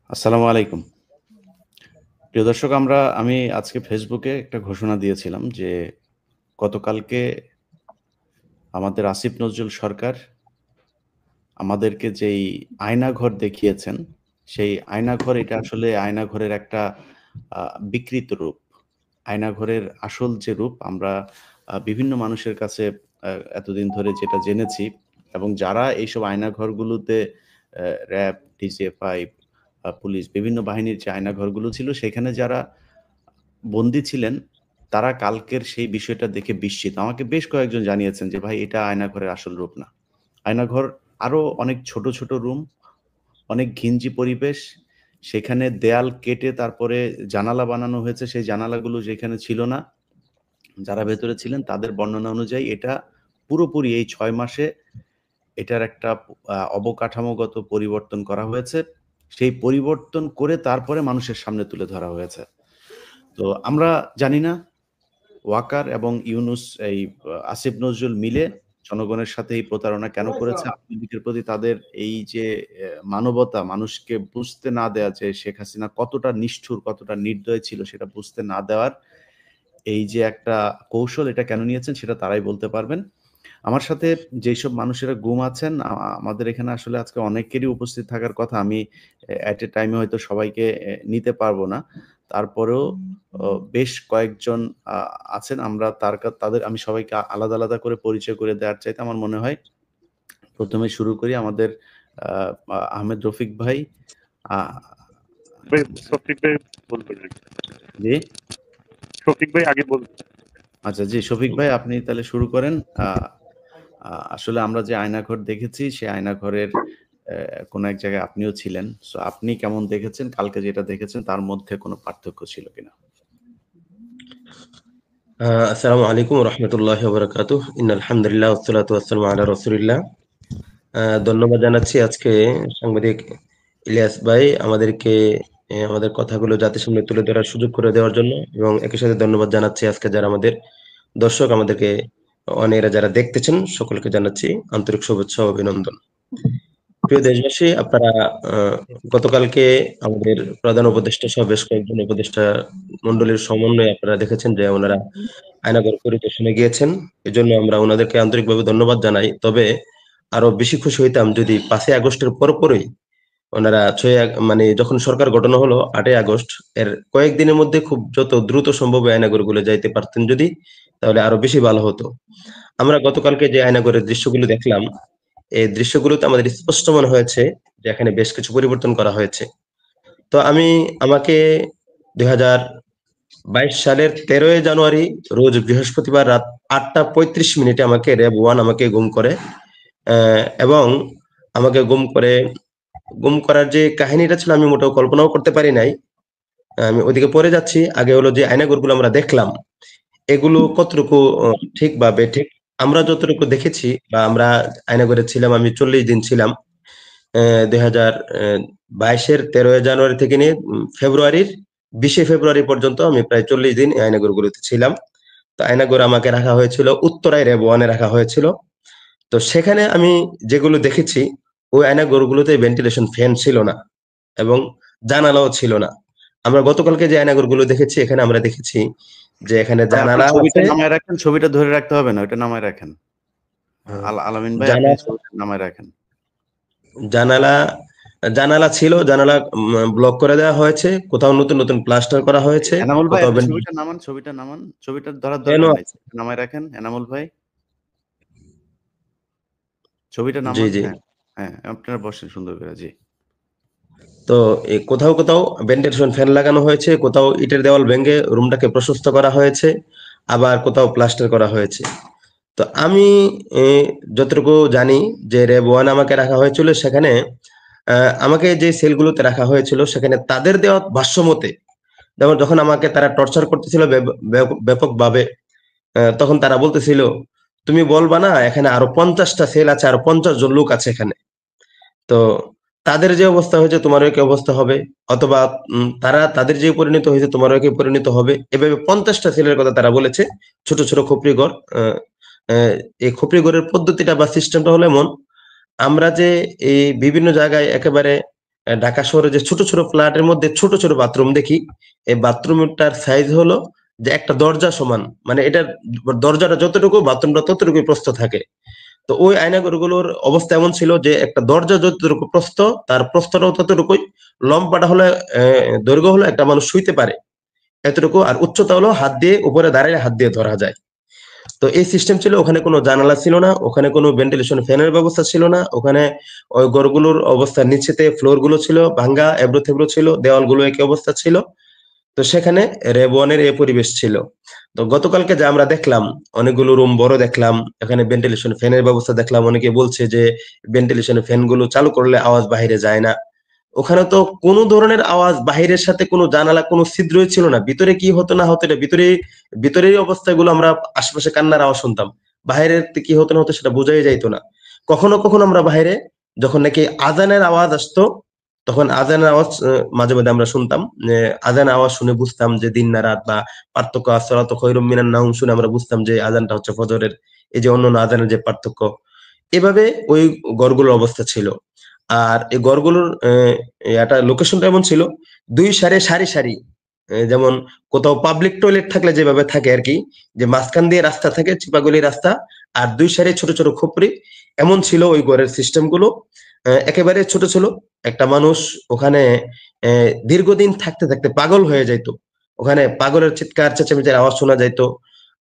আসসালামু আলাইকুম। প্রিয় দর্শক আমি আজকে ফেসবুকে একটা ঘোষণা দিয়েছিলাম যে গতকালকে আমাদের আসিফ নজরুল সরকার আমাদেরকে যেই আয়নাঘর দেখিয়েছেন, সেই আয়নাঘর এটা আসলে আয়নাঘরের একটা আ বিকৃত রূপ। আয়নাঘরের আসল যে রূপ আমরা বিভিন্ন মানুষের কাছে এতদিন ধরে যেটা জেনেছি এবং যারা এইসব আয়নাঘরগুলোতে র‍্যাব, ডিজিএফআই, পুলিশ বিভিন্ন বাহিনীর যে আয়নাঘরগুলো ছিল সেখানে যারা বন্দী ছিলেন, তারা কালকের সেই বিষয়টা দেখে বিস্মিত। আমাকে বেশ কয়েকজন জানিয়েছেন যে, "ভাই এটা আয়নাঘরের আসল রূপ না।" আয়নাঘর আরো অনেক ছোট, ছোট রুম, অনেক ঘিঞ্জি পরিবেশ। সেখানে দেয়াল কেটে তারপরে জানালা বানানো হয়েছে। সেই জানালাগুলো যেখানে ছিল না, যারা ভেতরে ছিলেন তাদের বর্ণনা অনুযায়ী এটা পুরোপুরি এই ৬ মাসে এটার একটা অবকাঠামোগত পরিবর্তন করা হয়েছে। সেই পরিবর্তন করে তারপরে মানুষের সামনে তুলে ধরা হয়েছে। তো আমরা জানি না ওয়াকার এবং ইউনূস আসিফ নজরুল মিলে জনগণের সাথে এই প্রতারণা কেন করেছে? আওয়ামী লীগের প্রতি তাদের এই যে মানবতা, মানুষকে বুঝতে না দেয়া যে শেখ হাসিনা কতটা নিষ্ঠুর, কতটা নির্দয় ছিল সেটা বুঝতে না দেওয়ার এই যে একটা কৌশল এটা কেন নিয়েছেন সেটা তারাই বলতে পারবেন। আমার সাথে যেসব মানুষেরা গুম আছেন আমাদের এখানে আসলে আজকে অনেকেরই উপস্থিত থাকার কথা। আমি এট এ টাইম এ হয়তো সবাইকে নিতে পারব না। তারপরেও বেশ কয়েকজন আ আছেন আমরা তাদের আমি সবাইকে আলাদা, আলাদা করে পরিচয় করে দেওয়ার চাইতে আমার মনে হয় ১ম এ শুরু করি আমাদের আ আহমেদ রফিক ভাই। আ শফিক ভাই বলবেন আগে। জি? শফিক ভাই আগে বলবেন। আচ্ছা জি, শফিক ভাই আপনি তাহলে শুরু করেন। আ আ আসলে আমরা যে আয়নাঘর দেখেছি, সেই আয়নাঘরের কোনো এক জায়গায় আপনিও ছিলেন। সো আপনি কেমন দেখেছেন? কালকে যেটা দেখেছেন তার মধ্যে কোনো পার্থক্য ছিল কিনা? আসসালামু আলাইকুম ওয়া রাহমাতুল্লাহি ওয়া বারাকাতুহু। ইন্নাল হামদুলিল্লাহ ওয়াসসালাতু ওয়াসসালামু আলা রাসূলিল্লাহ। ধন্যবাদ জানাচ্ছি আজকে সাংবাদিক ইলিয়াস ভাই আমাদেরকে আমাদের কথাগুলো জাতির সামনে তুলে ধরার সুযোগ করে দেওয়ার জন্য এবং একই সাথে ধন্যবাদ জানাচ্ছি আজকে যারা আমাদের দর্শক আমাদেরকে অন এয়ারে যারা দেখতেছেন সকলকে জানাচ্ছি আন্তরিক শুভেচ্ছা ও অভিনন্দন। প্রিয় দেশবাসী, আপনারা গতকালকে আমাদের প্রধান উপদেষ্টা সহ বেশ কয়েকজন উপদেষ্টা মণ্ডলীর সমন্বয়ে আপনারা দেখেছেন যে ওনারা আয়নাঘর পরিদর্শনে গিয়েছেন। এজন্য আমরা ওনাদেরকে আন্তরিকভাবে ধন্যবাদ জানাই। তবে আরো বেশি খুশি হইতাম যদি ৫ই আগস্টের পরপরই ওনারা মানে যখন সরকার গঠন হলো ৮ই আগস্ট এর কয়েকদিনের মধ্যে খুব যত দ্রুত সম্ভব এই আয়নাঘরগুলো যাইতে পারতেন যদি, তাহলে আরো বেশি ভালো হতো। আমরা গতকালকে যে আয়নাঘরের দৃশ্যগুলো দেখলাম, এই দৃশ্যগুলোতে আমাদের স্পষ্ট মনে হয়েছে যে এখানে বেশ কিছু পরিবর্তন করা হয়েছে। তো আমাকে ২০২২ সালের ১৩ই জানুয়ারি রোজ বৃহস্পতিবার রাত ৮টা ৩৫ মিনিটে আমাকে র‍্যাব 1 আমাকে গুম করে এবং আমাকে গুম করার যে কাহিনীটা ছিল আমি মোটেও কল্পনাও করতে পারি নাই। আমি ওদিকে পরে যাচ্ছি। আগে হলো যে আয়নাঘরগুলো আমরা দেখলাম, এগুলো কতটুকু ঠিক বা বেঠিক। আমরা যতটুকু দেখেছি বা আমরা আয়নাঘরে ছিলাম, আমি ৪০ দিন ছিলাম। ২০২২ এর ১৩ই জানুয়ারি থেকে নিয়ে ফেব্রুয়ারির ২০শে ফেব্রুয়ারি পর্যন্ত আমি প্রায় ৪০ দিন এই আয়নাঘরগুলোতে ছিলাম। তো আয়নাঘরে আমাকে রাখা হয়েছিল উত্তরায় র‍্যাব 1 এ রাখা হয়েছিল। তো সেখানে আমি যেগুলো দেখেছি, ওই আয়নাঘরগুলোতে ভেন্টিলেশন ফ্যান ছিল না এবং জানালাও ছিল না। আমরা গতকালকে যে আয়নাঘরগুলো দেখেছি, এখানে আমরা দেখেছি যে এখানে ভাই আপনি জানালা ছবিটা আছে। নামায় রাখেন, ছবিটা ধরে রাখতে হবে না, ওইটা নামায় রাখেন। আলামিন ভাই আপনি জানালা ছবিটা নামায় রাখেন। জানালা জানালা ছিল, জানালা ব্লক করে দেওয়া হয়েছে। কোথাও নতুন, নতুন প্লাস্টার করা হয়েছে। এনামুল ভাই কোথাও আপনি ছবিটা নামান, ছবিটা নামান। ছবিটা ধরার দরকার ফ্যানও নাই। নামায় রাখেন এনামুল ভাই। ছবিটা জি, নামান। জি। হ্যাঁ, হ্যাঁ, আপনারা বসেন সুন্দর করে। জি। তো কোথাও, কোথাও ভেন্টিলেশন ফ্যান লাগানো হয়েছে, কোথাও ইটের দেওয়াল ভেঙে রুমটাকে প্রশস্ত করা হয়েছে, আবার কোথাও প্লাস্টার করা হয়েছে। তো আমি এ যতটুকু জানি যে র‍্যাব 1 আমাকে রাখা হয়েছিল সেখানে আমাকে যে সেলগুলোতে রাখা হয়েছিল সেখানে তাদের দেওয়া ভাষ্যমতে যেমন যখন আমাকে তারা টর্চার করতেছিল ব্যাপকভাবে, তখন তারা বলতেছিল, "তুমি বলবা না এখানে আরো ৫০টা সেল আছে, আরো ৫০ জন লোক আছে এখানে। তো তাদের যে অবস্থা হয়েছে তোমারও কি অবস্থা হবে, অথবা তারা তাদের যে পরিণত হয়েছে তোমারও কি পরিণত হবে।" এভাবে ৫০টা সেলের কথা তারা বলেছে। ছোট, ছোট খপরি ঘর। আ আ এই খপরি ঘরের পদ্ধতিটা বা সিস্টেমটা হলো এমন, আমরা যে এই বিভিন্ন জায়গায় একেবারে ঢাকা শহরে যে ছোট ছোট ফ্ল্যাটের মধ্যে ছোট ছোট বাথরুম দেখি, এই বাথরুমটার সাইজ হলো যে একটা দরজা সমান, মানে এটা দরজাটা যতটুকু বাথরুমটা ততটুকুই প্রস্থ থাকে। তো ওই আয়নাঘরগুলোর অবস্থা এমন ছিল যে একটা দরজা যতটুকু প্রস্থ, তার প্রস্থটাও ততটুকুই, লম্বাটা হলে দৈর্ঘ্য হলো একটা মানুষ শুইতে পারে এতটুকু, আর উচ্চতা হলো হাত দিয়ে উপরে দাঁড়িয়ে হাত দিয়ে ধরা যায়। তো এই সিস্টেম ছিল। ওখানে কোনো জানালা ছিল না, ওখানে কোনো ভেন্টিলেশন ফ্যানের ব্যবস্থা ছিল না, ওখানে ওই ঘরগুলোর অবস্থা নিচেতে ফ্লোর গুলো ছিল ভাঙ্গা, এবড়ো থেবড়ো ছিল, দেওয়ালগুলো একই অবস্থা ছিল। তো সেখানে রেবনের এই পরিবেশ ছিল। তো গতকালকে যে আমরা দেখলাম অনেকগুলো রুম বড় দেখলাম, এখানে ভেন্টিলেশন ফ্যানের ব্যবস্থা দেখলাম, অনেকে বলছে যে ভেন্টিলেশন ফ্যান গুলো চালু করলে আওয়াজ বাইরে যায় না। ওখানে তো কোনো ধরনের আওয়াজ, বাহিরের সাথে কোনো জানালা কোনো ছিদ্রই ছিল না, ভিতরে কি হতো না হতো এটা ভিতরের অবস্থাগুলো আমরা আশেপাশে কান্নার আওয়াজ শুনতাম, বাইরের কি হতো না হতো সেটা বোঝাই যাইতো না। কখনো কখনো আমরা বাইরে যখন নাকি আজানের আওয়াজ আসতো, তখন আজানের আওয়াজ মাঝে মাঝে আমরা শুনতাম, আজানের আওয়াজ শুনে বুঝতাম যে দিন না রাত বা পার্থক্য, আসসালাতু খায়রুম মিনান নাউম শুনে আমরা বুঝতাম যে আজানটা হচ্ছে ফজরের, এই যে অন্যান্য আজানের যে পার্থক্য। এভাবে ওই ঘরগুলোর অবস্থা ছিল। আর এই ঘরগুলোর একটা লোকেশনটা এমন ছিল, দুই সারি সারি সারি, যেমন কোথাও পাবলিক টয়লেট থাকলে যেভাবে থাকে আর কি, যে মাঝখান দিয়ে রাস্তা থাকে চিপাগুলি রাস্তা, আর দুই সারি ছোট ছোট খোপড়ি, এমন ছিল ওই ঘরের সিস্টেম গুলো। একেবারে ছোট ছিল। একটা মানুষ ওখানে দীর্ঘদিন থাকতে থাকতে পাগল হয়ে যাইত। ওখানে পাগলের চিৎকার চেঁচামেচির আওয়াজ শোনা যাইতো।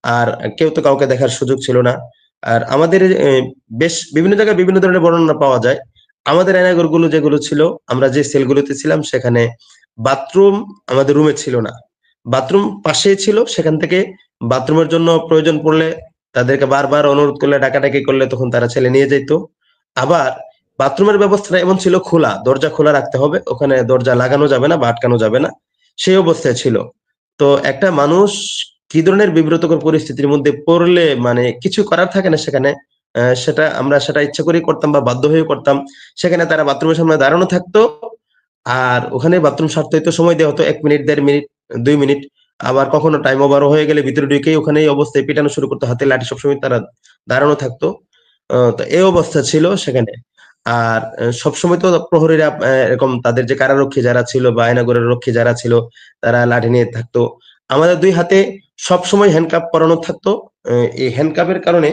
আর কেউ তো কাউকে দেখার সুযোগ ছিল না। আর আমাদের বেশ বিভিন্ন জায়গায় বিভিন্ন ধরনের বর্ণনা পাওয়া যায়। আমাদের আয়নাঘরগুলো যেগুলো ছিল, আমরা যে সেলগুলোতে ছিলাম সেখানে বাথরুম আমাদের রুমে ছিল না, বাথরুম পাশেই ছিল। সেখান থেকে বাথরুমের জন্য প্রয়োজন পড়লে তাদেরকে বারবার অনুরোধ করলে, ডাকাডাকি করলে তখন তারা ছেলে নিয়ে যেত। আবার বাথরুমের ব্যবস্থাটা এমন ছিল, খোলা দরজা খোলা রাখতে হবে, ওখানে দরজা লাগানো যাবে না বা আটকানো যাবে না, সেই অবস্থায় ছিল। তো একটা মানুষ কি ধরনের বিব্রতকর পরিস্থিতির মধ্যে পড়লে মানে কিছু করার থাকে না সেখানে, সেটা ইচ্ছা করেই করতাম বা বাধ্য হয়ে করতাম। সেখানে তারা বাথরুমের সামনে দাঁড়ানো থাকতো, আর ওখানে বাথরুম সারতে হইতো, সময় দেওয়া হতো 1 মিনিট 1.5 মিনিট 2 মিনিট। আবার কখনো টাইম ওভারও হয়ে গেলে ভিতরে ঢুকেই ওখানে এই অবস্থায় পিটানো শুরু করতো, হাতে লাঠি, সবসময় তারা দাঁড়ানো থাকতো। তো এই অবস্থা ছিল সেখানে। আর সবসময় তো প্রহরীরা এরকম তাদের যে কারারক্ষী যারা ছিল বা আয়নাঘরের রক্ষী যারা ছিল, তারা লাঠি নিয়ে থাকতো। আমাদের 2 হাতে সবসময় হ্যান্ডকাপ পরানো থাকতো। এই হ্যান্ডকাপের কারণে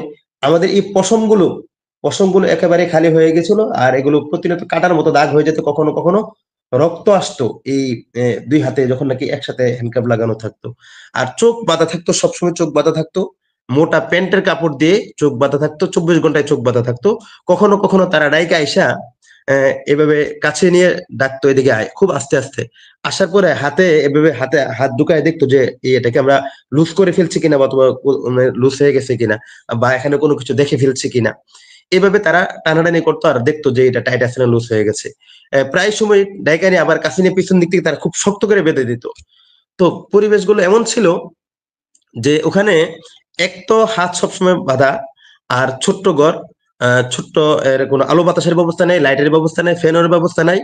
আমাদের এই পশমগুলো একেবারে খালি হয়ে গেছিল, আর এগুলো প্রতিনিয়ত কাটার মতো দাগ হয়ে যেত, কখনো কখনো রক্ত আসতো এই 2 হাতে যখন নাকি একসাথে হ্যান্ডকাপ লাগানো থাকতো। আর চোখ বাঁধা থাকতো, সবসময় চোখ বাঁধা থাকতো, মোটা প্যান্টের কাপড় দিয়ে চোখ বাঁধা থাকতো, 24 ঘন্টায় চোখ বাঁধা থাকতো। কখনো কখনো তারা ডাইকা আইসা এভাবে কাছে নিয়ে ডাকতো, এদিকে আয়, খুব আস্তে আস্তে আসার পরে হাতে এভাবে হাতে হাত ঢুকায় দেখতো যে এটাকে আমরা লুজ করে ফেলছি কিনা, বা তোমার লুজ হয়ে গেছে কিনা, বা এখানে কোনো কিছু দেখে ফেলছি কিনা। এভাবে তারা টানাটানি করতো আর দেখতো যে এটা টাইট আছে না লুজ হয়ে গেছে। প্রায় সময় ডাইকা নিয়ে আবার কাছে নিয়ে পিছন দিক থেকে তারা খুব শক্ত করে বেঁধে দিত। তো পরিবেশগুলো এমন ছিল যে ওখানে এক তো হাত সবসময় বাঁধা, আর ছোট্ট ঘর, ছোট্ট, এর কোনো আলো বাতাসের ব্যবস্থা নেই, লাইটের ব্যবস্থা নেই, ফ্যানের ব্যবস্থা নাই।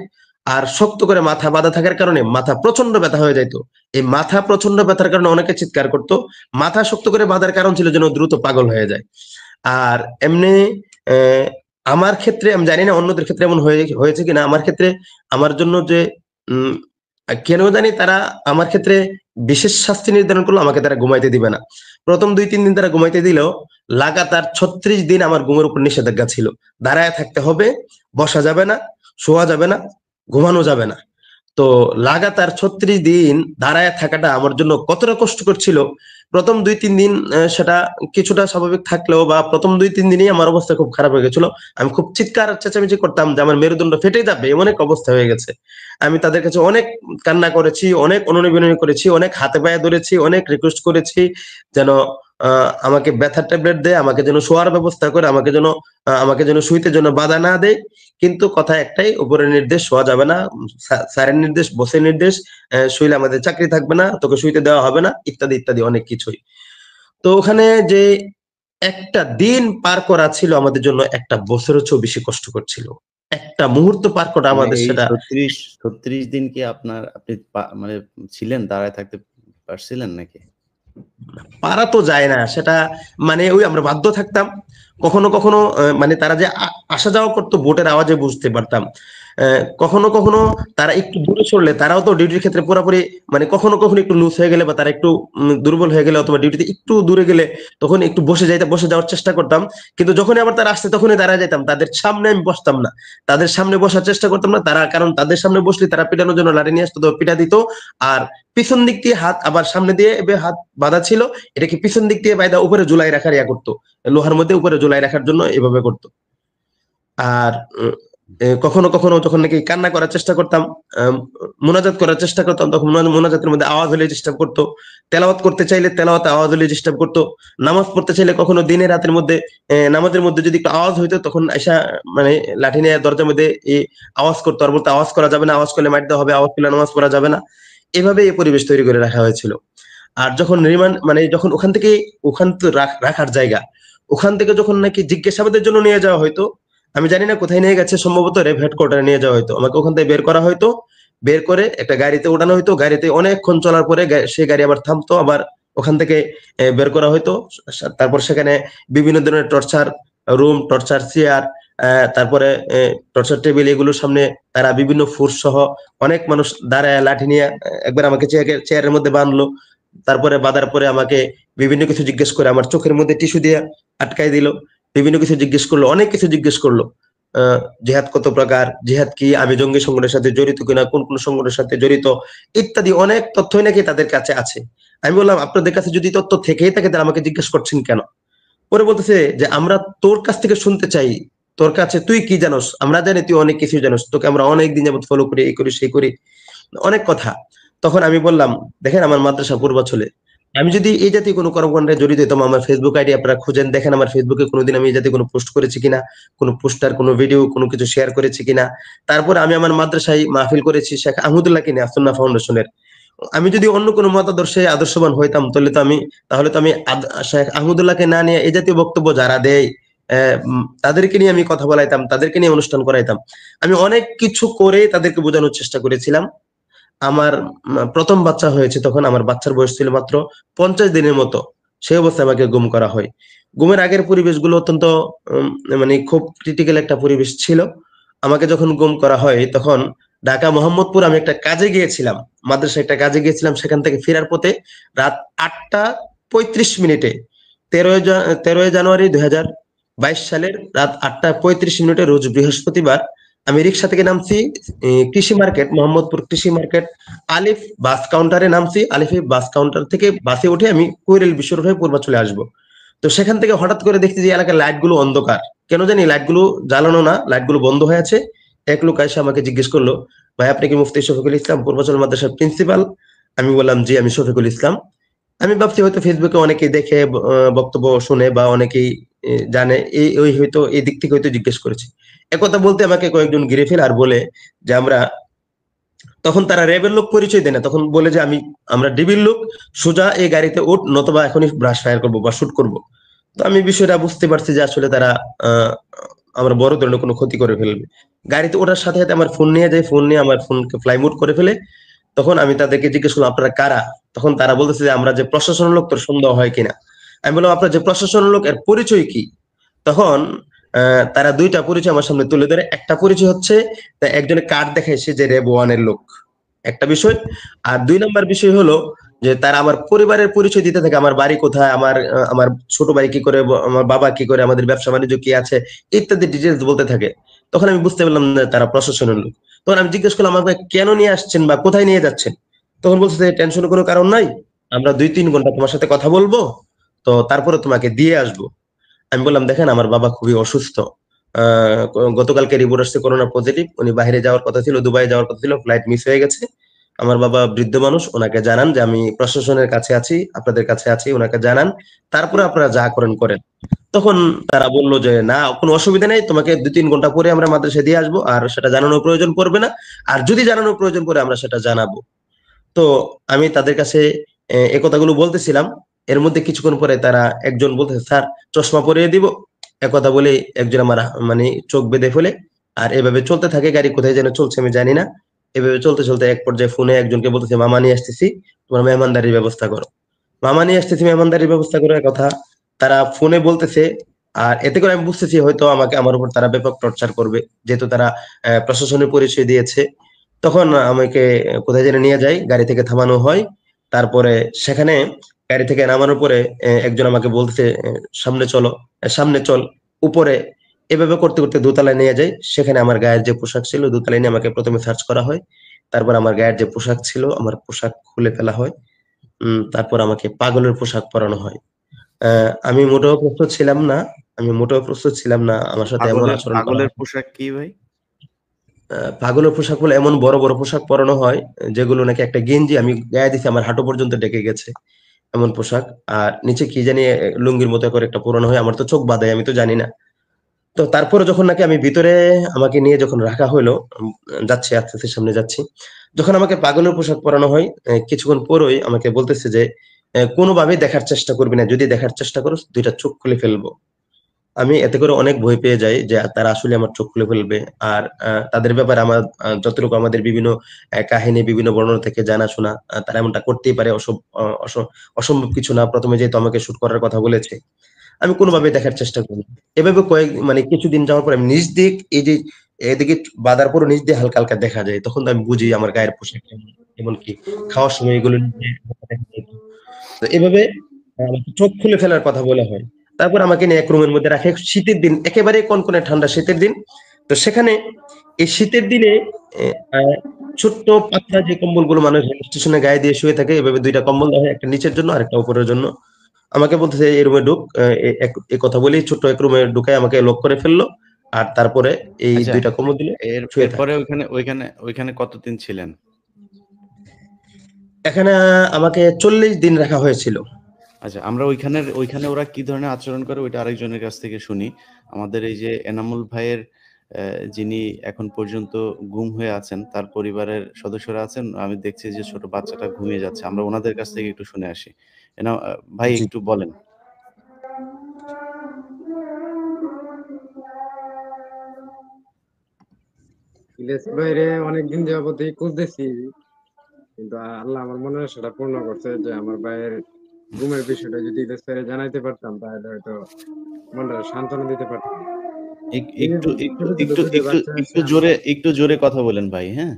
আর শক্ত করে মাথা বাঁধা থাকার কারণে মাথা প্রচন্ড ব্যথা হয়ে যাইতো। এই মাথা প্রচন্ড ব্যথার কারণে অনেকে চিৎকার করতো। মাথা শক্ত করে বাঁধার কারণ ছিল যেন দ্রুত পাগল হয়ে যায়। আর এমনি আহ, আমার ক্ষেত্রে আমি জানি না অন্যদের ক্ষেত্রে এমন হয়েছে কিনা, আমার ক্ষেত্রে আমার জন্য যে উম কেন জানি তারা আমার ক্ষেত্রে বিশেষ শাস্তি নির্ধারণ করলো, আমাকে তারা ঘুমাইতে দিবে না। প্রথম 2-3 দিন তারা ঘুমাইতে দিলেও লাগাতার 36 দিন আমার ঘুমের উপর নিষেধাজ্ঞা ছিল। দাঁড়ায় থাকতে হবে, বসা যাবে না, শোয়া যাবে না, ঘুমানো যাবে না। তো লাগাতার 36 দিন দাঁড়ায় থাকাটা আমার জন্য কতটা কষ্টকর ছিল। প্রথম 2-3 দিন সেটা কিছুটা স্বাভাবিক থাকলেও, বা প্রথম 2-3 দিনই আমার অবস্থা খুব খারাপ হয়ে গেছিল। আমি খুব চিৎকার চেঁচামেচি করতাম যে আমার মেরুদণ্ড ফেটে যাবে, এমন এক অবস্থা হয়ে গেছে। আমি তাদের কাছে অনেক কান্না করেছি, অনেক অনুনয় করেছি, অনেক হাতে পায়ে ধরেছি, অনেক রিকোয়েস্ট করেছি যেন আমাকে ব্যথার ট্যাবলেট দেয়, আমাকে যেন শোয়ার ব্যবস্থা করে, আমাকে যেন শুইতে যেন বাধা না দেয়। কিন্তু কথা একটাই, উপরের নির্দেশ, শোয়া যাবে না, স্যারের নির্দেশ, বসের নির্দেশ, শুইলে আমাদের চাকরি থাকবে না, তোকে শুইতে দেওয়া হবে না, ইত্যাদি ইত্যাদি অনেক কিছুই। তো ওখানে যে একটা দিন পার করা ছিল আমাদের জন্য একটা বছরের চেয়েও বেশি কষ্টকর ছিল। একটা মুহূর্ত পার করা মানে আমাদের এই সেটা 36 দিন কি আপনি মানে ছিলেন, দাঁড়ায় থাকতে পারছিলেন নাকি? পারা তো যায় না সেটা, মানে ওই আমরা বাধ্য থাকতাম। কখনো কখনো মানে তারা যে আসা যাওয়া করতো বোটের আওয়াজে বুঝতে পারতাম। কখনো কখনো তারা একটু দূরে সরলে তারাও তো ডিউটির ক্ষেত্রে পুরোপুরি মানে কখনো কখনো একটু লুজ হয়ে গেলে বা তারা একটু দুর্বল হয়ে গেলে অথবা ডিউটিতে একটু দূরে গেলে তখন একটু বসে যাওয়ার চেষ্টা করতাম। কিন্তু যখনই আবার তারা আসতে তখনই দাঁড়ায় যেতাম, তাদের সামনে আমি বসতাম না, তাদের সামনে বসার চেষ্টা করতাম না তারা, কারণ তাদের সামনে বসলে তারা পিটানোর জন্য লাঠি নিয়ে আসতো, তো পিটা দিত। আর পিছন দিক দিয়ে হাত আবার সামনে দিয়ে হাত বাঁধা ছিল, এটাকে পিছন দিক দিয়ে বাইদা উপরে ঝুলাই রাখার করতো, লোহার মধ্যে উপরে ঝুলাই রাখার জন্য এভাবে করতো। আর কখনো কখনো যখন নাকি কান্না করার চেষ্টা করতাম, মোনাজাত করার চেষ্টা করতাম, তখন মোনাজাতের মধ্যে আওয়াজ হলে ডিস্টার্ব করতো, তেলাওয়াত করতে চাইলে তেলাওয়াতে আওয়াজ হলে ডিস্টার্ব করতো, নামাজ পড়তে চাইলে কখনো দিনে রাতের মধ্যে নামাজের মধ্যে যদি একটু আওয়াজ হইতো তখন আইসা মানে লাঠি নিয়ে দরজার মধ্যে এই আওয়াজ করতো, আর বলতে আওয়াজ করা যাবে না, আওয়াজ করলে মারতে হবে, আওয়াজ করলে নামাজ পড়া যাবে না। এভাবে এই পরিবেশ তৈরি করে রাখা হয়েছিল। আর যখন রিমান্ড মানে যখন ওখান তো রাখার জায়গা, ওখান থেকে যখন নাকি জিজ্ঞাসাবাদের জন্য নিয়ে যাওয়া হয়তো, আমি জানি না কোথায় নিয়ে গেছে, সম্ভবত রেভ হেডকোয়ার্টারে নিয়ে যাওয়া হয়তো, আমাকে ওখান থেকে বের করা হয়তো, বের করে একটা গাড়িতে ওঠানো হয়তো, গাড়িতে অনেকক্ষণ চলার পরে সেই গাড়ি আবার থামতো, আবার ওখান থেকে বের করা হয়তো। তারপর সেখানে বিভিন্ন ধরনের টর্চার রুম, টর্চার চেয়ার, তারপরে টর্চার টেবিল, এগুলোর সামনে তারা বিভিন্ন ফোর্স সহ অনেক মানুষ দাঁড়ায় লাঠি নিয়ে একবার আমাকে চেয়ারের মধ্যে বাঁধলো, তারপরে বাঁধার পরে আমাকে বিভিন্ন কিছু জিজ্ঞেস করে, আমার চোখের মধ্যে টিস্যু দিয়ে আটকাই দিল, বিভিন্ন কিছু জিজ্ঞেস করলো, অনেক কিছু জিজ্ঞেস করলো, জিহাদ কত প্রকার, জিহাদ কি, আমি জঙ্গি সংগঠনের সাথে জড়িত কিনা, কোন কোন সংগঠনের সাথে জড়িত, ইত্যাদি অনেক তথ্যই নাকি তাদের কাছে আছে। আমি বললাম আপনাদের কাছে যদি তথ্য থেকেই থাকে তাহলে আমাকে জিজ্ঞেস করছেন কেন? পরে বলতেছে যে আমরা তোর কাছ থেকে শুনতে চাই, তোর কাছে তুই কি জানোস, আমরা জানি তুই অনেক কিছু জানোস, তোকে আমরা অনেক দিন যাবত ফলো করি, এই করি সেই করি, অনেক কথা। তখন আমি বললাম দেখেন আমার মাদ্রাসা পূর্বাচলে, আমি যদি এই জাতীয় কোনো কর্মকাণ্ডে জড়িত হইতাম, আমার ফেসবুক আইডি আপনারা খুঁজেন দেখেন আমার ফেসবুকে কোনোদিন আমি এই জাতীয় কোনো পোস্ট করেছি কিনা, কোনো পোস্টার, কোনো ভিডিও, কোনো কিছু শেয়ার করেছি কিনা। তারপর আমি আমার মাদ্রাসায় মাহফিল করেছি শেখ আহমদুল্লাহ কিনে সুন্নাহ ফাউন্ডেশনের। আমি যদি অন্য কোনো মতাদর্শে আদর্শবান হইতাম তাহলে তো আমি শেখ আহমদুল্লাহকে না নিয়ে এই জাতীয় বক্তব্য যারা দেয় তাদেরকে নিয়ে আমি কথা বলাইতাম, তাদেরকে নিয়ে অনুষ্ঠান করাইতাম। আমি অনেক কিছু করে তাদেরকে বোঝানোর চেষ্টা করেছিলাম। আমার প্রথম বাচ্চা হয়েছে, তখন আমার বাচ্চার বয়স ছিল মাত্র 50 দিনের মতো, সেই অবস্থায় আমাকে গুম করা হয়। গুমের আগের পরিবেশগুলো অত্যন্ত মানে খুব ক্রিটিক্যাল একটা পরিবেশ ছিল। আমাকে যখন গুম করা হয় তখন ঢাকা মোহাম্মদপুর আমি একটা কাজে গিয়েছিলাম, মাদ্রাসায় একটা কাজে গিয়েছিলাম, সেখান থেকে ফেরার পথে রাত 8টা 35 মিনিটে 13ই জানুয়ারি 2022 সালের রাত 8টা 35 মিনিটে রোজ বৃহস্পতিবার আমি রিক্সা থেকে নামছি, কৃষি মার্কেট, মোহাম্মদপুর কৃষি মার্কেট আলিফ বাস কাউন্টারে নামছি, আলিফে বাস কাউন্টার থেকে বাসে উঠে আমি কুইরেল বিশ্বরোড হয়ে পূর্বাচলে আসবো। তো সেখান থেকে হঠাৎ করে দেখছি যে এলাকার লাইট গুলো অন্ধকার, কেন জানি লাইট গুলো জ্বালানো না, লাইট গুলো বন্ধ হয়ে আছে। এক লোক এসে আমাকে জিজ্ঞেস করলো, ভাই আপনি কি মুফতি শফিকুল ইসলাম, পূর্বাচল মাদ্রাসার প্রিন্সিপাল? আমি বললাম জি আমি শফিকুল ইসলাম। আমি ভাবছি হয়তো ফেসবুকে অনেকেই দেখে বক্তব্য শুনে বা অনেকেই জানে, ওই হয়তো এই দিক থেকে হয়তো জিজ্ঞেস করেছে। একথা বলতে আমাকে কয়েকজন ঘিরে ফেলে আর বলে যে আমরা, তখন তারা র্যাবের লোক পরিচয় দেয় না, তখন বলে যে আমরা ডিবির লোক, সোজা এই গাড়িতে উঠ নতুবা এখনই ব্রাশ ফায়ার করবো বা শুট করবো। তো আমি বিষয়টা বুঝতে পারছি যে আসলে তারা আমার বড় ধরনের কোনো ক্ষতি করে ফেলবে। গাড়িতে ওঠার সাথে সাথে আমার ফোন নিয়ে যায়, ফোন নিয়ে আমার ফোনকে ফ্লাই মোড করে ফেলে। তখন আমি তাদেরকে জিজ্ঞেস করলাম আপনারা কারা? তখন তারা বলতেছে যে আমরা যে প্রশাসনের লোক, তোর সন্দেহ হয় কিনা? আমি বললাম আপনার যে প্রশাসনের লোক এর পরিচয় কি? তখন তারা দুইটা পরিচয় আমার সামনে তুলে ধরে। একটা পরিচয় হচ্ছে একজনের কার্ড দেখায় সে যে র্যাব 1-এর লোক, একটা বিষয়। আর 2 নম্বর বিষয় হলো যে তারা আমার পরিবারের পরিচয় দিতে থাকে, আমার বাড়ি কোথায়, আমার ছোট ভাই কি করে, আমার বাবা কি করে, আমাদের ব্যবসা বাণিজ্য কি আছে, ইত্যাদি ডিটেলস বলতে থাকে। তখন আমি বুঝতে পারলাম যে তারা প্রশাসনের লোক। তখন আমি জিজ্ঞেস করলাম আমাকে কেন নিয়ে আসছেন বা কোথায় নিয়ে যাচ্ছেন? তখন বলছে যে টেনশনের কোনো কারণ নাই, আমরা 2-3 ঘন্টা তোমার সাথে কথা বলবো, তো তারপরে তোমাকে দিয়ে আসবো। আমি বললাম দেখেন আমার বাবা খুবই অসুস্থ, গতকালকে রিপোর্ট আসছে করোনা পজিটিভ, উনি বাইরে যাওয়ার কথা ছিল, দুবাই যাওয়ার কথা ছিল, ফ্লাইট মিস হয়ে গেছে। আমার বাবা বৃদ্ধ মানুষ, ওনাকে জানান যে আমি প্রশাসনের কাছে আছি, আপনাদের কাছে আছি, ওনাকে জানান, তারপরে আপনারা যা করেন করেন। তখন তারা বললো যে না কোনো অসুবিধা নেই, তোমাকে 2-3 ঘন্টা পরে আমরা মাদ্রাসায় দিয়ে আসবো, আর সেটা জানানোর প্রয়োজন পড়বে না, আর যদি জানানোর প্রয়োজন পড়ে আমরা সেটা জানাবো। তো আমি তাদের কাছে এই কথাগুলো বলতেছিলাম, এর মধ্যে কিছুক্ষণ পরে তারা একজন বলতেছে স্যার চশমা পরিয়ে দিব, একথা বলে একজন আমার মানে চোখ বেঁধে ফেলে। আর এভাবে চলতে থাকে, গাড়ি কোথায় যেন চলছে আমি জানি না। এভাবে চলতে চলতে এক পর্যায়ে ফোনে একজনকে বলতেছে মামা নিয়ে আসতেছি, তোমার মেহমানদারির ব্যবস্থা করো, মামা নিয়ে আসতেছি মেহমানদারির ব্যবস্থা করার কথা। তারা ফোনে বলতেছে আর এতে করে আমি বুঝতেছি হয়তো আমাকে আমার উপর তারা ব্যাপক টর্চার করবে, যেহেতু তারা প্রশাসনের পরিচয় দিয়েছে। তখন আমাকে কোথায় যেন নিয়ে যায়, গাড়ি থেকে থামানো হয়। তারপরে সেখানে গাড়ি থেকে নামানোর পরে একজন আমাকে বলতেছে, সামনে চলো, সামনে চল, উপরে। এভাবে করতে করতে দোতলায় নিয়ে যায়। সেখানে আমার গায়ের যে পোশাক ছিল, দোতলায় নিয়ে আমাকে প্রথমে সার্চ করা হয়। তারপর আমার গায়ের যে পোশাক ছিল, আমার পোশাক খুলে ফেলা হয়। তারপর আমাকে পাগলের পোশাক পরানো হয়। আমি মোটেও প্রস্তুত ছিলাম না। আমার সাথে এমন পাগলের আচরণ করা পাগলের হয়। পোশাক কি ভাই? পাগলের পোশাক বলে এমন বড় বড় পোশাক পরানো হয়, যেগুলো নাকি একটা গেঞ্জি আমি গায়ে দিছি আমার হাঁটু পর্যন্ত ঢেকে গেছে, এমন পোশাক। আর নিচে কি জানি লুঙ্গির মতো করে একটা পরানো হয়, আমার তো চোখ বাঁধে, আমি তো জানি না। তো তারপরে যখন নাকি আমি ভিতরে, আমাকে নিয়ে যখন রাখা হলো, যাচ্ছি আস্তে আস্তে সামনে যাচ্ছি, যখন আমাকে পাগলের পোশাক পরানো হয়, কিছুক্ষণ পরই আমাকে বলতেছে যে কোনোভাবেই দেখার চেষ্টা করবি না, যদি দেখার চেষ্টা করো দুইটা চোখ খুলে ফেলবো। আমি এতে করে অনেক ভয় পেয়ে যাই যে তারা আসলে আমার চোখ খুলে ফেলবে। আর তাদের ব্যাপারে আমার যতটুকু আমাদের বিভিন্ন কাহিনী, বিভিন্ন বর্ণনা থেকে জানাশোনা, তারা এমনটা করতেই পারে, অসম্ভব কিছু না। প্রথমে যেহেতু আমাকে শুট করার কথা বলেছে, আমি আচ্ছা, কোনোভাবে দেখার চেষ্টা করি। এভাবে মানে কিছুদিন যাওয়ার পরে আমি নিজ দিক, এই যে এদিকে বাঁধার পরও নিজ দিয়ে হালকা হালকা দেখা যায়, তখন তো আমি বুঝি আমার গায়ের পোশাক কেমন। এমনকি খাওয়ার সময় এগুলো নিজে দেখা যেত। তো এভাবে আমাকে চোখ খুলে ফেলার কথা বলা হয়। তারপর আমাকে নিয়ে এক রুমের মধ্যে রাখে, শীতের দিন, একেবারে কনকনে ঠান্ডা শীতের দিন। তো সেখানে এই শীতের দিনে এ আ ছোট্ট পাতলা যে কম্বলগুলো মানুষ রেল স্টেশনে গায়ে দিয়ে শুয়ে থাকে, এভাবে ২ টা কম্বল দেওয়া হয়, একটা নিচের জন্য আরেকটা উপরের জন্য। আমাকে বলতেছে, "এই রুমে ঢুক।" এই কথা বলেই ছোট্ট এক রুমে ঢুকায় আমাকে লক করে ফেললো। আর তারপরে এই আচ্ছা। ২ টা কম্বল দিল, শুয়ে থাক। এরপরে ওইখানে কতদিন ছিলেন? এখানে আমাকে ৪০ দিন রাখা হয়েছিল। আচ্ছা, আমরা ওইখানে ওরা কি ধরনের আচরণ করে ওইটা আরেকজনের কাছ থেকে শুনি। আমাদের এই যে এনামুল ভাইয়ের যিনি এখন পর্যন্ত গুম হয়ে আছেন, তার পরিবারের সদস্যরা আছেন। আমি দেখছি যে ছোট বাচ্চাটা ঘুমিয়ে যাচ্ছে। আমরা ওনাদের কাছ থেকে একটু শুনে আসি। ভাই জি। একটু বলেন। ইলিয়াস ভাইরে অনেকদিন যাবতই খুঁজতেছি, কিন্তু আল্লাহ আমার মনে হয় সেটা পূর্ণ করছে যে আমার ভাইয়ের গুমের বিষয়টা যদি ইলিয়াস ভাইরে জানাইতে পারতাম তাহলে হয়তো মনটা সান্ত্বনা দিতে পারতাম। এই যে একটু একটু ছোট ছোট একটু দুইটা একটু বাচ্চা আছে একটু আমার, জোরে একটু জোরে কথা বলেন ভাই, হ্যাঁ?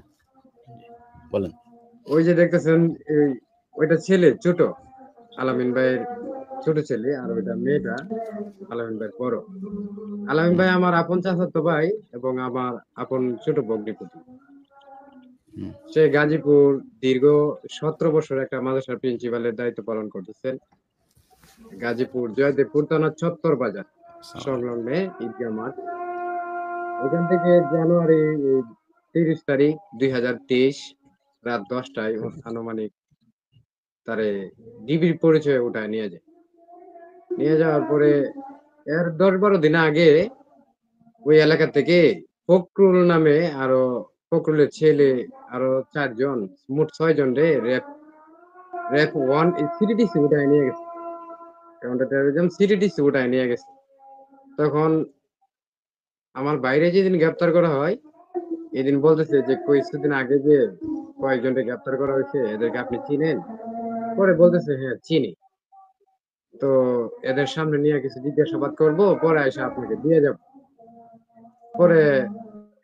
বলেন। ওই যে দেখতেছেন, এই ওইটা ছেলে ছোট, আলামিন ভাইয়ের ছোট ছেলে, আর ওইটা মেয়েটা আলামিন ভাইয়ের বড়। আলামিন হুম, ভাই আমার আপন চাচাতো ভাই এবং আমার আপন ছোট ভগ্নিপতি। হুম, সে গাজীপুর দীর্ঘ 17 বছর একটা মাদ্রাসার প্রিন্সিপালের দায়িত্ব পালন করতেছেন। গাজীপুর জয়দেবপুর থানা ছত্তর বাজার আসসালামু আলাইকুম। সংলগ্নে ঈদগাহ মাঠ। ওখান থেকে জানুয়ারি 30 তারিখ 2023 রাত 10টায় আনুমানিক তারে ডিবির পরিচয়ে উঠায় নিয়ে যায়। নিয়ে যাওয়ার পরে এর 10-12 দিন আগে ওই এলাকা থেকে ফখরুল নামে আরো, ফখরুলের ছেলে আরো 4 জন, মোট 6 জন রে র্যাপ 1 সিটিডিসি উঠায় নিয়ে গেছে। কাউন্টার টেরোরিজম সিটিডিসি উঠায় নিয়ে গেছে। তখন আমার বাইরে যেদিন গ্রেপ্তার করা হয়, এদিন বলতেছে যে কিছুদিন আগে যে কয়েকজনকে গ্রেপ্তার করা হয়েছে এদেরকে আপনি চিনেন? পরে বলতেছে হ্যাঁ চিনি। তো এদের সামনে নিয়ে কিছু জিজ্ঞাসাবাদ করব, পরে এসে আপনাকে দিয়ে যাব। পরে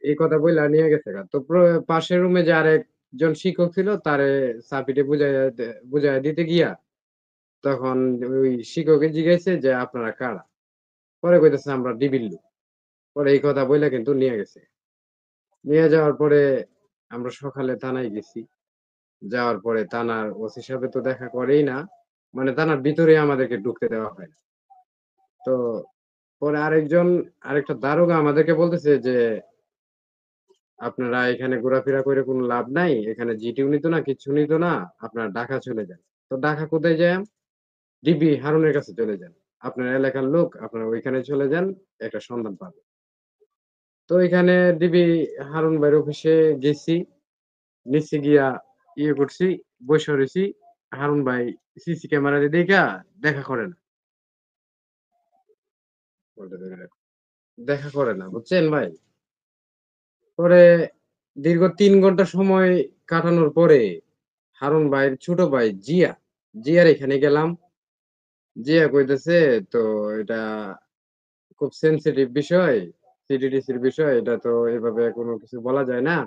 এই কথা বইলা নিয়ে গেছে গা। তো পাশের রুমে যে আরেকজন শিক্ষক ছিল তারে সাপিটে বুঝাইয়া দিতে গিয়া তখন ওই শিক্ষকে জিজ্ঞাসে যে আপনারা কারা? পরে কইতেছে আমরা ডিবির লোক। পরে এই কথা বইলা কিন্তু নিয়ে গেছে। নিয়ে যাওয়ার পরে আমরা সকালে থানায় গেছি। যাওয়ার পরে থানার ওসি সাহেব তো দেখা করেই না। মানে থানার ভিতরে আমাদেরকে ঢুকতে দেওয়া হয় না। তো পরে আরেকটা দারোগা আমাদেরকে বলতেছে যে আপনারা এখানে ঘোরাফেরা করে কোনো লাভ নাই। এখানে জিটিও নিত না, কিচ্ছু নিত না। আপনারা ঢাকা চলে যান। তো ঢাকা কোথায় যান? ডিবি হারুনের কাছে চলে যান। আপনার এলাকার লোক, আপনারা ওইখানে চলে যান, একটা সন্ধান পাবেন। তো এখানে ডিবি হারুন ভাইয়ের অফিসে গেছি। নিচে গিয়া করছি, বইসা রইছি। হারুন ভাই সিসি ক্যামেরা দিয়ে দেইখা দেখা করে না। বলতে দেবে না। দেখা করে না, বুঝছেন ভাই? পরে দীর্ঘ ৩ ঘন্টা সময় কাটানোর পরে হারুন ভাইয়ের ছোট ভাই জিয়ার এখানে গেলাম। জিয়া কইতেছে তো এটা খুব সেনসিটিভ বিষয়, সিটিডিসির বিষয়, এটা তো এভাবে কোনো কিছু বলা যায় না।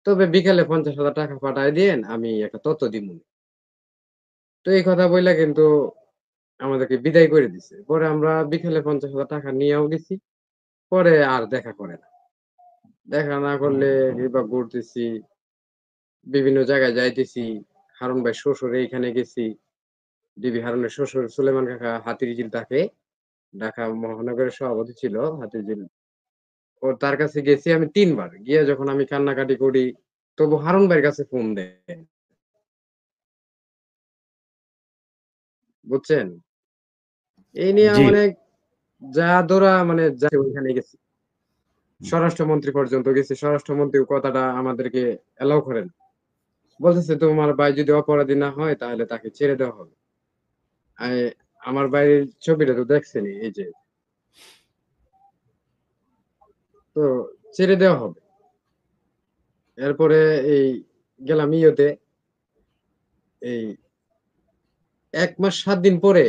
তবে বিকালে ৫০,০০০ টাকা পাঠায় দিয়েন, আমি একটা তথ্য দিমুনে। তো এই কথা বইলা কিন্তু আমাদেরকে বিদায় করে দিছে। পরে আমরা বিকেলে ৫০,০০০ টাকা নিয়েও গেছি। পরে আর দেখা করে না। দেখা না করলে কিংবা ঘুরতেছি, বিভিন্ন জায়গায় যাইতেছি। হারুন ভাই শ্বশুর এইখানে গেছি। ডিবি হারুনের শ্বশুর সুলেমান কাকা হাতিরঝিল থাকে। ঢাকা মহানগরের সভাপতি ছিল হাতিরঝিল। তার কাছে গেছি আমি ৩ বার। গিয়ে যখন আমি কান্নাকাটি করি, তবু হারুন ভাইয়ের কাছে ফোন দেয়। বুঝছেন? এই নিয়ে জি। অনেক যা ওইখানে গেছি। স্বরাষ্ট্রমন্ত্রী পর্যন্ত গেছি। স্বরাষ্ট্রমন্ত্রীও কথাটা আমাদেরকে এলাও করেন। বলতেছে, "তোমার ভাই যদি অপরাধী না হয় তাহলে তাকে ছেড়ে দেওয়া হবে।" আই আমার ভাইয়ের ছবিটা তো দেখছেনই, এই যে। তো ছেড়ে দেওয়া হবে। এরপরে এই গেলাম ইয়েতে, এই ১ মাস ৭ দিন পরে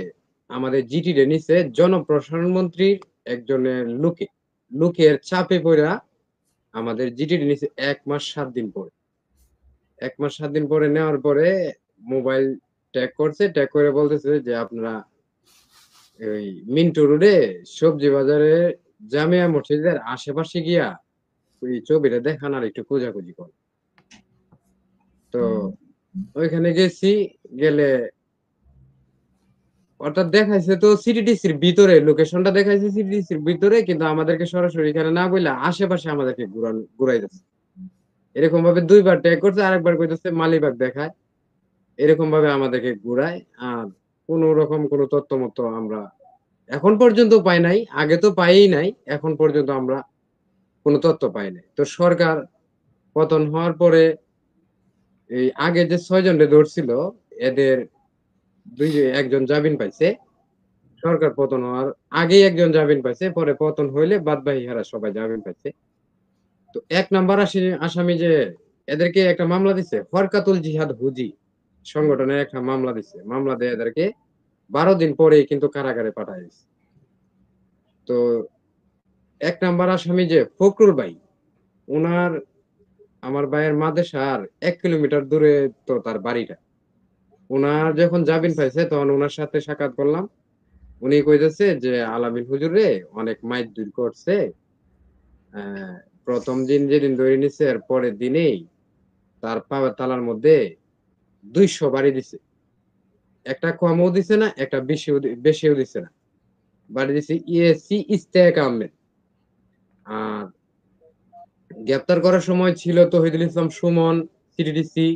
আমাদের জিটিটা নিছে জনপ্রশাসন মন্ত্রীর একজনের লোকের চাপে পইড়া আমাদের জিটিটা নিছে ১ মাস ৭ দিন পরে। ১ মাস ৭ দিন পরে নেওয়ার পরে মোবাইল ট্যাগ করছে। ট্যাগ করে বলতেছে যে, "আপনারা ওই মিন্টো রোডে সবজি বাজারে জামিয়া মসজিদের আশেপাশে গিয়া ওই ছবিটা দেখান আর একটু খোঁজাখুঁজি করেন।" তো ওইখানে গেছি, গেলে অর্থাৎ দেখাইছে তো সিটিডিসির ভিতরে, লোকেশনটা দেখাইছে সিটিডিসির ভিতরে, কিন্তু আমাদেরকে সরাসরি এখানে না বইলা আশেপাশে আমাদেরকে ঘুরাইতেছে। এরকম ভাবে ২ বার ট্যাগ করছে, আরেকবার কইতেছে মালিবাগ দেখায়। এরকম ভাবে আমাদেরকে ঘুরায়। আর কোন রকম কোন তথ্য-মথ্য আমরা এখন পর্যন্ত পাই নাই। আগে তো পাইই নাই। এখন পর্যন্ত আমরা কোন তথ্য পাই নাই। তো সরকার পতন হওয়ার পরে এই আগে যে ৬ জনরে ধরছিল, এদের ১ জন জামিন পাইছে। সরকার পতন হওয়ার আগেই একজন জামিন পাইছে। পরে পতন হইলে বাদবাকিরা সবাই জামিন পাইছে। তো ১ নাম্বার আসামি যে, এদেরকে একটা মামলা দিছে। হরকাতুল জিহাদ হুজি সংগঠনের একটা মামলা দিছে। মামলা দিয়ে এদেরকে ১২ দিন পরেই কিন্তু কারাগারে পাঠায় দিছে। তো ১ নাম্বার আসামি যে ফখরুল ভাই, উনার আমার ভাইয়ের মাদেশার ১ কিলোমিটার দূরে তো তার বাড়িটা। উনার যখন জামিন পাইছে তখন উনার সাথে সাক্ষাৎ করলাম। উনি কইতেছে যে, "আলামিন হুজুরে অনেক মাইর-ধর করছে। অ্যা ১ম দিন যেদিন ধরে নিছে এর পরের দিনেই তার পায়ের তলার মধ্যে ২০০ বাড়ি দিছে। একটা কমও দিছে না, একটা বেশিও দিছে না। বাড়ি দিছে ইএসসি ইশতেক আহমেদ। আর গ্রেপ্তার করার সময় ছিল Tohidul Islam Sumon, CTDC,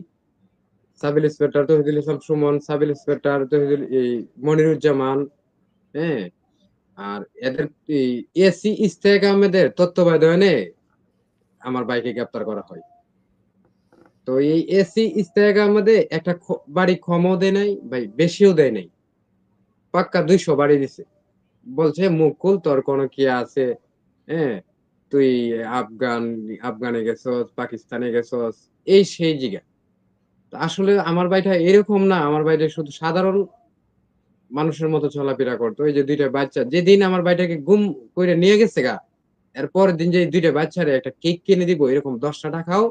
sub inspector Tohidul Islam Sumon, sub inspector Moniruzzaman, হ্যাঁ? আর এদের এই এসি ইশতেক আহমেদের তত্ত্বাবধানে আমার ভাইকে গ্রেপ্তার করা হয়। তো এই এসি ইশতেক আহমেদে একটা বাড়ি কমও দেয় নাই, ভাই বেশিও দেয় নাই। পাক্কা ২০০ বাড়ি দিছে। বলছে, "মুখ খুল, তোর কোনো কি আছে? হ্যাঁ? তুই আফগানে গেছস, পাকিস্তানে গেছস।" এই সেই জিগা। আসলে আমার ভাইটা এরকম না। আমার ভাইটা শুধু সাধারণ মানুষের মতো চলাফেরা করতো। এই যে ২ টা বাচ্চা, যেদিন আমার ভাইটাকে গুম কইরা নিয়ে গেছে গা, এর পরের দিন যে ২ টা বাচ্চারে একটা কেক কিনে দিব এরকম ১০ টা টাকাও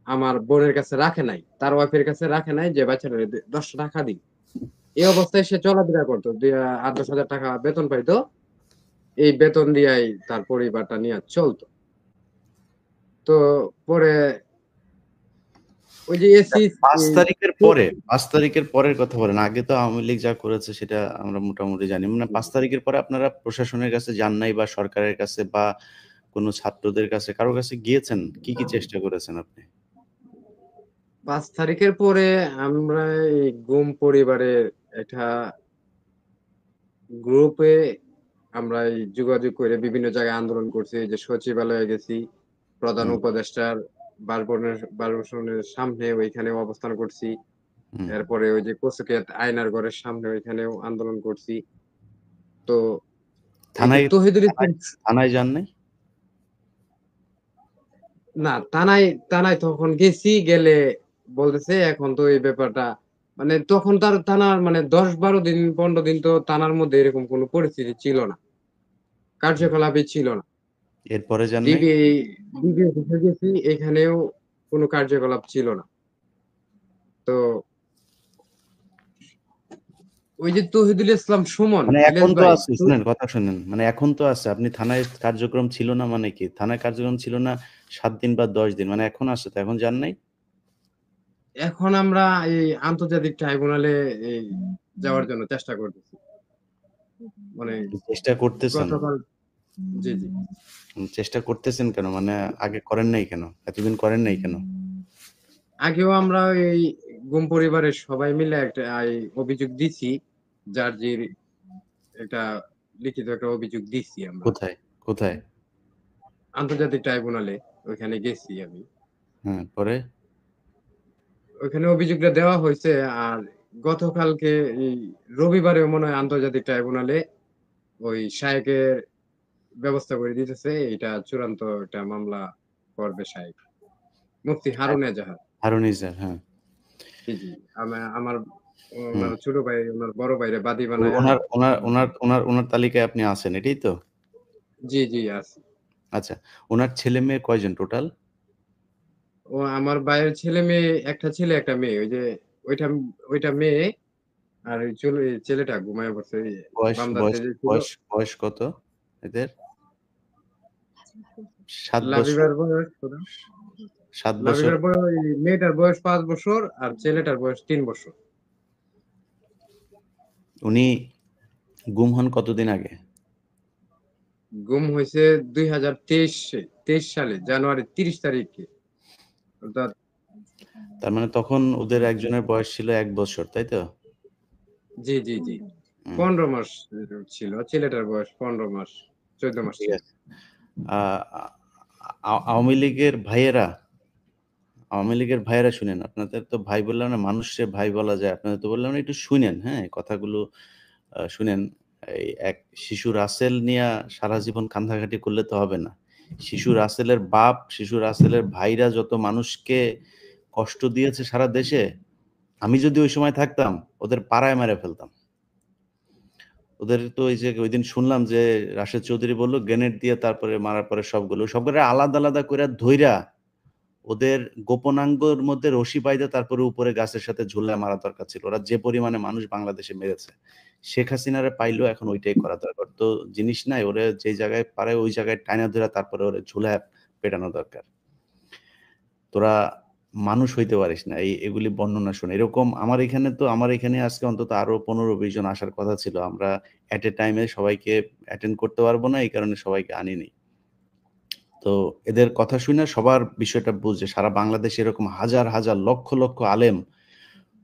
আমার বোনের কাছে রাখে নাই। তার ওয়াইফের কাছে রাখে নাই যে বাচ্চাটারে ১০ টা টাকা দিই। এই অবস্থায় সে চলাফেরা করতো। ৮-১০ হাজার টাকা বেতন পাইতো। এই বেতন দিয়াই তার পরিবারটা নিয়া চলতো। তো পরে ওই যে এসি ৫ এই তারিখের পরে ৫ তারিখের পরের কথা বলেন। আগে তো আওয়ামী লীগ যা করেছে সেটা আমরা মোটামুটি জানি। মানে ৫ তারিখের পরে আপনারা প্রশাসনের কাছে যান নাই বা সরকারের কাছে বা কোনো ছাত্রদের কাছে কারো কাছে গিয়েছেন? কি, কি চেষ্টা করেছেন আপনি? ৫ তারিখের পরে আমরা এই গুম পরিবারের একটা গ্রুপে আমরা এই যোগাযোগ করে বিভিন্ন জায়গায় আন্দোলন করছি। এই যে সচিবালয়ে গেছি, প্রধান হুম, উপদেষ্টার বাসভবনের সামনে ওইখানেও অবস্থান করছি। হুম। এরপরে ওই যে কচুক্ষেত আয়নার ঘরের সামনে ওইখানেও আন্দোলন করছি। তো এই যে থানায় তহিদুল থানায় ইসলাম, থানায় যান নাই? না থানায় তখন গেছি, গেলে বলতেছে এখন তো এই ব্যাপারটা, মানে তখন তার থানার মানে ১০-১২ দিন ১৫ দিন তো থানার মধ্যে এরকম কোনো পরিস্থিতি ছিল না। কার্যকলাপই ছিল না। এরপরে যান নাই? ডিবি ডিবি অফিসে গেছি, এখানেও কোনো কার্যকলাপ ছিল না। তো ওই যে তৌহিদুল ইসলাম সুমন, মানে এখন ইলিয়াস তো ভাই, আছে, শুনেন কথা শুনেন, মানে এখন তো আছে, আপনি থানায় কার্যক্রম ছিল না মানে কি? থানায় কার্যক্রম ছিল না 7 দিন বা 10 দিন, মানে এখন আছে তো, এখন যান নাই? এখন আমরা এই আন্তর্জাতিক ট্রাইব্যুনালে এই যাওয়ার জন্য চেষ্টা করতেছি। মানে চেষ্টা করতেছেন? গতকাল, জি, জি। চেষ্টা করতেছেন কেন? মানে আগে করেন নাই কেন? এতদিন করেন নাই কেন? আগেও আমরা এই গুম পরিবারের সবাই মিলে একটা অভিযোগ দিছি। জার্জির একটা লিখিত একটা অভিযোগ দিছি আমরা। কোথায়? কোথায়? আন্তর্জাতিক ট্রাইব্যুনালে ওইখানে গেছি আমি। হ্যাঁ, পরে? ওইখানে অভিযোগটা দেওয়া হয়েছে। আর গতকালকে এই রবিবারেও মনে হয় আন্তর্জাতিক ট্রাইব্যুনালে ওই শায়েকের ব্যবস্থা করে দিতেছে। এটা চূড়ান্ত একটা মামলা করবে শায়েক। মুফতি হারুন এজাহার। হারুন ইজার, হ্যাঁ। জি, জি। আমার হুম। ওনার ছোট ভাই, ওনার বড় ভাইরে বাদী বানায়া। ওনার ওনার ওনার ওনার ওনার তালিকায় আপনি আছেন, এটাই তো? জি, জি আছে। আচ্ছা, ওনার ছেলে মেয়ে কয়জন টোটাল? ও আমার ভাইয়ের ছেলে মেয়ে, একটা ছেলে একটা মেয়ে। ওই যে ওইটা ওইটা মেয়ে, আর ওই ছেলেটা ঘুমায় পড়ছে। ওই বয়স বামদাতে বয়স যে ছিল। বয়স বয়স কত এদের? 7 বছর? লাবিবার বয়স কত? 7 বছর? লাবিবার বয়স, ওই মেয়েটার বয়স 5 বছর আর ছেলেটার বয়স 3 বছর। উনি গুম হন কতদিন আগে? গুম হয়েছে 2023 সালে জানুয়ারি 30 তারিখে। অর্থাৎ তার মানে তখন ওদের একজনের বয়স ছিল 1 বছর, তাই তো? জি, জি, জি। হুম, 15 মাস ছিল। ছেলেটার বয়স 15 মাস, 14 মাস ঠিক ছিল। আছে। আ আওয়ামী লীগের ভাইয়েরা, শুনেন, আপনাদের তো ভাই বললাম না, মানুষে ভাই বলা যায়। আপনাদের তো বললাম না, একটু শুনেন, হ্যাঁ? কথাগুলো শুনেন। এই এক শিশু রাসেল নিয়া সারা জীবন কান্দাকাটি করলে তো হবে না। শিশু রাসেলের বাপ, শিশু রাসেলের ভাইরা যত মানুষকে কষ্ট দিয়েছে সারা দেশে, আমি যদি ওই সময় থাকতাম, ওদের পাড়ায় মেরে ফেলতাম। ওদের তো এই যে ঐদিন শুনলাম যে রাশেদ চৌধুরী বলল গ্রেনেড দিয়ে তারপরে মারার পরে সবগুলো আলাদা, আলাদা কইরা ধইরা ওদের গোপনাঙ্গর মধ্যে রশি বাইন্ধা তারপরে উপরে গাছের সাথে ঝুলায় মারা দরকার ছিল। ওরা যে পরিমাণে মানুষ বাংলাদেশে মেরেছে। শেখ হাসিনারে পাইলেও এখন ওইটাই করা দরকার। তো জিনিস নাই, ওরে যে জায়গায় পারে ওই জায়গায় টাইনা ধইরা তারপরে ওরে ঝুলায় পেটানো দরকার। তোরা মানুষ হইতে পারিস না। এগুলি বর্ণনা শোন। এরকম আমার এখানে আজকে অন্তত আরো 15-20 জন আসার কথা ছিল। আমরা এট এ টাইম এ সবাইকে অ্যাটেন্ড করতে পারবো না। এই কারণে সবাইকে আনিনি। তো এদের কথা শুনে সবার বিষয়টা বুঝে, সারা বাংলাদেশে এরকম হাজার, হাজার লক্ষ, লক্ষ আলেম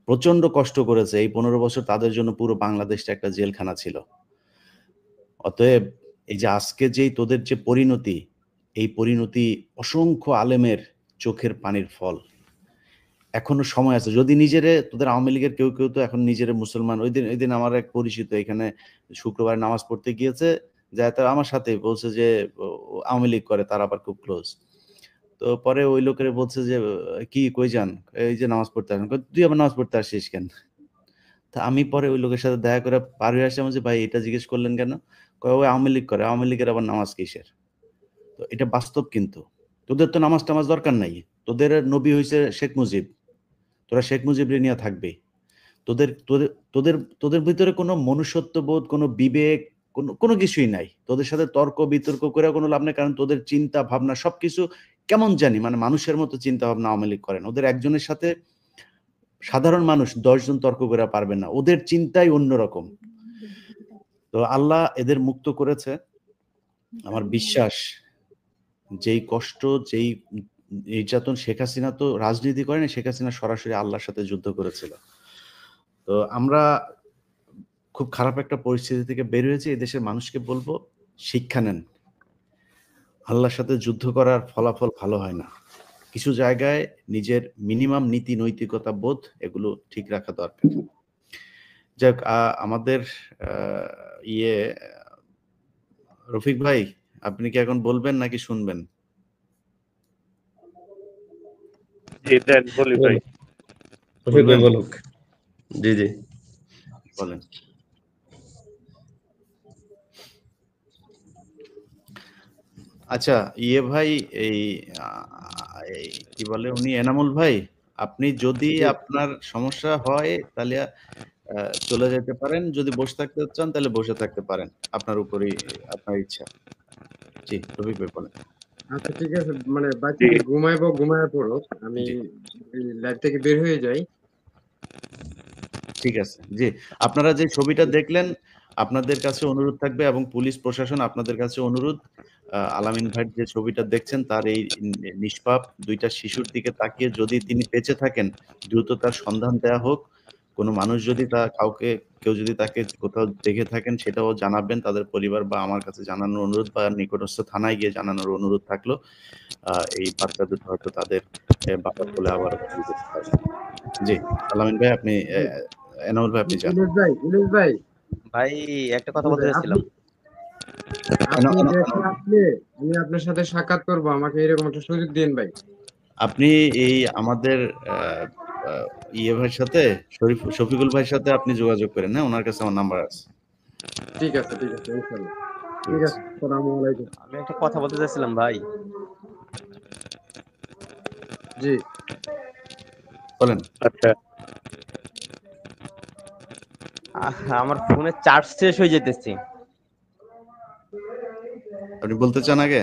প্রচন্ড কষ্ট করেছে। এই 15 বছর তাদের জন্য পুরো বাংলাদেশটা একটা জেলখানা ছিল। অতএব এই যে আজকে যেই তোদের যে পরিণতি, এই পরিণতি অসংখ্য আলেমের চোখের পানির ফল। এখনো সময় আছে। যদি তোদের আওয়ামী লীগের কেউ তো এখন নিজেরে মুসলমান, ঐদিন আমার এক পরিচিত এখানে শুক্রবার নামাজ পড়তে গিয়েছে, যায়া তারা আমার সাথেই বলছে যে আওয়ামী লীগ করে, তারা আবার খুব ক্লোজ। তো পরে ওই লোকের বলছে যে, "কি কই যান?" "এই যে নামাজ পড়তে আসলাম।" কয়, "তুই আবার নামাজ পড়তে আসছিস কেন?" তা আমি পরে ওই লোকের সাথে দেখা করে পার হয়ে আসলাম যে, "ভাই এটা জিজ্ঞেস করলেন কেন?" কয়, "ও আওয়ামী লীগ করে। আওয়ামী লীগের আবার নামাজ কিসের?" তো এটা বাস্তব কিন্তু। তোদের তো নামাজ-টামাজ দরকার নাই। তোদের নবী হইছে শেখ মুজিব। তোরা শেখ মুজিবরে নিয়ে থাকবি। তোদের তোদের তোদের তোদের ভিতরে কোনো মনুষ্যত্ববোধ, কোনো বিবেক, কোনো কিছুই নাই। তোদের সাথে তর্ক-বিতর্ক করে কোনো লাভ নাই। কারণ তোদের চিন্তা ভাবনা সবকিছু কেমন জানি, মানে মানুষের মতো চিন্তা ভাবনা আওয়ামী লীগ করে না। ওদের একজনের সাথে সাধারণ মানুষ ১০ জন তর্ক কইরা পারবে না। ওদের চিন্তাই অন্যরকম। তো আল্লাহ এদের মুক্ত করেছে। আমার বিশ্বাস, যেই কষ্ট, যেই নির্যাতন, শেখ হাসিনা তো রাজনীতি করেনি, শেখ হাসিনা সরাসরি আল্লাহর সাথে যুদ্ধ করেছিল। তো আমরা খুব খারাপ একটা পরিস্থিতি থেকে বের হয়েছি। এদেশের মানুষকে বলবো, শিক্ষা নেন। আল্লাহর সাথে যুদ্ধ করার ফলাফল ভালো হয় না। কিছু জায়গায় নিজের মিনিমাম নীতি নৈতিকতা বোধ এগুলো ঠিক রাখা দরকার। যাক, আমাদের ইয়ে রফিক ভাই, আপনি কি এখন বলবেন নাকি শুনবেন? জি দেন বলি ভাই। রফিক ভাই বলবেন? বলুক। জি, জি। বলেন। আচ্ছা, ইয়ে ভাই, এই এই কি বলে উনি, এনামুল ভাই, আপনি যদি জি আপনার সমস্যা হয় তাহলে চলে যেতে পারেন। যদি বসে থাকতে চান তাহলে বসে থাকতে পারেন। আপনার উপরেই আপনার ইচ্ছা। জি, রফিক ভাই বলেন। আচ্ছা ঠিক আছে, মানে বাকি জি যে ঘুমাইবো ঘুমায় পড়ো, আমি জি, এই লাইভ থেকে বের হয়ে যাই। ঠিক আছে। জি, আপনারা যে ছবিটা দেখলেন, আপনাদের কাছে অনুরোধ থাকবে এবং পুলিশ প্রশাসন আপনাদের কাছে অনুরোধ, আলামিন ভাইয়ের যে ছবিটা দেখছেন তার এই নিষ্পাপ ২ টা শিশুর দিকে তাকিয়ে যদি তিনি বেঁচে থাকেন, দ্রুত তার সন্ধান দেয়া হোক। কোনো মানুষ যদি কেউ যদি তাকে কোথাও দেখে থাকেন সেটাও জানাবেন তাদের পরিবার বা আমার কাছে জানানোর অনুরোধ, বা নিকটস্থ থানায় গিয়ে জানানোর অনুরোধ থাকলো। এই বাচ্চা দুটো হয়তো তাদের বাবার কোলে আবারও ফিরে যেতে পারবে। জি, আলামিন ভাই আপনি, জি, এনামুল ভাই আপনি যান। ইলিশ ভাই, ভাই একটা কথা মানে বলতে আপনি চাচ্ছিলাম। আপনি দেশে এনামুল ভাই, আসলে আমি আপনার সাথে সাক্ষাৎ করবো, আমাকে এরকম একটা সুযোগ দিন ভাই। আপনি এই আমাদের আহ, আহ, ইয়ে ভাইয়ের সাথে, শফিকুল ভাইয়ের সাথে আপনি যোগাযোগ করেন, হ্যাঁ? ওনার কাছে আমার নাম্বার আছে। ঠিক আছে ইনশাল্লাহ। ঠিক ঠিক আছে, আছে, আসসালামু আলাইকুম। আমি একটা কথা বলতে চাচ্ছিলাম ভাই। জি বলেন। আচ্ছা আমার ফোনে চার্জ শেষ হয়ে যেতেছে। আপনি বলতে চান আগে?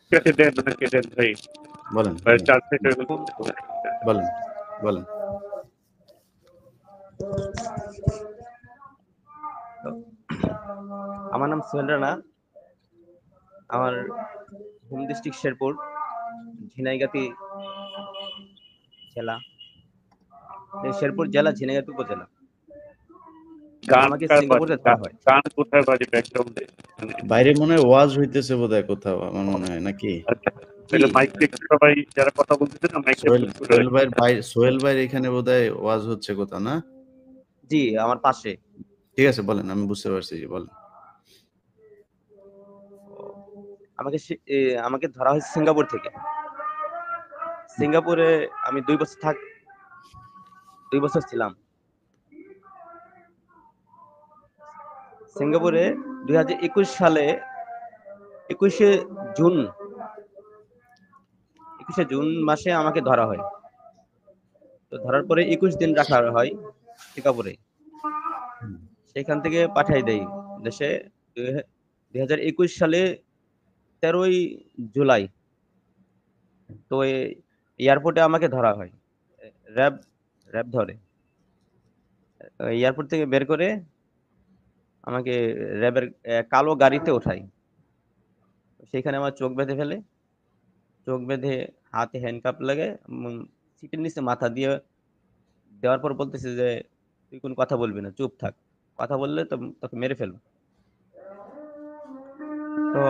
কেটে দেন ওনাকে দেন ভাই, বলেন, ভাই বলেন, 4 থেকে বলেন, বলেন। আমার নাম সোহেল রানা। আমার হোম ডিস্ট্রিক্ট শেরপুর, ঝিনাইগাতি জেলা। শেরপুর জেলা, ঝিনাইগাতি উপজেলা। গান আমাকে কার বাজে, সিঙ্গাপুরে ধরা হয়। গান কোথায় বাজে ব্যাকগ্রাউন্ডে? বাইরে মনে হয় ওয়াজ হইতেছে বোধহয় কোথাও, আমার মনে হয়, নাকি? আচ্ছা, জি, তাহলে মাইক থেকে সবাই যারা কথা বলতেছে না মাইকটা করে রাখবেন। সোহেল ভাইয়ের এখানে বোধহয় ওয়াজ হচ্ছে কোথাও, না? জি, আমার পাশে। ঠিক আছে, বলেন, আমি বুঝতে পারছি, জি বলেন। আমাকে আমাকে ধরা হয়েছে সিঙ্গাপুর থেকে। সিঙ্গাপুরে আমি 2 বছর ছিলাম। সিঙ্গাপুরে 2021 সালে 21শে জুন 21শে জুন মাসে আমাকে ধরা হয়। তো ধরার পরে 21 দিন রাখা হয় সিঙ্গাপুরে। সেখান থেকে পাঠাই দেয় দেশে। 2021 সালে 13ই জুলাই তো এয়ারপোর্টে আমাকে ধরা হয়। র্যাব র্যাব ধরে এয়ারপোর্ট থেকে বের করে আমাকে র্যাবের কালো গাড়িতে ওঠায়। সেখানে আমার চোখ বেঁধে ফেলে। চোখ বেঁধে হাতে হ্যান্ডকাপ লাগে, সিটের নিচে মাথা দিয়ে দেওয়ার পর বলতেছে যে তুই কোনো কথা বলবি না, চুপ থাক, কথা বললে তো তোকে মেরে ফেলবো। তো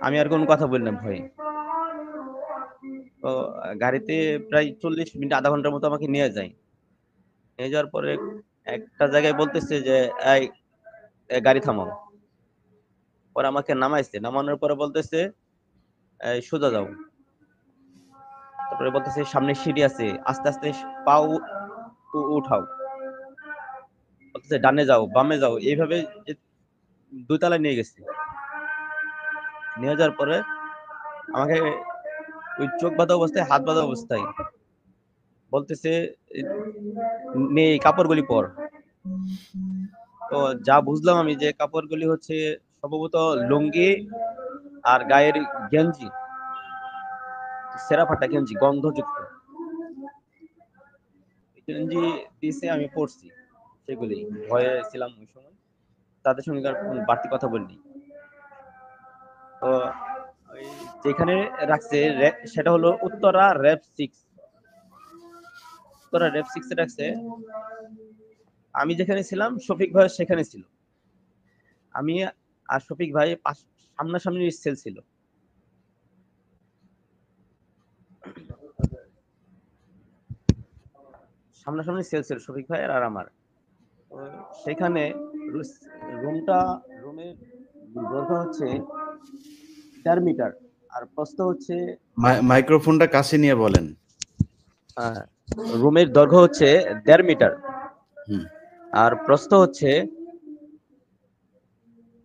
আমি আর কোনো কথা বলি না ভয়ে। তো গাড়িতে প্রায় 40 মিনিট আধা ঘন্টার মতো আমাকে নিয়ে যায়। নিয়ে যাওয়ার পরে একটা জায়গায় বলতেছে যে এই গাড়ি থামাও। পরে আমাকে নামাইছে, নামানোর পরে বলতেছে এই সোজা যাও। তারপরে বলতেছে সামনে সিঁড়ি আছে, আস্তে আস্তে পা উঠাও। বলতেছে ডানে যাও, বামে যাও, এইভাবে 2 তলায় নিয়ে গেছে। নিয়ে যাওয়ার পরে আমাকে ওই চোখ বাঁধা অবস্থায়, হাত বাঁধা অবস্থায় বলতেছে নে এই কাপড়গুলি পর। তো যা বুঝলাম আমি যে কাপড়গুলি হচ্ছে সম্ভবত লুঙ্গি আর গায়ের গেঞ্জি, ছেঁড়া ফাটা গেঞ্জি, গন্ধযুক্ত গেঞ্জি দিয়েছে, আমি পরছি সেগুলি। ভয়ে ছিলাম ওই সময়, তাদের সঙ্গে আর কোনো বাড়তি কথা বলিনি। তো ওই যেখানে রাখছে সেটা হলো উত্তরা র্যাব 6। উত্তরা র্যাব 6 এ রাখছে। আমি যেখানে ছিলাম শফিক ভাই সেখানে ছিল। আমি আর শফিক ভাই সামনাসামনি সেল ছিল। সামনাসামনি সেল ছিল শফিক ভাই আর আমার। তো সেখানে রুমের দৈর্ঘ্য হচ্ছে 1.5 মিটার আর প্রস্থ হচ্ছে মাইক্রোফোনটা কাছে নিয়ে বলেন। রুমের দৈর্ঘ্য হচ্ছে 1.5 মিটার হুম। আর প্রস্থ হচ্ছে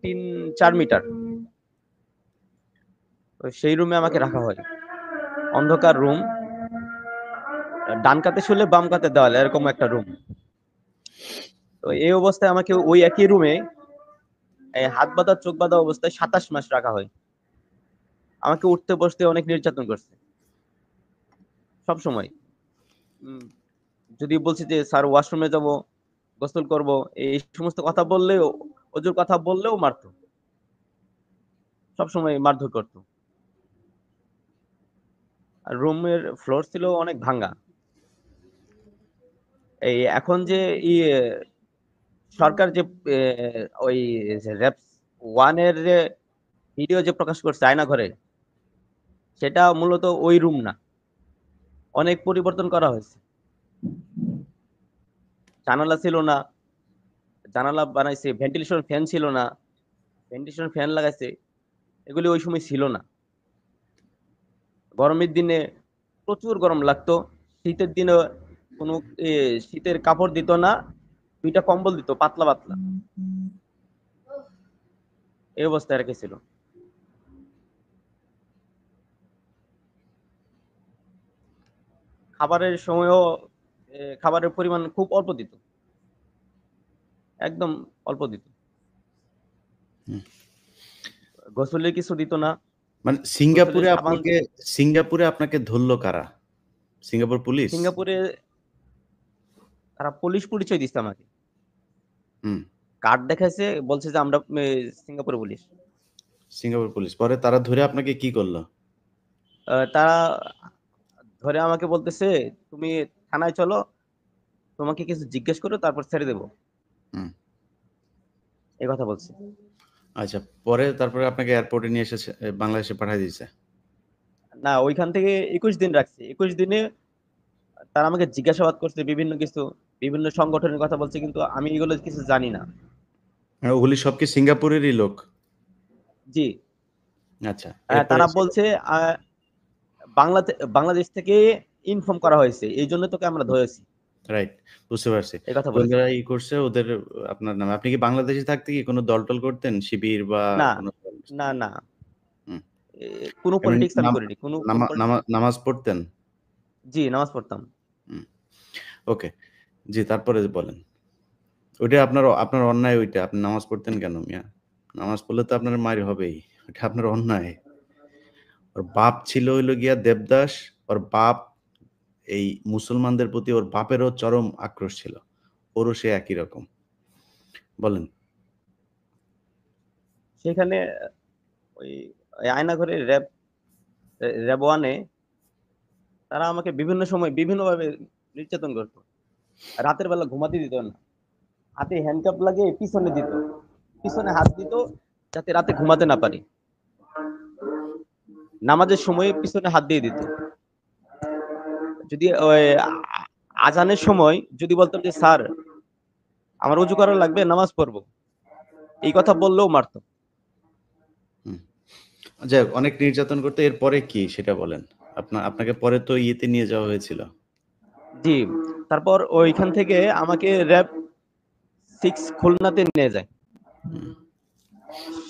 3-4 মিটার। তো সেই রুমে আমাকে রাখা হয়। অন্ধকার রুম, ডান কাতে শুলে বাম কাতে দেওয়াল, এরকম একটা রুম। তো এই অবস্থায় আমাকে ওই একই রুমে হাত বাঁধা চোখ বাঁধা অবস্থায় 27 মাস রাখা হয়। আমাকে উঠতে বসতে অনেক নির্যাতন করছে সব সময়। যদি বলছি যে স্যার ওয়াশরুমে যাব, গোসল করব, এই সমস্ত কথা বললেও, ওজুর কথা বললেও মারতো, সবসময় মারধর করতো। আর রুমের ফ্লোর ছিল অনেক ভাঙ্গা। এই এখন যে সরকার যে ওই র‍্যাব 1 এর যে ভিডিও যে প্রকাশ করছে আয়না ঘরে, সেটা মূলত ওই রুম না, অনেক পরিবর্তন করা হয়েছে। জানালা ছিল না, জানালা বানাইছে, ভেন্টিলেশন ফ্যান ছিল না, ভেন্টিলেশন ফ্যান লাগাইছে, এগুলি ওই সময় ছিল না। গরমের দিনে প্রচুর গরম লাগতো, শীতের দিনে কোনো শীতের কাপড় দিত না, 2টা কম্বল দিত পাতলা পাতলা, এই অবস্থায় রেখেছিল। খাবারের সময়ও খাবারের পরিমাণ খুব অল্প দিত, একদম অল্প দিত। গোসলের কিছু দিত না। মানে সিঙ্গাপুরে আপনাকে ধরলো কারা? Singapore police? সিঙ্গাপুরে তারা পুলিশ পরিচয় দিচ্ছে আমাকে, হুম, কার্ড দেখাইছে, বলছে যে আমরা সিঙ্গাপুর পুলিশ। Singapore police. পরে তারা ধরে আপনাকে কি করলো? তারা ধরে আমাকে বলতেছে, তুমি থানায় চলো, তোমাকে কিছু জিজ্ঞেস করো, তারপর ছেড়ে দেবো, এই কথা বলছে। আচ্ছা, পরে তারপরে আপনাকে এয়ারপোর্টে নিয়ে এসে বাংলাদেশে পাঠিয়ে দিয়েছে? না, ওইখান থেকে 21 দিন রাখছে। 21 দিনে তারা আমাকে জিজ্ঞাসাবাদ করছে বিভিন্ন কিছু, বিভিন্ন সংগঠনের কথা বলছে, কিন্তু আমি এগুলো কিছু জানি না। ওগুলি সব কি সিঙ্গাপুরেরই লোক? জি। আচ্ছা, তারা বলছে বাংলাদেশ থেকে ইনফর্ম করা হয়েছে, এই জন্য তোকে আমরা ধরেছি। রাইট, বুঝতে পারছি। এই কথা বলছে। ওরা করছে ওদের আপনার নামে। আপনি কি বাংলাদেশে থাকতে কি কোনো দল-টল করতেন? শিবির বা না, কোনো দল? না, না। হুম। কোনো এমনি পলিটিক্স আমি করিনি। কোনো নামাজ পড়তেন? জি, নামাজ পড়তাম। ওকে। জি, তারপরে বলেন। ওইটা আপনার অন্যায় ওইটা। আপনি নামাজ পড়তেন কেন মিয়া? নামাজ পড়লে তো আপনার মাইর হবেই। ওটা আপনার অন্যায়। ওর বাপ ছিল হইলো গিয়া দেবদাস। ওর বাপ এই মুসলমানদের প্রতি ওর বাপেরও চরম আক্রোশ ছিল। ওরও সে একই রকম। বলেন। সেখানে ওই আয়নাঘরে র‍্যাব 1 এ তারা আমাকে বিভিন্ন সময় বিভিন্নভাবে নির্যাতন করত। রাতের বেলা ঘুমাতে দিত না। হাতে হ্যান্ডকাপ লাগিয়ে পিছনে দিত। পিছনে হাত দিত যাতে রাতে ঘুমাতে না পারি। নামাজের সময় পিছনে হাত দিয়ে দিত। যদি আজানের সময় যদি বলতাম যে স্যার আমার ওযু করা লাগবে, নামাজ পড়বো, এই কথা বললেও মারতো। যাই হোক, অনেক নির্যাতন করতে, এরপরে কি সেটা বলেন। আপনাকে পরে তো ইয়েতে নিয়ে যাওয়া হয়েছিল। জি, তারপর ওইখান থেকে আমাকে র‍্যাব 6 খুলনাতে নিয়ে যায়।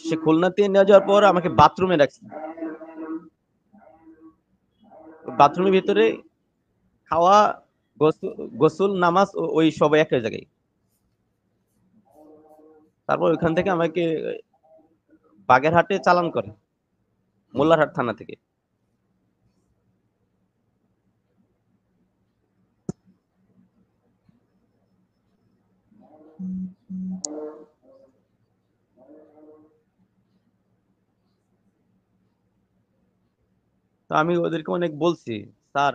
সে খুলনাতে নিয়ে যাওয়ার পর আমাকে বাথরুমে রাখছে। বাথরুমের ভিতরে খাওয়া, গোসল, নামাজ ওই সব এক জায়গায়। তারপর ওইখান থেকে আমাকে বাগেরহাটে চালান করে, মোল্লারহাট থানা থেকে। তো আমি ওদেরকে অনেক বলছি, স্যার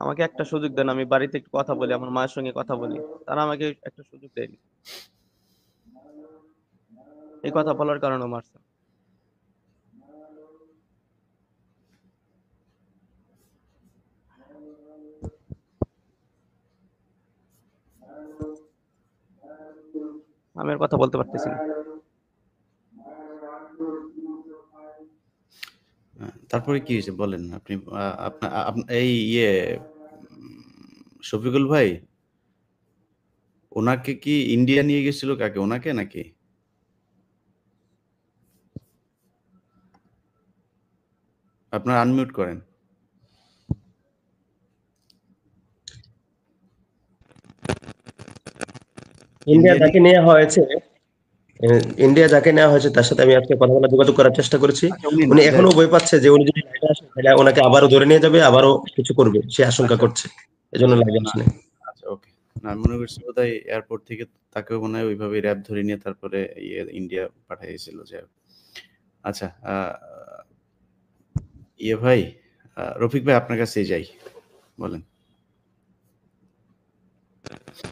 আমাকে একটা সুযোগ দেন, আমি বাড়িতে একটু কথা বলি, আমার মায়ের সঙ্গে কথা বলি। তারা আমাকে একটা সুযোগ দেয়নি। এই কথা বলার কারণে মারছে। আমি আর কথা বলতে পারতেছি না। তারপরে কি হয়েছে বলেন। আপনি এই শফিকুল ভাই, ওনাকে কি ইন্ডিয়া নিয়ে গেছিল? কাকে, ওনাকে নাকি? আপনার আনমিউট করেন। ইন্ডিয়া যাকে নেওয়া হয়েছে তার সাথে আমি আজকে কথা বলার যোগাযোগ করার চেষ্টা করেছি। আচ্ছা, উনি উনি এখনো ভয় পাচ্ছে যে উনি যদি লাইভে আসেন তাহলে ওনাকে আবারও ধরে নিয়ে যাবে, আবারও কিছু করবে, সে আশঙ্কা করছে, এজন্য লাইভে আসেন। আচ্ছা, ওকে। না, আমি মনে করছি বোধহয় এয়ারপোর্ট থেকে তাকেও মনে হয় ওইভাবে র্যাব ধরে নিয়ে তারপরে ইন্ডিয়া পাঠিয়েছিল। যে আচ্ছা, ভাই, রফিক ভাই আপনার কাছে যাই, বলেন।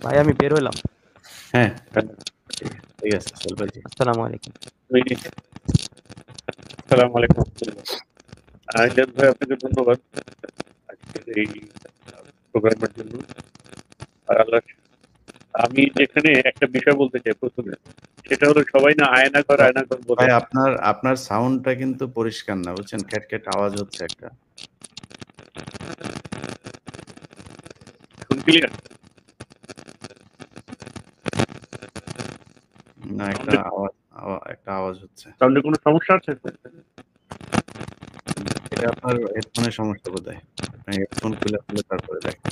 ভাই আমি বের হইলাম। হ্যাঁ, ঠিক আছে, চলবে। আসসালামু আলাইকুম। আসসালামু আলাইকুম। ইলিয়াস ভাই, আপনাকে ধন্যবাদ আজকের এই প্রোগ্রামের জন্য। আর আল্লাহ, আমি এখানে একটা বিষয় বলতে চাই প্রথমে, সেটা হলো সবাই না আয়নাঘর বলে। ভাই, আপনার সাউন্ডটা কিন্তু পরিষ্কার না, বুঝছেন? ক্যাট আওয়াজ হচ্ছে একটা। ক্লিয়ার না, একটা আওয়াজ হচ্ছে। সাউন্ডে কোনো সমস্যা আছে? এটা আপনার হেডফোনের সমস্যা বোধহয়। আপনি হেডফোন খুলে তারপরে দেখেন।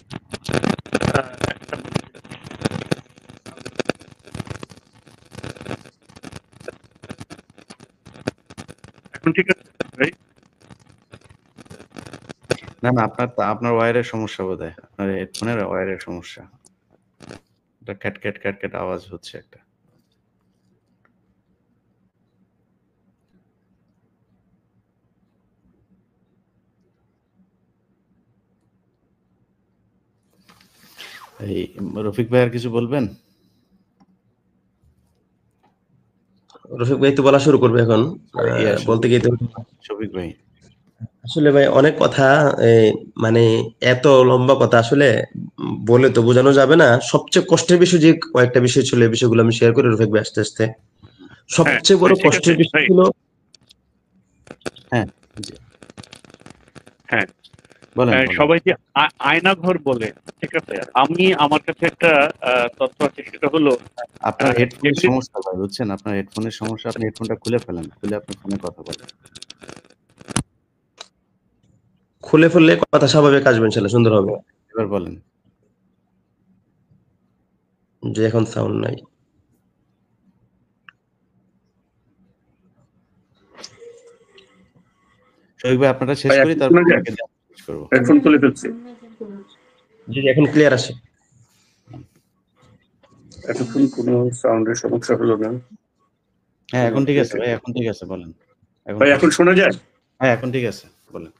এখন ঠিক আছে ভাই? না, আপনার ওয়্যারের সমস্যা বোধহয়। আপনার হেডফোনের ওয়্যারের সমস্যা। এটা ক্যাট আওয়াজ হচ্ছে একটা। এই রফিক ভাই আর কিছু বলবেন? রফিক ভাই তো বলা শুরু করবে এখন। বলতে গিয়ে তো শফিক ভাই, আসলে ভাই অনেক কথা, মানে এত লম্বা কথা আসলে বলে তো বোঝানো যাবে না। সবচেয়ে কষ্টের বিষয় যে কয়েকটা বিষয় ছিল, এই বিষয়গুলো আমি শেয়ার করি রফিক ভাই আস্তে আস্তে। সবচেয়ে বড় কষ্টের বিষয় ছিল, হ্যাঁ হ্যাঁ বলেন। সবাই যে আয়নাঘর বলে, ঠিক আছে। আমার কাছে একটা তথ্য আছে, সেটা হলো আপনার হেডফোনের সমস্যা ভাই, বুঝছেন? আপনার হেডফোনের সমস্যা। আপনি হেডফোনটা খুলে ফেলেন, খুলে আপনি ফোনে কথা বলেন। খুলে ফেললে কথা স্বাভাবিক আসবে ইনশাআল্লাহ, সুন্দর হবে। এবার বলেন। যে এখন সাউন্ড নাই। শফিক ভাই, আপনারা শেষ করি, তারপর শেষ করব। হেডফোন খুলে ফেলছি। জি, এখন ক্লিয়ার আসে। এতক্ষণ কোনো সাউন্ডের সমস্যা হলো না। হ্যাঁ, এখন ঠিক আছে ভাই, এখন ঠিক আছে, বলেন। ভাই এখন শোনা যায়? হ্যাঁ, এখন ঠিক আছে, বলেন।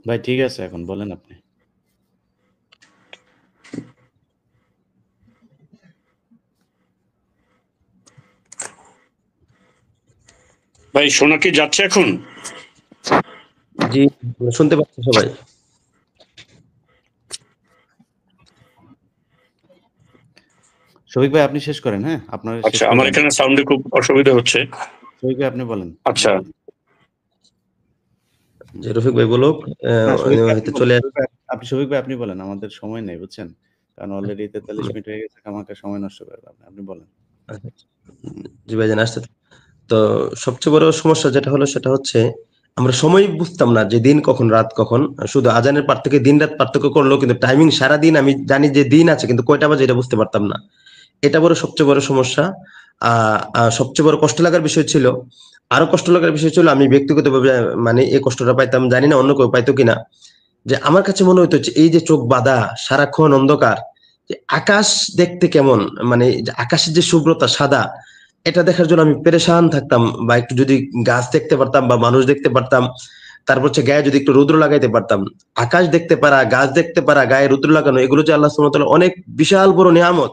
ভাই ঠিক আছে, এখন বলেন আপনি। ভাই শোনা কি যাচ্ছে এখন? জি, শুনতে পাচ্ছি সবাই। শফিক ভাই, আপনি শেষ করেন। হ্যাঁ, আপনার। আচ্ছা, আমার এখানে সাউন্ডে খুব অসুবিধা হচ্ছে। শফিক ভাই, আপনি বলেন। আচ্ছা, যে রফিক ভাই বলুক, হয়তো চলে আসবে। শফিক ভাই আপনি বলেন, আমাদের সময় নেই, বুঝছেন? কারণ অলরেডি 43 মিনিট হয়ে গেছে, আমাকে সময় নষ্ট করবে। আপনি বলেন। জি ভাই, জানা আসতে। তো সবচেয়ে বড় সমস্যা যেটা হলো সেটা হচ্ছে আমরা সময় বুঝতাম না যে দিন কখন রাত কখন। শুধু আজানের পার্থক্য, দিন রাত পার্থক্য করলেও কিন্তু টাইমিং সারাদিন আমি জানি যে দিন আছে, কিন্তু কয়টা বাজে এটা বুঝতে পারতাম না। এটা সবচেয়ে বড় সমস্যা। সবচেয়ে বড় কষ্ট লাগার বিষয় ছিল, আরো কষ্ট লাগার বিষয় ছিল, আমি ব্যক্তিগতভাবে মানে এই কষ্টটা পাইতাম, জানি না অন্য কেউ পাইতো কিনা। যে আমার কাছে মনে হতো যে এই যে চোখ বাঁধা, সারাক্ষণ অন্ধকার, যে আকাশ দেখতে কেমন, মানে আকাশের যে শুভ্রতা সাদা, এটা দেখার জন্য আমি পেরেশান থাকতাম। বা একটু যদি গাছ দেখতে পারতাম বা মানুষ দেখতে পারতাম, তারপর হচ্ছে গায়ে যদি একটু রৌদ্র লাগাইতে পারতাম। আকাশ দেখতে পারা, গাছ দেখতে পারা, গায়ে রৌদ্র লাগানো, এগুলো যে আল্লাহ সুবহানাহু ওয়া তাআলার অনেক বিশাল বড় নিয়ামত।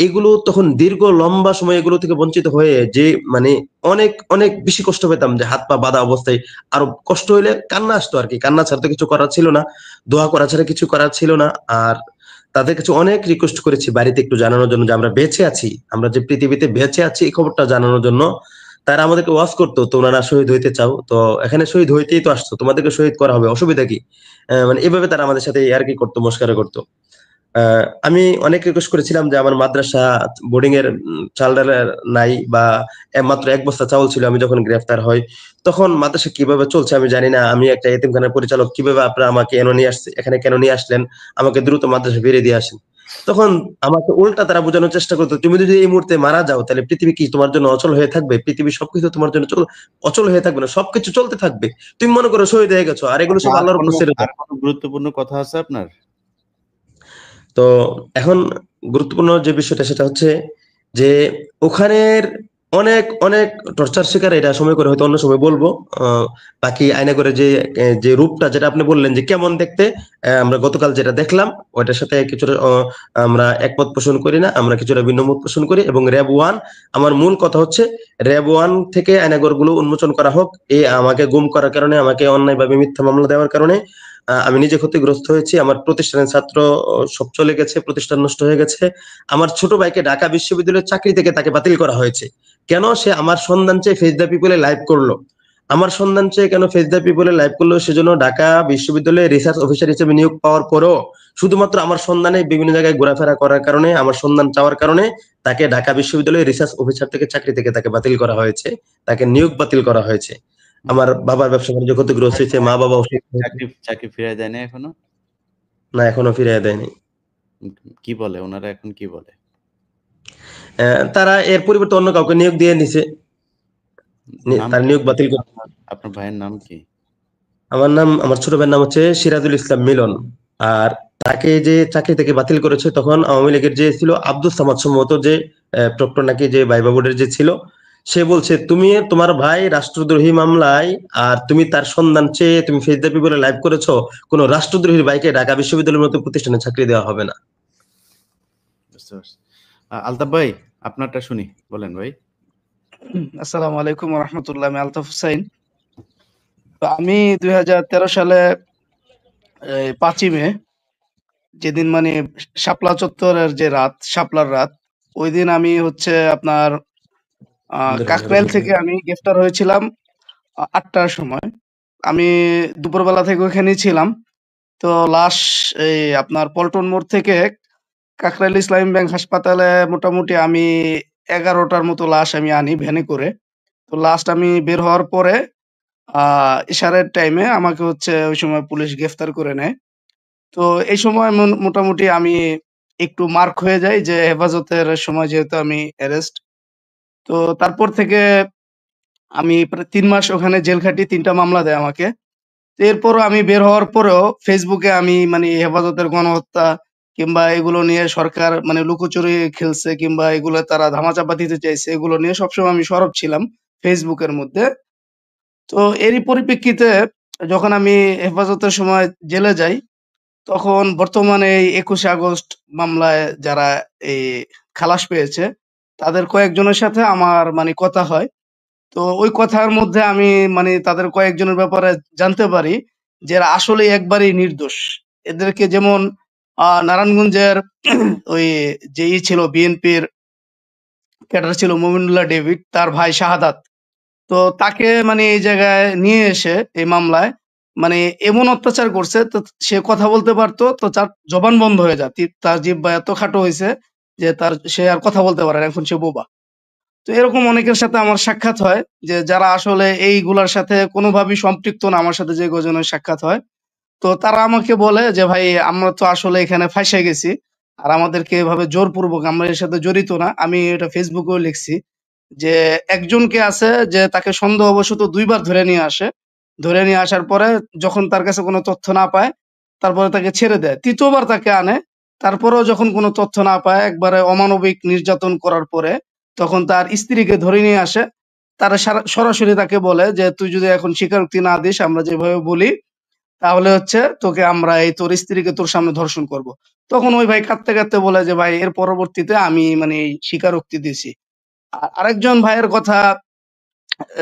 এগুলো তখন দীর্ঘ লম্বা সময় এগুলো থেকে বঞ্চিত হয়ে যে মানে অনেক অনেক বেশি কষ্ট পেতাম, যে হাত পা বাঁধা অবস্থায়। আরো কষ্ট হইলে কান্না আসতো আর কি, কান্না ছাড়া তো কিছু করার ছিল না, দোয়া করা ছাড়া কিছু করার ছিল না। আর তাদের কাছে অনেক রিকোয়েস্ট করেছি বাড়িতে একটু জানানোর জন্য যে আমরা বেঁচে আছি, আমরা যে পৃথিবীতে বেঁচে আছি এই খবরটা জানানোর জন্য। তারা আমাদেরকে ওয়াজ করতো, তোমরা শহীদ হইতে চাও তো এখানে শহীদ হইতেই তো আসছো, তোমাদেরকে শহীদ করা হবে, অসুবিধা কি? মানে এভাবে তারা আমাদের সাথে আর কি করতো, মস্কারা করতো। আমি অনেক রিকোয়েস্ট করেছিলাম যে আমার মাদ্রাসা বোর্ডিং এর চাল ডাল নাই, বা মাত্র 1 বস্তা চাউল ছিল আমি যখন গ্রেফতার হই। তখন মাদ্রাসা কিভাবে চলছে আমি জানি না, আমি একটা এতিমখানার পরিচালক, কিভাবে আপনারা আমাকে এখানে কেন নিয়ে আসলেন, আমাকে দ্রুত মাদ্রাসা ফিরিয়ে দিয়ে আসেন। তখন আমাকে উল্টা তারা বোঝানোর চেষ্টা করতো, তুমি যদি এই মুহূর্তে মারা যাও তাহলে পৃথিবী কি তোমার জন্য অচল হয়ে থাকবে? পৃথিবীর সবকিছু তোমার জন্য অচল হয়ে থাকবে না, সবকিছু চলতে থাকবে, তুমি মনে করো শহীদ হয়ে গেছো, আর এগুলো সব আর আল্লাহর উপর ছেড়ে দাও। কোনো গুরুত্বপূর্ণ কথা আছে আপনার? তো এখন গুরুত্বপূর্ণ যে বিষয়টা সেটা হচ্ছে যে ওখানের অনেক অনেক টর্চার শিকার, এটা সময় করে হয়তো অন্য সময় বলবো। বাকি আয়না করে যে রূপটা যেটা আপনি বললেন যে কেমন দেখতে, আমরা গতকাল যেটা দেখলাম ওইটার সাথে কিছুটা আমরা একমত পোষণ করি না, আমরা কিছুটা ভিন্ন মত পোষণ করি। এবং র্যাব 1, আমার মূল কথা হচ্ছে র্যাব 1 থেকে আয়নাগর গুলো উন্মোচন করা হোক। আমাকে গুম করার কারণে, আমাকে অন্যায়ভাবে মিথ্যা মামলা দেওয়ার কারণে আমি নিজে ক্ষতিগ্রস্ত হয়েছি, আমার প্রতিষ্ঠানের ছাত্র সব চলে গেছে, প্রতিষ্ঠান নষ্ট হয়ে গেছে। আমার ছোট ভাইকে ঢাকা বিশ্ববিদ্যালয়ের চাকরি থেকে তাকে বাতিল করা হয়েছে। কেন? সে আমার সন্ধান চেয়ে ফেস দ্য পিপলে লাইভ করলো। আমার সন্ধান চেয়ে কেন ফেস দ্য পিপলে লাইভ করলো? সেজন্য ঢাকা বিশ্ববিদ্যালয়ে রিসার্চ অফিসার হিসেবে নিয়োগ পাওয়ার পরেও শুধুমাত্র আমার সন্ধানে বিভিন্ন জায়গায় ঘোরাফেরা করার কারণে, আমার সন্ধান চাওয়ার কারণে তাকে ঢাকা বিশ্ববিদ্যালয়ে রিসার্চ অফিসার থেকে চাকরি থেকে তাকে বাতিল করা হয়েছে, তাকে নিয়োগ বাতিল করা হয়েছে। আমার বাবার ব্যবসা বাণিজ্য ক্ষতিগ্রস্ত হয়েছে, মা বাবা অসুস্থ হয়েছে। চাকরি ফিরিয়ে দেয় না এখনো? না, এখনো ফিরিয়ে দেয়নি। কি বলে ওনারা, এখন কি বলে? তারা এর পরিবর্তে অন্য কাউকে নিয়োগ দিয়ে নিছে, নাম তার কি? নিয়োগ বাতিল করে। আপনার ভাইয়ের নাম কি? আমার ছোট ভাইয়ের নাম হচ্ছে সিরাজুল ইসলাম মিলন। আর তাকে যে চাকরি থেকে বাতিল করেছে, তখন আওয়ামী লীগের যে ছিল আব্দুল সামাদ সম্ভবত, যে প্রক্টর নাকি, যে ভাইবা বোর্ডের যে ছিল, সে বলছে তুমি তোমার ভাই রাষ্ট্রদ্রোহী মামলায়, আর তুমি তার সন্ধান চেয়ে তুমি ফেস দ্য পিপলে লাইভ করেছো, কোন রাষ্ট্রদ্রোহীর ভাইকে ঢাকা বিশ্ববিদ্যালয়ের মতো প্রতিষ্ঠানে চাকরি দেওয়া হবে না। বুঝতে পারছি। আলতাফ ভাই, আপনারটা শুনি, বলেন ভাই। আসসালামু আলাইকুম রহমতুল্লাহ। আমি আলতাফ হুসাইন। তো আমি 2013 সালে 5ই মে, যেদিন মানে শাপলা চত্বরের যে রাত, শাপলার রাত, ওই দিন আমি হচ্ছে আপনার কাকরাইল থেকে আমি গ্রেফতার হয়েছিলাম 8টার সময়। আমি দুপুরবেলা থেকে ওখানেই ছিলাম। তো লাশ এই আপনার পল্টন মোড় থেকে কাকরাইল ইসলামী ব্যাংক হাসপাতালে মোটামুটি আমি 11টার মতো লাশ আমি আনি ভ্যানে করে। তো লাস্ট আমি বের হওয়ার পরে ইশারের টাইমে আমাকে হচ্ছে ওই সময় পুলিশ গ্রেফতার করে নেয়। তো এই সময় মোটামুটি আমি একটু মার্ক হয়ে যাই, যে হেফাজতের সময় যেহেতু আমি অ্যারেস্ট। তো তারপর থেকে আমি প্রায় 3 মাস ওখানে জেল খাটি, 3টা মামলা দেয় আমাকে। তো এরপরও আমি বের হওয়ার পরেও ফেসবুকে আমি মানে হেফাজতের গণহত্যা কিংবা এগুলো নিয়ে সরকার মানে লুকোচুরি খেলছে কিংবা এগুলো তারা ধামাচাপা দিতে চাইছে, এগুলো নিয়ে সবসময় আমি সরব ছিলাম ফেসবুকের মধ্যে। তো এরই পরিপ্রেক্ষিতে যখন আমি হেফাজতের সময় জেলে যাই, তখন বর্তমানে এই 21শে আগস্ট মামলায় যারা এই খালাস পেয়েছে, তাদের কয়েকজনের সাথে আমার মানে কথা হয়। তো ওই কথার মধ্যে আমি মানে তাদের কয়েকজনের ব্যাপারে জানতে পারি যে এরা আসলেই একবারেই নির্দোষ। এদেরকে যেমন নারায়ণগঞ্জের ওই যেই ছিল বিএনপির ক্যাডার ছিল মমিনুল্লাহ ডেভিড, তার ভাই শাহাদাত। তো তাকে মানে এই জায়গায় নিয়ে এসে এই মামলায় মানে এমন অত্যাচার করছে, তো সে কথা বলতে পারতো, তো তার জবান বন্ধ হয়ে যায়। তার জিহ্বা এত খাটো হয়েছে যে সে আর কথা বলতে পারে না, এখন সে বোবা। তো এরকম অনেকের সাথে আমার সাক্ষাৎ হয়, যে যারা আসলে এইগুলার সাথে কোনোভাবেই সম্পৃক্ত না, আমার সাথে যে কজনের সাক্ষাৎ হয়। তো তারা আমাকে বলে যে ভাই আমরা তো আসলে এখানে ফাঁসে গেছি, আর আমাদেরকে এভাবে জোরপূর্বক, আমরা এর সাথে জড়িত না। আমি এটা ফেসবুকেও লিখছি যে একজনকে আছে যে তাকে সন্দেহবশত 2 বার ধরে নিয়ে আসে। ধরে নিয়ে আসার পরে যখন তার কাছে কোনো তথ্য না পায়, তারপরে তাকে ছেড়ে দেয়। ৩য় বার তাকে আনে। তারপরেও যখন কোনো তথ্য না পায়, একবারে অমানবিক নির্যাতন করার পরে তখন তার স্ত্রীকে ধরে নিয়ে আসে। তারা সরাসরি তাকে বলে যে তুই যদি এখন স্বীকারোক্তি না দিস আমরা যেভাবে বলি, তাহলে হচ্ছে তোকে আমরা এই তোর স্ত্রীকে তোর সামনে ধর্ষণ করব। তখন ওই ভাই কাঁদতে কাঁদতে বলে যে ভাই এর পরবর্তীতে আমি মানে এই স্বীকারোক্তি দিছি। আরেকজন ভাইয়ের কথা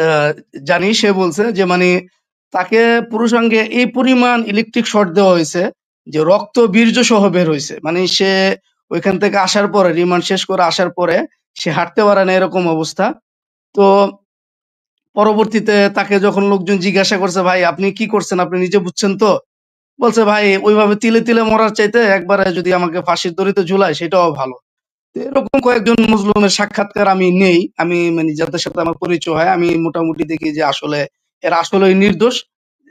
আহ, জানি, সে বলছে যে মানে তাকে পুরুষাঙ্গে এই পরিমাণ ইলেকট্রিক শর্ট দেওয়া হয়েছে যে রক্ত বীর্য সহ বের হয়েছে। মানে সে ওইখান থেকে আসার পরে, রিমান্ড শেষ করে আসার পরে সে হাঁটতে পারে না, এরকম অবস্থা। তো পরবর্তীতে তাকে যখন লোকজন জিজ্ঞাসা করছে ভাই আপনি কি করছেন, আপনি নিজে বুঝছেন তো? বলছে ভাই ওইভাবে তিলে তিলে মরার চাইতে একবারে যদি আমাকে ফাঁসির দড়িতে ঝুলায় সেটাও ভালো। তো এরকম কয়েকজন মজলুমের সাক্ষাৎকার আমি নেই, আমি মানে যাদের সাথে আমার পরিচয় হয় আমি মোটামুটি দেখি যে আসলে এরা আসলেই নির্দোষ।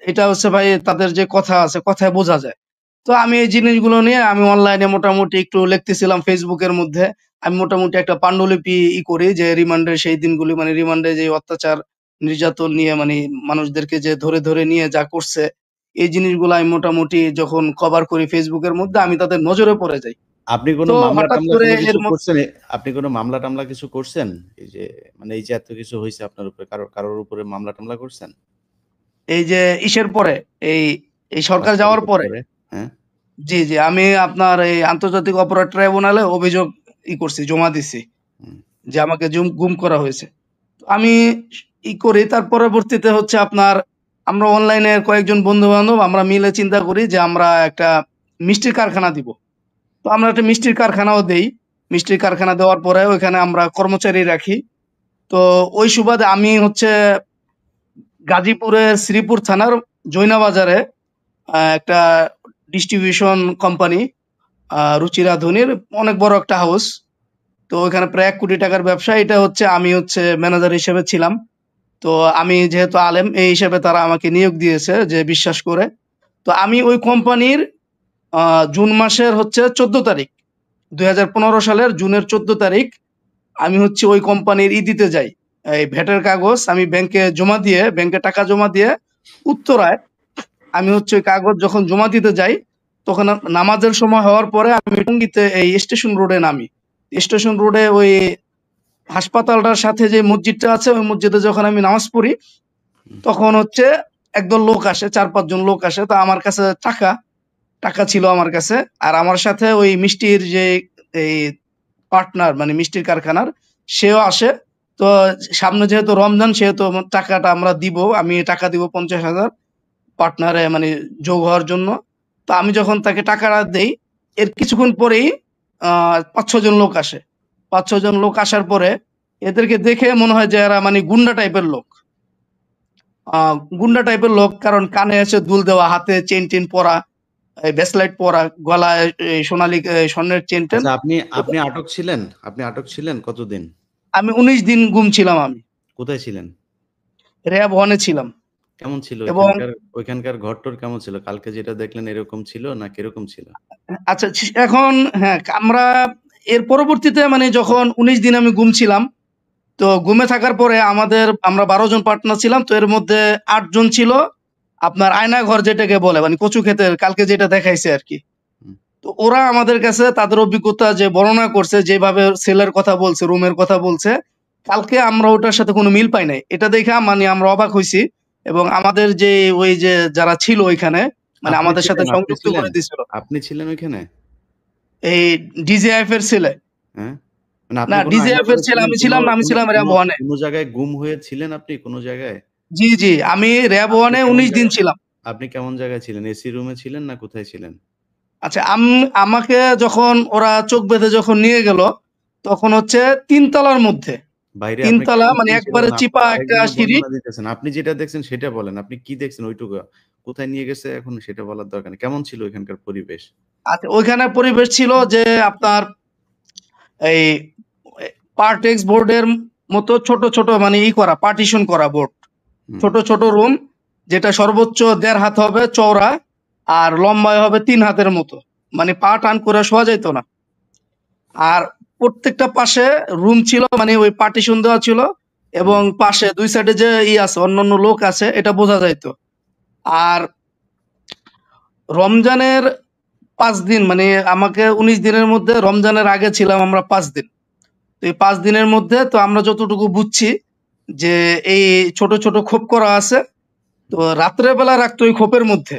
এটা হচ্ছে ভাই তাদের যে কথা আছে কথায় বোঝা যায়। তো আমি এই জিনিসগুলো নিয়ে আমি অনলাইনে মোটামুটি একটু লিখতেছিলাম ফেসবুকের মধ্যে। আমি মোটামুটি একটা পাণ্ডুলিপি করি যে রিমান্ডের সেই দিনগুলি মানে রিমান্ডে যে অত্যাচার নির্যাতন নিয়ে মানে মানুষদেরকে যে ধরে ধরে নিয়ে যা করছে এই জিনিসগুলো আমি মোটামুটি যখন কভার করি ফেসবুকের মধ্যে আমি তাদের নজরে পড়ে যাই। আপনি কোনো তো মামলা হঠাৎ টামলা করে কোনো এর কিছু মধ্যে করছেন? আপনি কোনো মামলা টামলা কিছু করছেন? এই যে মানে এই যে এত কিছু হয়েছে আপনার উপরে, কারোর উপরে মামলা টামলা করছেন? এই যে ইসের পরে এই এই ৫ সরকার যাওয়ার তারিখের পরে পরে? হ্যাঁ। জি, জি। আমি আপনার এই আন্তর্জাতিক অপরাধ ট্রাইব্যুনালে অভিযোগ করছি, জমা দিছি হুম। যে আমাকে গুম করা হয়েছে। তো আমি করি তার পরবর্তীতে হচ্ছে আপনার আমরা অনলাইনে কয়েকজন বন্ধু-বান্ধব আমরা মিলে চিন্তা করি যে আমরা একটা মিষ্টির কারখানা দিব। তো আমরা একটা মিষ্টির কারখানাও দেই। মিষ্টির কারখানা দেওয়ার পরে ওইখানে আমরা কর্মচারী রাখি। তো ওই সুবাদে আমি হচ্ছে গাজীপুরের শ্রীপুর থানার জৈনাবাজারে একটা ডিস্ট্রিবিউশন কোম্পানি রুচিরা ধোনির অনেক বড় একটা হাউস। তো ওইখানে প্রায় ১ কোটি টাকার ব্যবসা। এটা হচ্ছে আমি হচ্ছে ম্যানেজার হিসেবে ছিলাম। তো আমি যেহেতু আলেম এই হিসেবে তারা আমাকে নিয়োগ দিয়েছে যে বিশ্বাস করে। তো আমি ওই কোম্পানির জুন মাসের হচ্ছে ১৪ তারিখ ২০১৫ সালের জুনের ১৪ তারিখ আমি হচ্ছে ওই কোম্পানির দিতে যাই। এই ভ্যাটের কাগজ আমি ব্যাংকে টাকা জমা দিয়ে উত্তরায় আমি হচ্ছে ওই কাগজ যখন জমা দিতে যাই তখন নামাজের সময় হওয়ার পরে আমি টঙ্গীতে এই স্টেশন রোডে নামি। স্টেশন রোডে ওই হাসপাতালটার সাথে যে মসজিদটা আছে ওই মসজিদে যখন আমি নামাজ পড়ি তখন হচ্ছে একদল লোক আসে, ৪-৫ জন লোক আসে। তো আমার কাছে টাকা ছিল আমার কাছে। আর আমার সাথে ওই মিষ্টির যে এই পার্টনার মানে মিষ্টির কারখানার সেও আসে। তো সামনে যেহেতু রমজান সেহেতু টাকাটা আমরা দিব। আমি টাকা দিব ৫০,০০০ পার্টনারে মানে যোগ হওয়ার জন্য। তো আমি যখন তাকে টাকাটা দেই এর কিছুক্ষণ পরেই ৫-৬ জন লোক আসে। ৫-৬ জন লোক আসার পরে এদেরকে দেখে মনে হয় যে এরা মানে গুন্ডা টাইপের লোক। গুন্ডা টাইপের লোক কারণ কানে এসে দুল দেওয়া, হাতে চেইন পরা, এই ব্রেসলেট পরা, গলায় এই সোনালী স্বর্ণের চেইন-টেইন। আচ্ছা, আপনি আটক ছিলেন? আপনি আটক ছিলেন কতদিন? আমি 19 দিন গুম ছিলাম আমি। কোথায় ছিলেন? র‍্যাব 1 এ ছিলাম। কেমন ছিল এবং ওইখানকার ঘরটর কেমন ছিল? কালকে যেটা দেখলেন এরকম ছিল না কিরকম ছিল? আচ্ছা এখন হ্যাঁ, আমরা এর পরবর্তীতে মানে যখন 19 দিন আমি গুম ছিলাম, তো গুমে থাকার পরে আমরা 12 জন পার্টনার ছিলাম। তো এর মধ্যে 8 জন ছিল আপনার আয়না ঘর যেটাকে বলে মানে কচু ক্ষেতের কালকে যেটা দেখাইছে আরকি। হুম। তো ওরা আমাদের কাছে তাদের অভিজ্ঞতা যে বর্ণনা করছে যেভাবে সেলের কথা বলছে, রুমের কথা বলছে, কালকে আমরা ওটার সাথে কোনো মিল পাই নাই। এটা দেখা মানে আমরা অবাক হইছি এবং আমাদের যে ওই যে যারা ছিল ওইখানে মানে আমাদের সাথে সংযুক্ত করে দিছিল। আপনি ছিলেন ওইখানে? এই ডিজিএফ এর ছেলে। হ্যাঁ? মানে না, আপনি কোনো আয়না ডিজিএফ এর ঘরে ছেলে ছিলেন? আমি ছিলাম না, আমি ছিলাম র‍্যাব 1 এ। কোনো জায়গায় গুম হয়ে ছিলেন আপনি কোনো জায়গায়? জি, জি। আমি র‍্যাব 1 এ 19 দিন ছিলাম। আপনি কেমন জায়গায় ছিলেন? এসি রুমে ছিলেন না কোথায় ছিলেন? আচ্ছা আমাকে যখন ওরা চোখ বেঁধে যখন নিয়ে গেল তখন হচ্ছে ৩ তলার মধ্যে। বাইরে ৩ আপনি তলা কেমন মানে ছিলেন সেটা একবারে বলেন। চিপা আপনি একটা আরেকজনের সিঁড়ি। বর্ণনা দিতেছেন। আপনি যেটা দেখছেন সেটা বলেন। আপনি কি দেখছেন ওইটুকু? কোথায় নিয়ে গেছে এখন সেটা বলার দরকার নেই। কেমন ছিল ওইখানকার পরিবেশ? আচ্ছা ওইখানে পরিবেশ ছিল যে আপনার এই পার্টেক্স বোর্ডের মতো ছোট ছোট মানে করা পার্টিশন করা বোর্ড। হুম। ছোট ছোট রুম যেটা সর্বোচ্চ ১.৫ হাত হবে চওড়া আর লম্বায় হবে 3 হাতের মতো। মানে পা টান করে শোয়া যাইত না। আর প্রত্যেকটা পাশে রুম ছিল মানে ওই পার্টিশন দেওয়া ছিল এবং পাশে ২ সাইডে যে আছে অন্যান্য লোক আছে এটা বোঝা যাইত। আর রমজানের ৫ দিন মানে আমাকে ১৯ দিনের মধ্যে রমজানের আগে ছিলাম আমরা ৫ দিন। তো এই ৫ দিনের মধ্যে তো আমরা যতটুকু বুঝছি যে এই ছোট ছোট খোপ করা আছে। তো রাত্রের বেলা রাখতো ওই খোপের মধ্যে।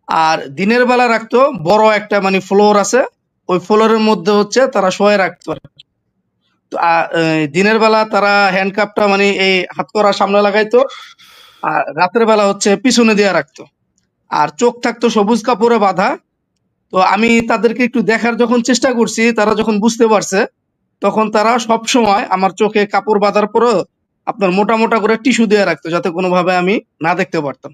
আর দিনের বেলা রাখতো বড় একটা মানে ফ্লোর আছে। ওই ফ্লোরের মধ্যে হচ্ছে তারা শোয়ে রাখতো। তো দিনের বেলা তারা হ্যান্ডকাপটা মানে এই হাতকড়ার সামনে লাগাইতো আর রাতের বেলা হচ্ছে পিছনে দিয়ে রাখতো। আর চোখ থাকতো সবুজ কাপড়ে বাঁধা। তো আমি তাদেরকে একটু দেখার যখন চেষ্টা করছি তারা যখন বুঝতে পারছে তখন তারা সবসময় আমার চোখে কাপড় বাঁধার পরেও আপনার মোটা মোটা করে টিস্যু দিয়ে রাখতো যাতে কোনোভাবে আমি না দেখতে পারতাম।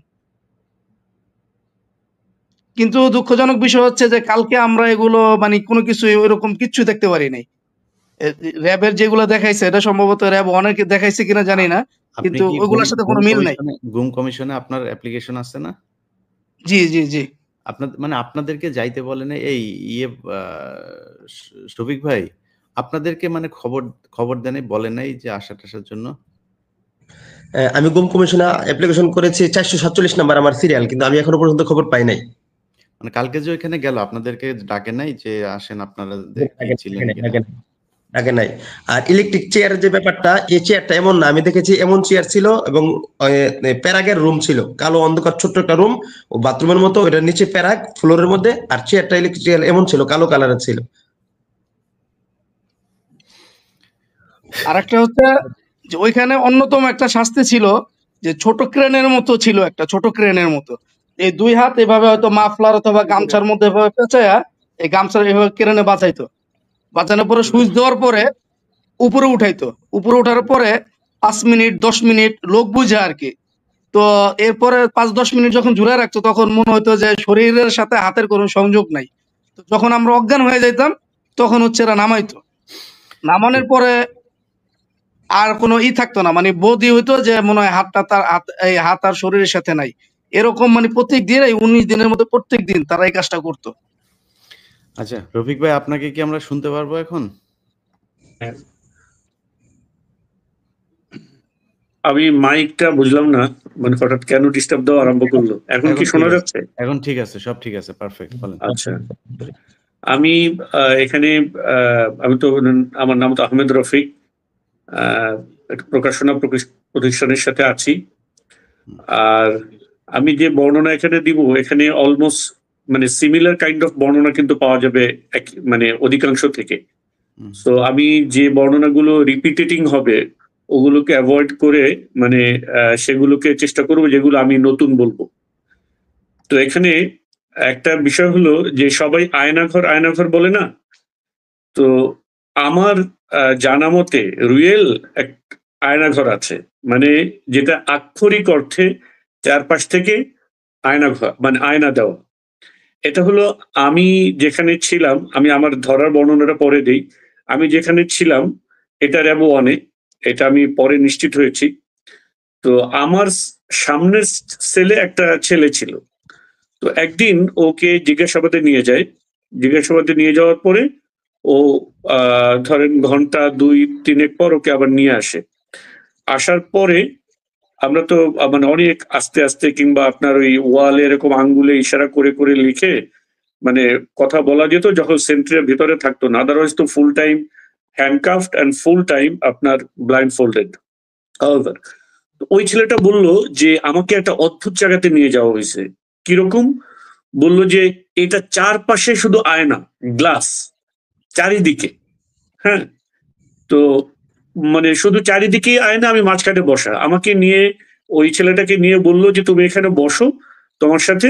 কিন্তু দুঃখজনক বিষয় হচ্ছে যে কালকে আমরা এগুলো মানে কোনো কিছু ওইরকম কিচ্ছু দেখতে পারি নাই। র্যাবের যেগুলো দেখাইছে এটা সম্ভবত র্যাব অনেকে দেখাইছে কিনা জানি না, আপনি কিন্তু কি ওইগুলোর সাথে কোনো মিল নাই। গুম কমিশনে আপনার অ্যাপ্লিকেশন আছে না? জি জি জি মানে আপনাদেরকে যাইতে বলে না এই ইয়ে শফিক ভাই, আপনাদেরকে মানে খবর দেন বলে নাই যে আসার জন্য? আমি গুম কমিশনে অ্যাপ্লিকেশন করেছি, 447 নাম্বার আমার সিরিয়াল, কিন্তু আমি এখনো পর্যন্ত খবর পাই নাই। মানে কালকে যে ওইখানে গেল আপনাদেরকে ডাকে নাই যে আসেন আপনারা ছিলেন কিনা? আগে নাই। আর ইলেকট্রিক চেয়ারের যে ব্যাপারটা, এই চেয়ারটা এমন না, আমি দেখেছি এমন চেয়ার ছিল এবং প্যারাগের রুম ছিল, কালো অন্ধকার ছোট্ট একটা রুম, ও বাথরুমের মতো, এটার নিচে প্যারাগ ফ্লোরের মধ্যে, আর চেয়ারটা ইলেকট্রিক চেয়ার এমন ছিল, কালো কালারের ছিল। আরেকটা হচ্ছে যে ওইখানে অন্যতম একটা শাস্তি ছিল যে ছোট ক্রেনের মতো ছিল, একটা ছোট ক্রেনের মতো, এই 2 হাত এভাবে হয়তো মাফলার অথবা গামছার মধ্যে এভাবে পেঁচায়া এই গামছার এভাবে ক্রেনে বাঁচাইতো, বাঁচানোর পরে সুইচ দেওয়ার পরে উপরে উঠাইতো, উপরে ওঠার পরে 5 মিনিট 10 মিনিট লোক বুঝে আর কি। তো এরপরে 5-10 মিনিট যখন ঝুলে রাখতো তখন মনে হতো যে শরীরের সাথে হাতের কোনো সংযোগ নাই। তো যখন আমরা অজ্ঞান হয়ে যাইতাম তখন হচ্ছে এরা নামাইতো, নামানোর পরে আর কোনো থাকতো না, মানে বোধই হইতো যে মনে হয় এই হাত আর শরীরের সাথে নাই, এরকম মানে প্রত্যেক দিন এই 19 দিনের মধ্যে প্রত্যেক দিন তারা এই কাজটা করতো। আচ্ছা রফিক ভাই, আপনাকে কি আমরা শুনতে পারবো এখন? আমি মাইকটা বুঝলাম না, মানে হঠাৎ কেন ডিস্টার্ব দেওয়া আরম্ভ করলো। এখন কি শোনা যাচ্ছে? এখন ঠিক আছে, সব ঠিক আছে, পারফেক্ট, বলেন। আচ্ছা, আমি এখানে আমি তো, আমার নাম তো আহমেদ রফিক, একটা প্রকাশনা প্রতিষ্ঠানের সাথে আছি। আর আমি যে বর্ণনা এখানে দিব, এখানে অলমোস্ট মানে সিমিলার কাইন্ড অফ বর্ণনা কিন্তু পাওয়া যাবে মানে অধিকাংশ থেকে। সো আমি যে বর্ণনাগুলো রিপিটেটিং হবে ওগুলোকে অ্যাভয়েড করে মানে সেগুলোকে চেষ্টা করবো যেগুলো আমি নতুন বলবো। তো এখানে একটা বিষয় হলো যে সবাই আয়নাঘর বলে না, তো আমার জানা মতে রিয়েল এক আয়নাঘর আছে, মানে যেটা আক্ষরিক অর্থে চারপাশ থেকে আয়নাঘর মানে আয়না দেওয়া। এটা হলো আমি যেখানে ছিলাম, আমি আমার ধরার বর্ণনাটা পরে দিই। আমি যেখানে ছিলাম এটা র্যাবো 1-এ, এটা আমি পরে নিশ্চিত হয়েছি। তো আমার সামনের সেলে একটা ছেলে ছিল। তো একদিন ওকে জিজ্ঞাসাবাদে নিয়ে যায়। জিজ্ঞাসাবাদে নিয়ে যাওয়ার পরে ও ধরেন ঘন্টা 2-3 পর ওকে আবার নিয়ে আসে। আসার পরে আমরা তো মানে অনেক আস্তে আস্তে কিংবা আপনার ওই ওয়ালে এরকম আঙ্গুলে ইশারা করে করে লিখে মানে কথা বলা যেত যখন সেন্টারের ভিতরে থাকতো না, আদারওয়াইজ তো full time handcuffed and full time আপনার ব্লাইন্ড ফোল্ডেড। ওই ছেলেটা বলল যে আমাকে একটা অদ্ভুত জায়গাতে নিয়ে যাওয়া হয়েছে। কিরকম? বলল যে এটা চারপাশে শুধু আয়না, গ্লাস চারিদিকে। হ্যাঁ, তো মানে শুধু চারিদিকেই আয়না, আমি মাঝখানে বসা। আমাকে নিয়ে ওই ছেলেটাকে নিয়ে বললো যে তুমি এখানে বসো, তোমার সাথে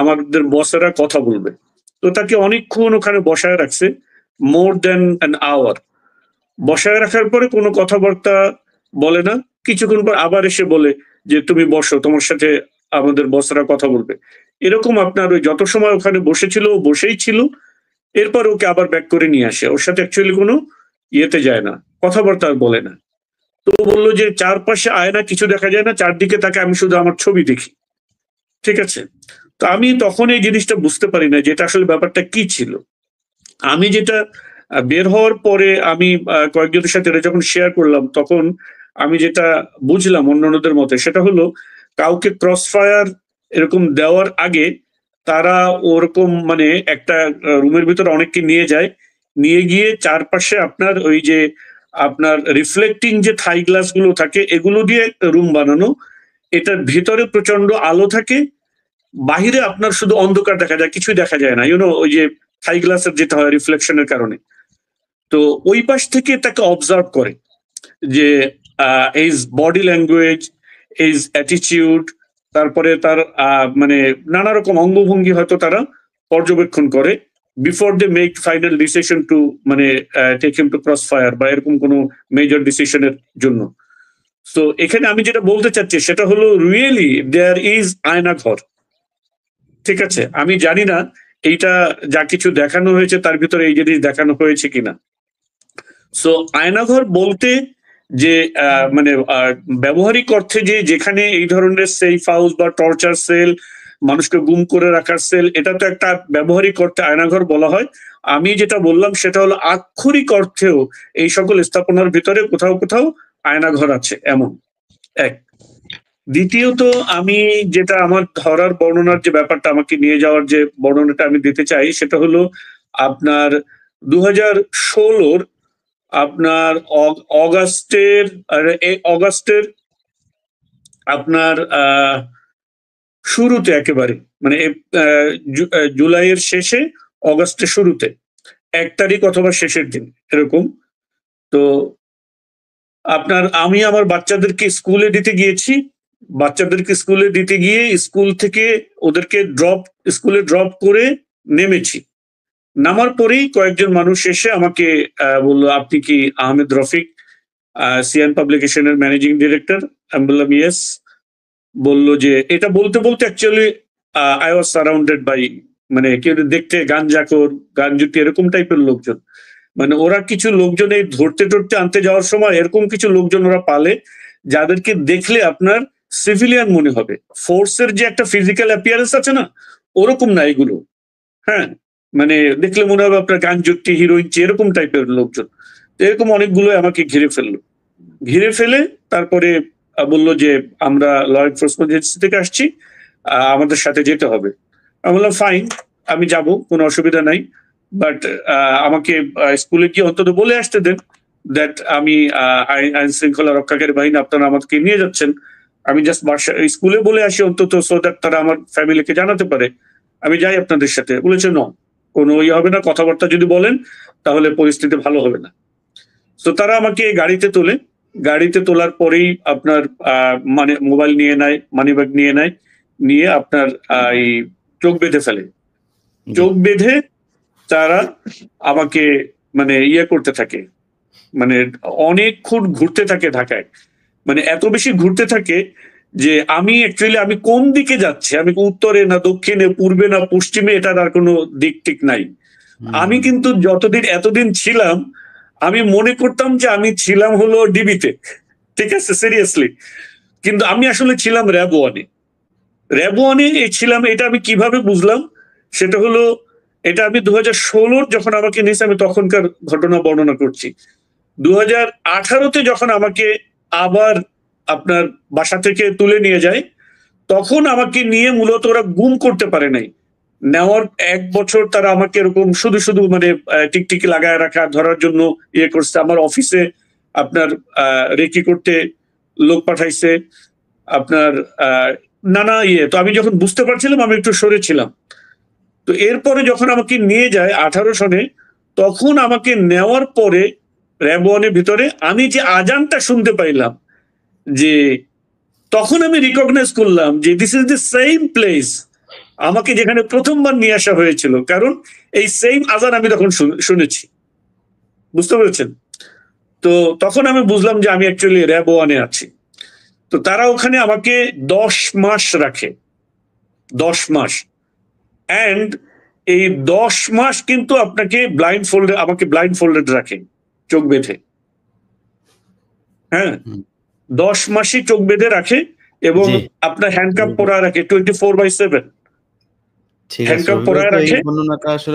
আমাদের বসেরা কথা বলবে। তো তাকে অনেকক্ষণ ওখানে বসায় রাখছে, মোর দেন অ্যান আওয়ার। বসায় রাখার পরে কোনো কথাবার্তা বলে না। কিছুক্ষণ পর আবার এসে বলে যে তুমি বসো, তোমার সাথে আমাদের বসরা কথা বলবে। এরকম আপনার ওই যত সময় ওখানে বসেছিল ও বসেই ছিল, এরপর ওকে আবার ব্যাক করে নিয়ে আসে। ওর সাথে অ্যাকচুয়ালি কোনো ইয়েতে যায় না, কথাবার্তা আর বলে না। তো বললো যে চারপাশে আয়না, কিছু দেখা যায় না, চারদিকে তাকে আমি শুধু আমার ছবি দেখি। ঠিক আছে, তো আমি তখন এই জিনিসটা বুঝতে পারি না যে এটা আসলে ব্যাপারটা কি ছিল। আমি যেটা বের হওয়ার পরে আমি কয়েকজনের সাথে এটা যখন শেয়ার করলাম, তখন আমি যেটা বুঝলাম অন্যান্যদের মতে, সেটা হলো কাউকে ক্রস ফায়ার এরকম দেওয়ার আগে তারা ওরকম মানে একটা রুমের ভিতরে অনেককে নিয়ে যায়, নিয়ে গিয়ে চারপাশে আপনার ওই যে আপনার রিফ্লেক্টিং যে থাই গ্লাস গুলো থাকে এগুলো দিয়ে রুম বানানো। এটার ভিতরে প্রচন্ড আলো থাকে, বাহিরে আপনার শুধু অন্ধকার দেখা যায়, কিছুই দেখা যায় না, ইউনো ওই যে থাই গ্লাসের যেটা হয় রিফ্লেকশনের কারণে। তো ওই পাশ থেকে তাকে অবজার্ভ করে যে his body language, his attitude, তারপরে তার মানে নানা রকম অঙ্গভঙ্গি হয়তো তারা পর্যবেক্ষণ করে before they make final decision to মানে take him to crossfire বা এরকম কোনো মেজর ডিসিশনের জন্য। তো এখানে আমি যেটা বলতে চাচ্ছি সেটা হলো রিয়েলি দেয়ার ইজ আয়নাঘর। ঠিক আছে, আমি জানি না এইটা যা কিছু দেখানো হয়েছে তার ভিতরে এই জিনিস দেখানো হয়েছে কিনা। সো আয়নাঘর বলতে যে মানে ব্যবহারিক অর্থে যে যেখানে এই ধরনের সেফ হাউস বা টর্চার সেল, মানুষকে গুম করে রাখার সেল, এটা তো একটা ব্যবহারিক অর্থে আয়নাঘর বলা হয়। আমি যেটা বললাম সেটা হলো আক্ষরিক অর্থেও এই সকল স্থাপনার ভিতরে কোথাও কোথাও আয়নাঘর আছে এমন এক। দ্বিতীয়ত আমি যেটা আমার ধরার বর্ণনার যে ব্যাপারটা, আমাকে নিয়ে যাওয়ার যে বর্ণনাটা আমি দিতে চাই সেটা হলো আপনার 2016 আপনার অগাস্টের অগাস্টের আপনার শুরুতে একেবারে মানে জুলাইয়ের শেষে অগাস্টের শুরুতে 1 তারিখ অথবা শেষের দিন এরকম। তো আপনার আমি আমার বাচ্চাদেরকে স্কুলে দিতে গিয়েছি, বাচ্চাদেরকে স্কুলে দিতে গিয়ে স্কুল থেকে ওদেরকে স্কুলে ড্রপ করে নেমেছি। নামার পরেই কয়েকজন মানুষ এসে আমাকে বললো, আপনি কি আহমেদ রফিক, সিয়ান পাবলিকেশনের ম্যানেজিং ডিরেক্টর? আমি বললাম ইয়েস। বললো যে এটা বলতে বলতে actually I was surrounded by মানে কেউ দেখতে গাঞ্জাখোর, গাঞ্জুটি এরকম টাইপের লোকজন। মানে ওরা কিছু লোকজন এই ধরতে টরতে আনতে যাওয়ার সময় এরকম কিছু লোকজন ওরা পালে যাদেরকে দেখলে আপনার সিভিলিয়ান মনে হবে। ফোর্সের যে একটা ফিজিক্যাল অ্যাপিয়ারেন্স আছে না, ওরকম না এগুলো। হ্যাঁ, মানে দেখলে মনে হবে আপনার গাঞ্জুটি, হিরোইন, এরকম টাইপের লোকজন। এরকম অনেকগুলো আমাকে ঘিরে ফেললো। ঘিরে ফেলে তারপরে বললো যে আমরা ল এনফোর্সমেন্ট এজেন্সি থেকে আসছি, আমাদের সাথে যেতে হবে। আমি বললাম ফাইন, আমি যাব, কোনো অসুবিধা নাই, বাট আমাকে স্কুলে গিয়ে অন্তত বলে আসতে দেন দ্যাট আমি আইন শৃঙ্খলা রক্ষাকারী বাহিনী, আপনারা আমাকে নিয়ে যাচ্ছেন। আমি জাস্ট স্কুলে বলে আসি অন্তত, সো দ্যাট তারা আমার ফ্যামিলিকে জানাতে পারে আমি যাই আপনাদের সাথে। বলেছে ন, কোনো ইয়ে হবে না, কথাবার্তা যদি বলেন তাহলে পরিস্থিতি ভালো হবে না। তো তারা আমাকে গাড়িতে তোলে, গাড়িতে তোলার পরেই আপনার মানে মোবাইল নিয়ে নেয়, মানি ব্যাগ নিয়ে নেয়, নিয়ে আপনার এই চোখ বেঁধে ফেলে। চোখ বেঁধে তারা আমাকে মানে ইয়ে করতে থাকে, মানে অনেকক্ষণ ঘুরতে থাকে ঢাকায়। মানে এত বেশি ঘুরতে থাকে যে আমি অ্যাকচুয়ালি আমি কোন দিকে যাচ্ছি, আমি উত্তরে না দক্ষিণে, পূর্বে না পশ্চিমে, এটার আর কোনো দিক টিক নাই। আমি কিন্তু এতদিন ছিলাম, আমি মনে করতাম যে আমি ছিলাম হলো ডিবিতে, ঠিক আছে, সিরিয়াসলি। কিন্তু আমি আসলে ছিলাম র্যাব ওয়ানে। র্যাব ওয়ানে ছিলাম, এটা আমি কিভাবে বুঝলাম সেটা হলো, এটা আমি 2016 যখন আমাকে নিয়েছে, আমি তখনকার ঘটনা বর্ণনা করছি। 2018-তে যখন আমাকে আবার আপনার বাসা থেকে তুলে নিয়ে যায়, তখন আমাকে নিয়ে মূলত ওরা গুম করতে পারে নাই। নেওয়ার 1 বছর তারা আমাকে এরকম শুধু শুধু মানে টিকটিকি লাগায় রাখা, ধরার জন্য ইয়ে করছে। আমার অফিসে আপনার রেকি করতে লোক পাঠাইছে, আপনার নানা ইয়ে। তো আমি যখন বুঝতে পারছিলাম, আমি একটু সরেছিলাম। তো এরপরে যখন আমাকে নিয়ে যায় 18 সনে, তখন আমাকে নেওয়ার পরে র্যাব ওয়ানের ভিতরে আমি যে আজানটা শুনতে পাইলাম, যে তখন আমি রিকগনাইজ করলাম যে this is the same place আমাকে যেখানে প্রথমবার নিয়ে আসা হয়েছিল। কারণ এই সেম আজান আমি তখন শুনেছি, বুঝতে পেরেছেন? তো তখন আমি বুঝলাম যে আমি অ্যাকচুয়ালি র্যাব ওয়ানে আছি। তো তারা ওখানে আমাকে 10 মাস রাখে, 10 মাস। অ্যান্ড এই 10 মাস কিন্তু আপনাকে আমাকে ব্লাইন্ড ফোল্ডেড রাখে, চোখ বেঁধে। হ্যাঁ, 10 মাসই চোখ বেঁধে রাখে এবং আপনার হ্যান্ডকাপ পরা রাখে 24/7। হ্যান্ডকাপ পরা রাখে।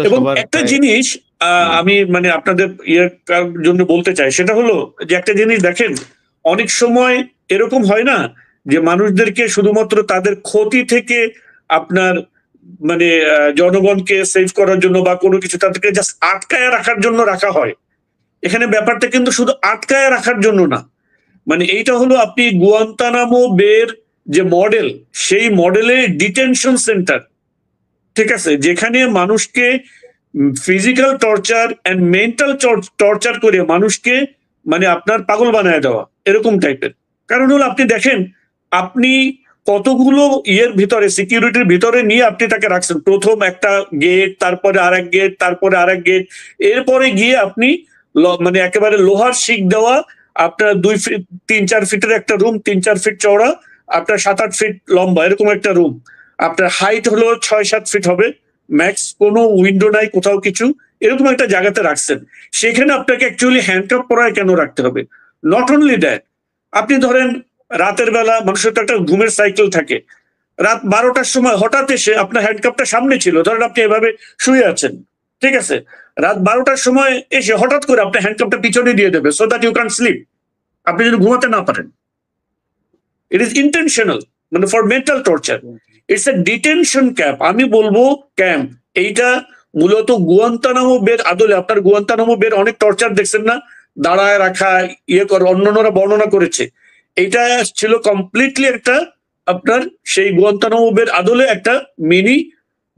এবং একটা জিনিস আমি মানে আপনাদের ইয়ের জন্য বলতে চাই, সেটা হলো যে একটা জিনিস দেখেন, অনেক সময় এরকম হয় না যে মানুষদেরকে শুধুমাত্র তাদের ক্ষতি থেকে আপনার মানে জনগণকে সেভ করার জন্য বা কোনো কিছু তাদেরকে জাস্ট আটকায় রাখার জন্য রাখা হয়। এখানে ব্যাপারটা কিন্তু শুধু আটকায় রাখার জন্য না, মানে এইটা হলো আপনি গুয়ান্তানামো বের যে মডেল, সেই মডেলের ডিটেনশন সেন্টার, ঠিক আছে, যেখানে মানুষকে physical torture and mental torture করে মানুষকে মানে আপনার পাগল বানায় দেওয়া, এরকম টাইপের। কারণ হলো আপনি দেখেন, আপনি কতগুলো ইয়ের ভিতরে, সিকিউরিটির ভিতরে নিয়ে আপনি তাকে রাখছেন। প্রথম একটা গেট, তারপরে আরেক গেট, তারপরে আরেক গেট, এরপরে গিয়ে আপনি মানে একেবারে লোহার শিক দেওয়া আপনার 3-4 ফিটের একটা রুম, 3-4 ফিট চওড়া, আপনার 7-8 ফিট লম্বা, এরকম একটা রুম। আপনার হাইট হলো 6-7 ফিট হবে ম্যাক্স, কোনো উইন্ডো নাই কোথাও কিছু, এরকম একটা জায়গাতে রাখছেন। সেখানে আপনাকে অ্যাকচুয়ালি হ্যান্ডকাপ পরায় কেন রাখতে হবে? নট অনলি দ্যাট, আপনি ধরেন রাতের বেলা মানুষের তো একটা ঘুমের সাইকেল থাকে, রাত 12টার সময় হঠাৎ এসে আপনার হ্যান্ডকাপটা সামনে ছিল, ধরেন আপনি এভাবে শুয়ে আছেন, ঠিক আছে, রাত 12টার সময় এসে হঠাৎ করে আপনার হ্যান্ডকাপটা পিছনে দিয়ে দেবে so that you can sleep, আপনি যদি ঘুমাতে না পারেন। ইট ইজ ইন্টেনশনাল, মানে for mental torture. It's a detention camp, আমি বলবো ক্যাম্প। এইটা মূলত গুয়ান্তানামো বের আদলে, আপনার গুয়ান্তানামো বের অনেক টর্চার দেখছেন না, দাঁড়ায় রাখা, ইয়ে করে, অন্যান্যরা বর্ণনা করেছে। এটা ছিল কমপ্লিটলি একটা আপনার সেই গুয়ান্তানামো বের আদলে একটা মিনি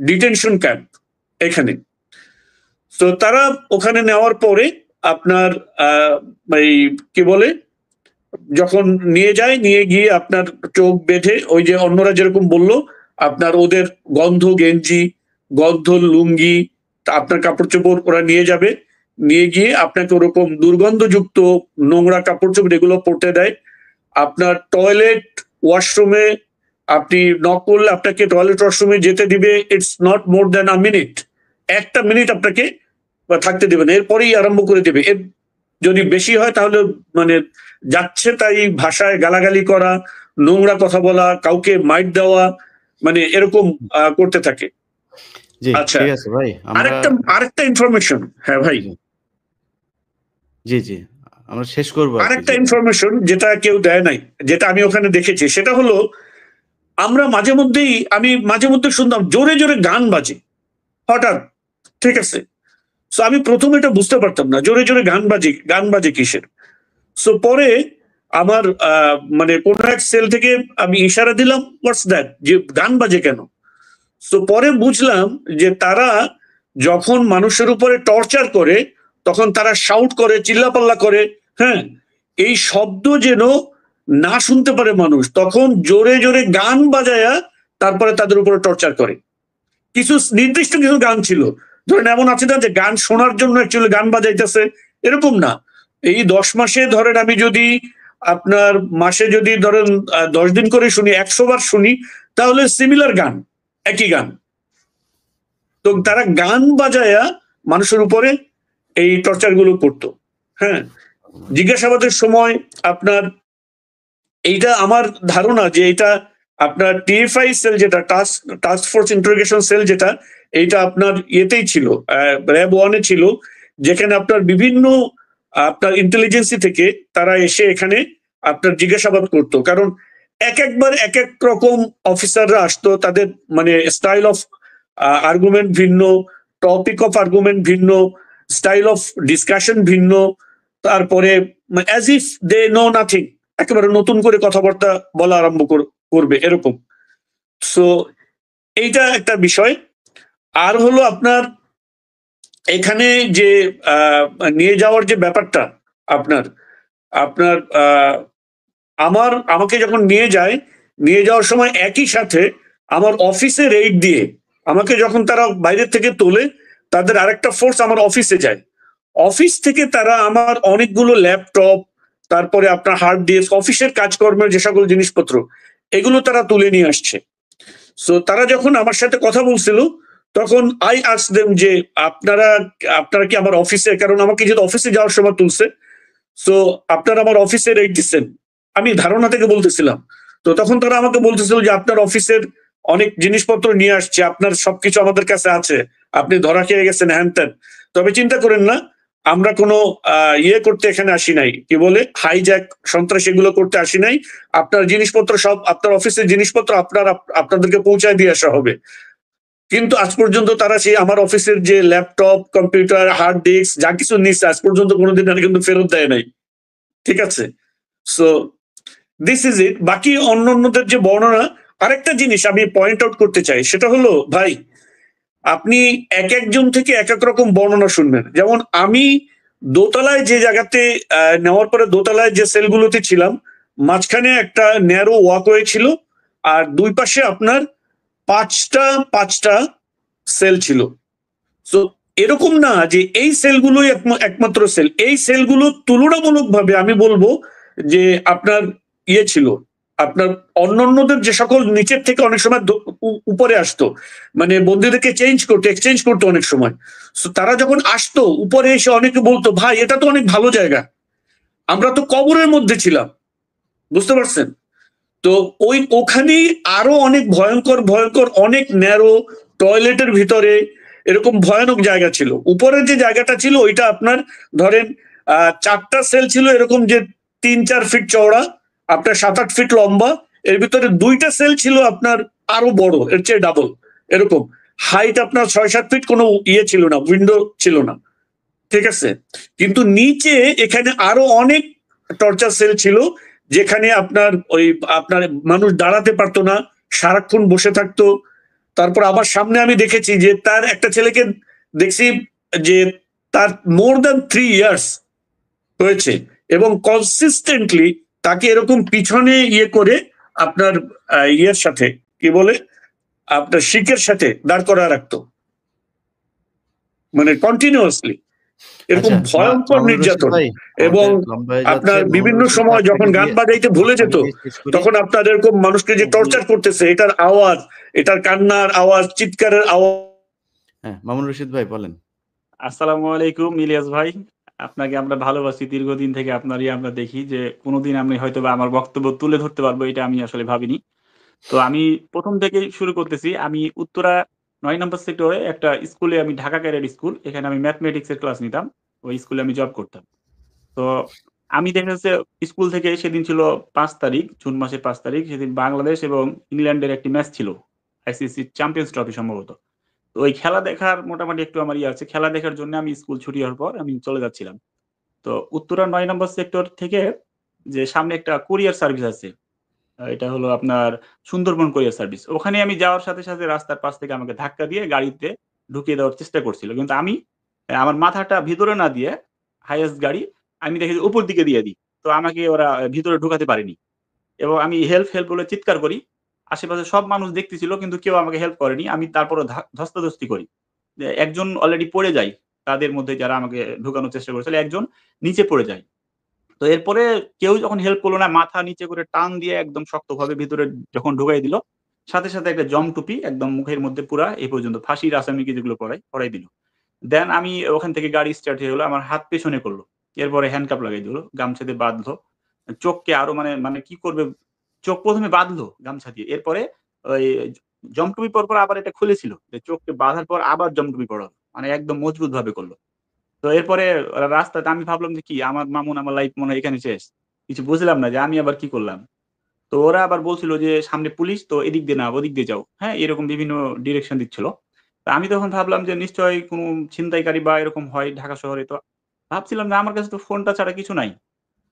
ডিটেনশন ক্যাম্প এখানে। তো তারা ওখানে নেওয়ার পরে আপনার এই কি বলে, যখন নিয়ে যায়, নিয়ে গিয়ে আপনার চোখ বেঁধে, ওই যে অন্যরা যেরকম বললো, আপনার ওদের গন্ধ গেঞ্জি, গন্ধ লুঙ্গি, আপনার কাপড় চোপড় ওরা নিয়ে যাবে, নিয়ে গিয়ে আপনাকে ওরকম দুর্গন্ধযুক্ত নোংরা কাপড় চোপড় এগুলো পরতে দেয়। আপনার টয়লেট ওয়াশরুমে আপনি নক করলে আপনাকে টয়লেট ওয়াশরুমে যেতে দিবে, it's not more than a minute, 1টা মিনিট আপনাকে থাকতে দেবে না, এরপরেই আরম্ভ করে দেবে। এর যদি বেশি হয় তাহলে মানে যাচ্ছে তাই ভাষায় গালাগালি করা, নোংরা কথা বলা, কাউকে মাইট দেওয়া, মানে এরকম করতে থাকে। জি আচ্ছা, ঠিক আছে ভাই, আমরা আরেকটা ইনফরমেশন, হ্যাঁ ভাই, জি জি আমরা শেষ করবো আর কি। আরেকটা ইনফরমেশন যেটা কেউ দেয় নাই, যেটা আমি ওখানে দেখেছি, সেটা হলো আমরা আমি মাঝে মধ্যে শুনতাম জোরে জোরে গান বাজে হঠাৎ, ঠিক আছে। সো আমি প্রথমে এটা বুঝতে পারতাম না, জোরে জোরে গান বাজে কিসের। সো পরে আমার মানে কোনো এক সেল থেকে আমি ইশারা দিলাম, হোয়াটস দ্যাট, যে গান বাজে কেন। সো পরে বুঝলাম যে তারা যখন মানুষের উপরে টর্চার করে তখন তারা শাউট করে, চিল্লাপাল্লা করে, হ্যাঁ, এই শব্দ যেন না শুনতে পারে মানুষ, তখন জোরে জোরে গান বাজায়া তারপরে তাদের উপরে টর্চার করে। কিছু নির্দিষ্ট কিছু গান ছিল, ধরেন এমন আছে না যে গান শোনার জন্য অ্যাকচুয়ালি গান বাজাইতেছে, এরকম না। এই 10 মাসে ধরেন আমি যদি আপনার মাসে যদি ধরেন 10 দিন করে শুনি, 100 বার শুনি, তাহলে সিমিলার গান, একই গান। তো তারা গান বাজায়া মানুষের উপরে এই টর্চার গুলো করতো। হ্যাঁ, জিজ্ঞাসাবাদের সময় আপনার এইটা আমার ধারণা যে এটা আপনার টিএফআই সেল, যেটা টাস্ক ফোর্স ইন্টারোগেশন সেল, যেটা এইটা আপনার ইয়েতেই ছিল, র্যাব 1-এ ছিল, যেখানে আপনার বিভিন্ন আপনার ইন্টেলিজেন্সি থেকে তারা এসে এখানে আপনার জিজ্ঞাসাবাদ করতো। কারণ একবার এক এক রকম অফিসাররা আসতো, তাদের মানে স্টাইল অফ আর্গুমেন্ট ভিন্ন, টপিক অফ আর্গুমেন্ট ভিন্ন, স্টাইল অফ ডিসকাশন ভিন্ন, তারপরে as if they know nothing, একেবারে নতুন করে কথাবার্তা বলা আরম্ভ করবে এরকম। সো এইটা একটা বিষয়। আর হলো আপনার এখানে যে নিয়ে যাওয়ার যে ব্যাপারটা, আপনার আপনার আমাকে যখন নিয়ে যাওয়ার সময় একই সাথে আমার অফিসে রেইড দিয়ে আমাকে যখন তারা বাইরে থেকে তোলে, তাদের আরেকটা ফোর্স আমার অফিসে যায়, অফিস থেকে তারা আমার অনেকগুলো ল্যাপটপ, তারপরে আপনার হার্ড ডিস্ক, অফিসের কাজকর্মের যে সকল জিনিসপত্র, এগুলো তারা তুলে নিয়ে আসছে। সো তারা যখন আমার সাথে কথা বলছিল তখন আই আস্ক দেম যে আপনারা কি আমার অফিসে, কারণ আমাকে যেহেতু অফিসে যাওয়ার সময় তুলছে, সো আপনারা আমার অফিসে রেট দিচ্ছেন, আমি ধারণা থেকে বলতেছিলাম। তো তখন তারা আমাকে বলতেছিল যে আপনার অফিসের অনেক জিনিসপত্র নিয়ে আসছে, আপনার সবকিছু আমাদের কাছে আছে, আপনি ধরা খেয়ে গেছেন, হ্যান ত্যান। তবে চিন্তা করেন না, আমরা কোনো ইয়ে করতে এখানে আসি নাই, কি বলে হাইজ্যাক, সন্ত্রাস, এগুলো করতে আসি নাই। আপনার জিনিসপত্র সব, আপনার অফিসের জিনিসপত্র আপনাদেরকে পৌঁছায় দিয়ে আসা হবে। কিন্তু আজ পর্যন্ত তারা সেই আমার অফিসের যে ল্যাপটপ, কম্পিউটার, হার্ড ডিস্ক যা কিছু নিচ্ছে আজ পর্যন্ত কোনোদিন কিন্তু ফেরত দেয় নাই, ঠিক আছে। So this is it. বাকি অন্যদের যে বর্ণনা, আরেকটা জিনিস আমি পয়েন্ট আউট করতে চাই, সেটা হলো ভাই, আপনি এক একজন থেকে এক এক রকম বর্ণনা শুনবেন। যেমন আমি দোতলায় যে জায়গাতে নেওয়ার পরে দোতলায় যে সেলগুলোতে ছিলাম, মাঝখানে একটা ন্যারো ওয়াকওয়ে ছিল, আর দুই পাশে আপনার পাঁচটা সেল ছিল। সো এরকম না যে এই সেলগুলোই একমাত্র সেল, এই সেলগুলো তুলনামূলকভাবে আমি বলবো যে আপনার ইয়ে ছিল, আপনার অন্যান্যদের যে সকল নিচের থেকে অনেক সময় উপরে আসতো, মানে বন্দীদেরকে এক্সচেঞ্জ করতো অনেক সময়। So তারা যখন আসতো উপরে এসে অনেকে বলতো, ভাই এটা তো অনেক ভালো জায়গা, আমরা তো কবরের মধ্যে ছিলাম, বুঝতে পারছেন? তো ওখানেই আরো অনেক ভয়ঙ্কর অনেক ন্যারো, টয়লেটের ভিতরে এরকম ভয়ানক জায়গা ছিল। উপরের যে জায়গাটা ছিল ওইটা আপনার ধরেন 4টা সেল ছিল এরকম, যে 3-4 ফিট চওড়া, আপনার 7-8 ফিট লম্বা। এর ভিতরে 2টা সেল ছিল আপনার আরো বড়, এর চেয়ে ডাবল এরকম হাইট, আপনার 6-7 ফিট, কোনো ইয়ে ছিল না, উইন্ডো ছিল না, ঠিক আছে? কিন্তু নিচে এখানে আরো অনেক টর্চার সেল ছিল, যেখানে আপনার মানুষ দাঁড়াতে পারতো না, সারাক্ষণ বসে থাকতো। তারপর আবার সামনে আমি দেখেছি যে তার একটা ছেলেকে দেখছি যে তার মোর দ্যান 3 ইয়ার্স হয়েছে, এবং কনসিস্টেন্টলি তাকে এরকম পিছনে ইয়ে করে আপনার ইয়ের সাথে কি বলে আপনার শিকের সাথে দাঁড় করা রাখতো, মানে কন্টিনিউয়াসলি এরকম আচ্ছা, ভয়ঙ্কর মামুনুর রশিদ নির্যাতন। ভাই, এবং আমাদের লম্বা হয়ে যাচ্ছে। আপনার মামুনুর বিভিন্ন রশিদ সময় ভাই, যখন আপনাকে গান দিয়ে বাজাইতে ভুলে যেত, আপনাকে দিয়ে শেষ করি। তখন আপনার এরকম মানুষকে যে টর্চার করতেছে, এটার আওয়াজ, এটার কান্নার আওয়াজ, চিৎকারের আওয়াজ। হ্যাঁ, মামুনুর রশিদ ভাই বলেন। আসসালামু আলাইকুম ইলিয়াস ভাই, আপনাকে আমরা ভালোবাসি, দীর্ঘদিন থেকে আপনারই আমরা দেখি যে কোনোদিন আমি হয়তো বা আমার বক্তব্য তুলে ধরতে পারবো, এটা আমি আসলে ভাবিনি। তো আমি প্রথম থেকেই শুরু করতেছি। আমি উত্তরা 9 নম্বর সেক্টরে একটা স্কুলে, আমি ঢাকা ক্যাডেট স্কুল, এখানে আমি ম্যাথমেটিক্স এর ক্লাস নিতাম, ওই স্কুলে আমি জব করতাম। তো আমি দেখা যাচ্ছে স্কুল থেকে, সেদিন ছিল 5 তারিখ, জুন মাসের 5 তারিখ, সেদিন বাংলাদেশ এবং ইংল্যান্ডের একটি ম্যাচ ছিল, আইসিসি চ্যাম্পিয়ন্স ট্রফি সম্ভবত। তো ওই খেলা দেখার মোটামুটি একটু আমার ইয়ে আছে, খেলা দেখার জন্য আমি স্কুল ছুটি হওয়ার পর আমি চলে যাচ্ছিলাম। তো উত্তরা 9 নম্বর সেক্টর থেকে যে সামনে একটা কুরিয়ার সার্ভিস আছে, এটা হলো আপনার সুন্দরবন কুরিয়ার সার্ভিস। ওখানে আমি যাওয়ার সাথে, সাথে রাস্তার পাশ থেকে আমাকে ধাক্কা দিয়ে গাড়িতে ঢুকিয়ে দেওয়ার চেষ্টা করছিল। কিন্তু আমি আমার মাথাটা ভিতরে না দিয়ে, হাইয়েস্ট গাড়ি আমি দেখি যে উপর দিকে দিয়ে দিই। তো আমাকে ওরা ভিতরে ঢুকাতে পারেনি। এবং আমি হেল্প বলে চিৎকার করি। আশেপাশে সব মানুষ দেখতেছিল, কিন্তু কেউ আমাকে হেল্প করেনি। আমি তারপরও ধস্তাধস্তি করি। যে একজন অলরেডি পড়ে যায়। তাদের মধ্যে যারা আমাকে ঢুকানোর চেষ্টা করেছিল, একজন নিচে পড়ে যায়। তো এরপরে কেউ যখন হেল্প করলো না, মাথা নিচে করে টান দিয়ে একদম শক্তভাবে ভিতরে যখন ঢুকাই দিল, সাথে, সাথে একটা জম টুপি একদম মুখের মধ্যে পুরা এই পর্যন্ত ফাঁসির আসামিকে যেগুলো পড়াই দিল। দেন আমি ওখান থেকে গাড়ি স্টার্ট হয়ে গেল। আমার হাত পেছনে করলো। এরপরে হ্যান্ডকাপ লাগাই দিল, গামছা দিয়ে বাঁধলো। চোখকে আরো মানে কি করবে? চোখ ১ম এ বাঁধলো গামছা দিয়ে। এরপরে ওই জমটুপি পরপর আবার এটা খুলেছিল। যে চোখকে বাঁধার পর আবার জমটুপি পরালো। মানে একদম মজবুত ভাবে করল। তো এরপরে রাস্তাতে আমি ভাবলাম যে কি আমার মামুন, আমার লাইফ মনে হয় এখানে শেষ। কিছু বুঝলাম না যে আমি আবার কি করলাম। তো ওরা আবার বলছিল যে সামনে পুলিশ, তো এদিক দিয়ে না ওদিক দিয়ে যাও। হ্যাঁ? এরকম বিভিন্ন ডিরেকশন দিচ্ছিল। তো আমি তখন ভাবলাম যে নিশ্চয়ই কোন ছিনতাইকারী বা এরকম হয় ঢাকা শহরে। তো ভাবছিলাম যে আমার কাছে তো ফোনটা ছাড়া কিছু নাই।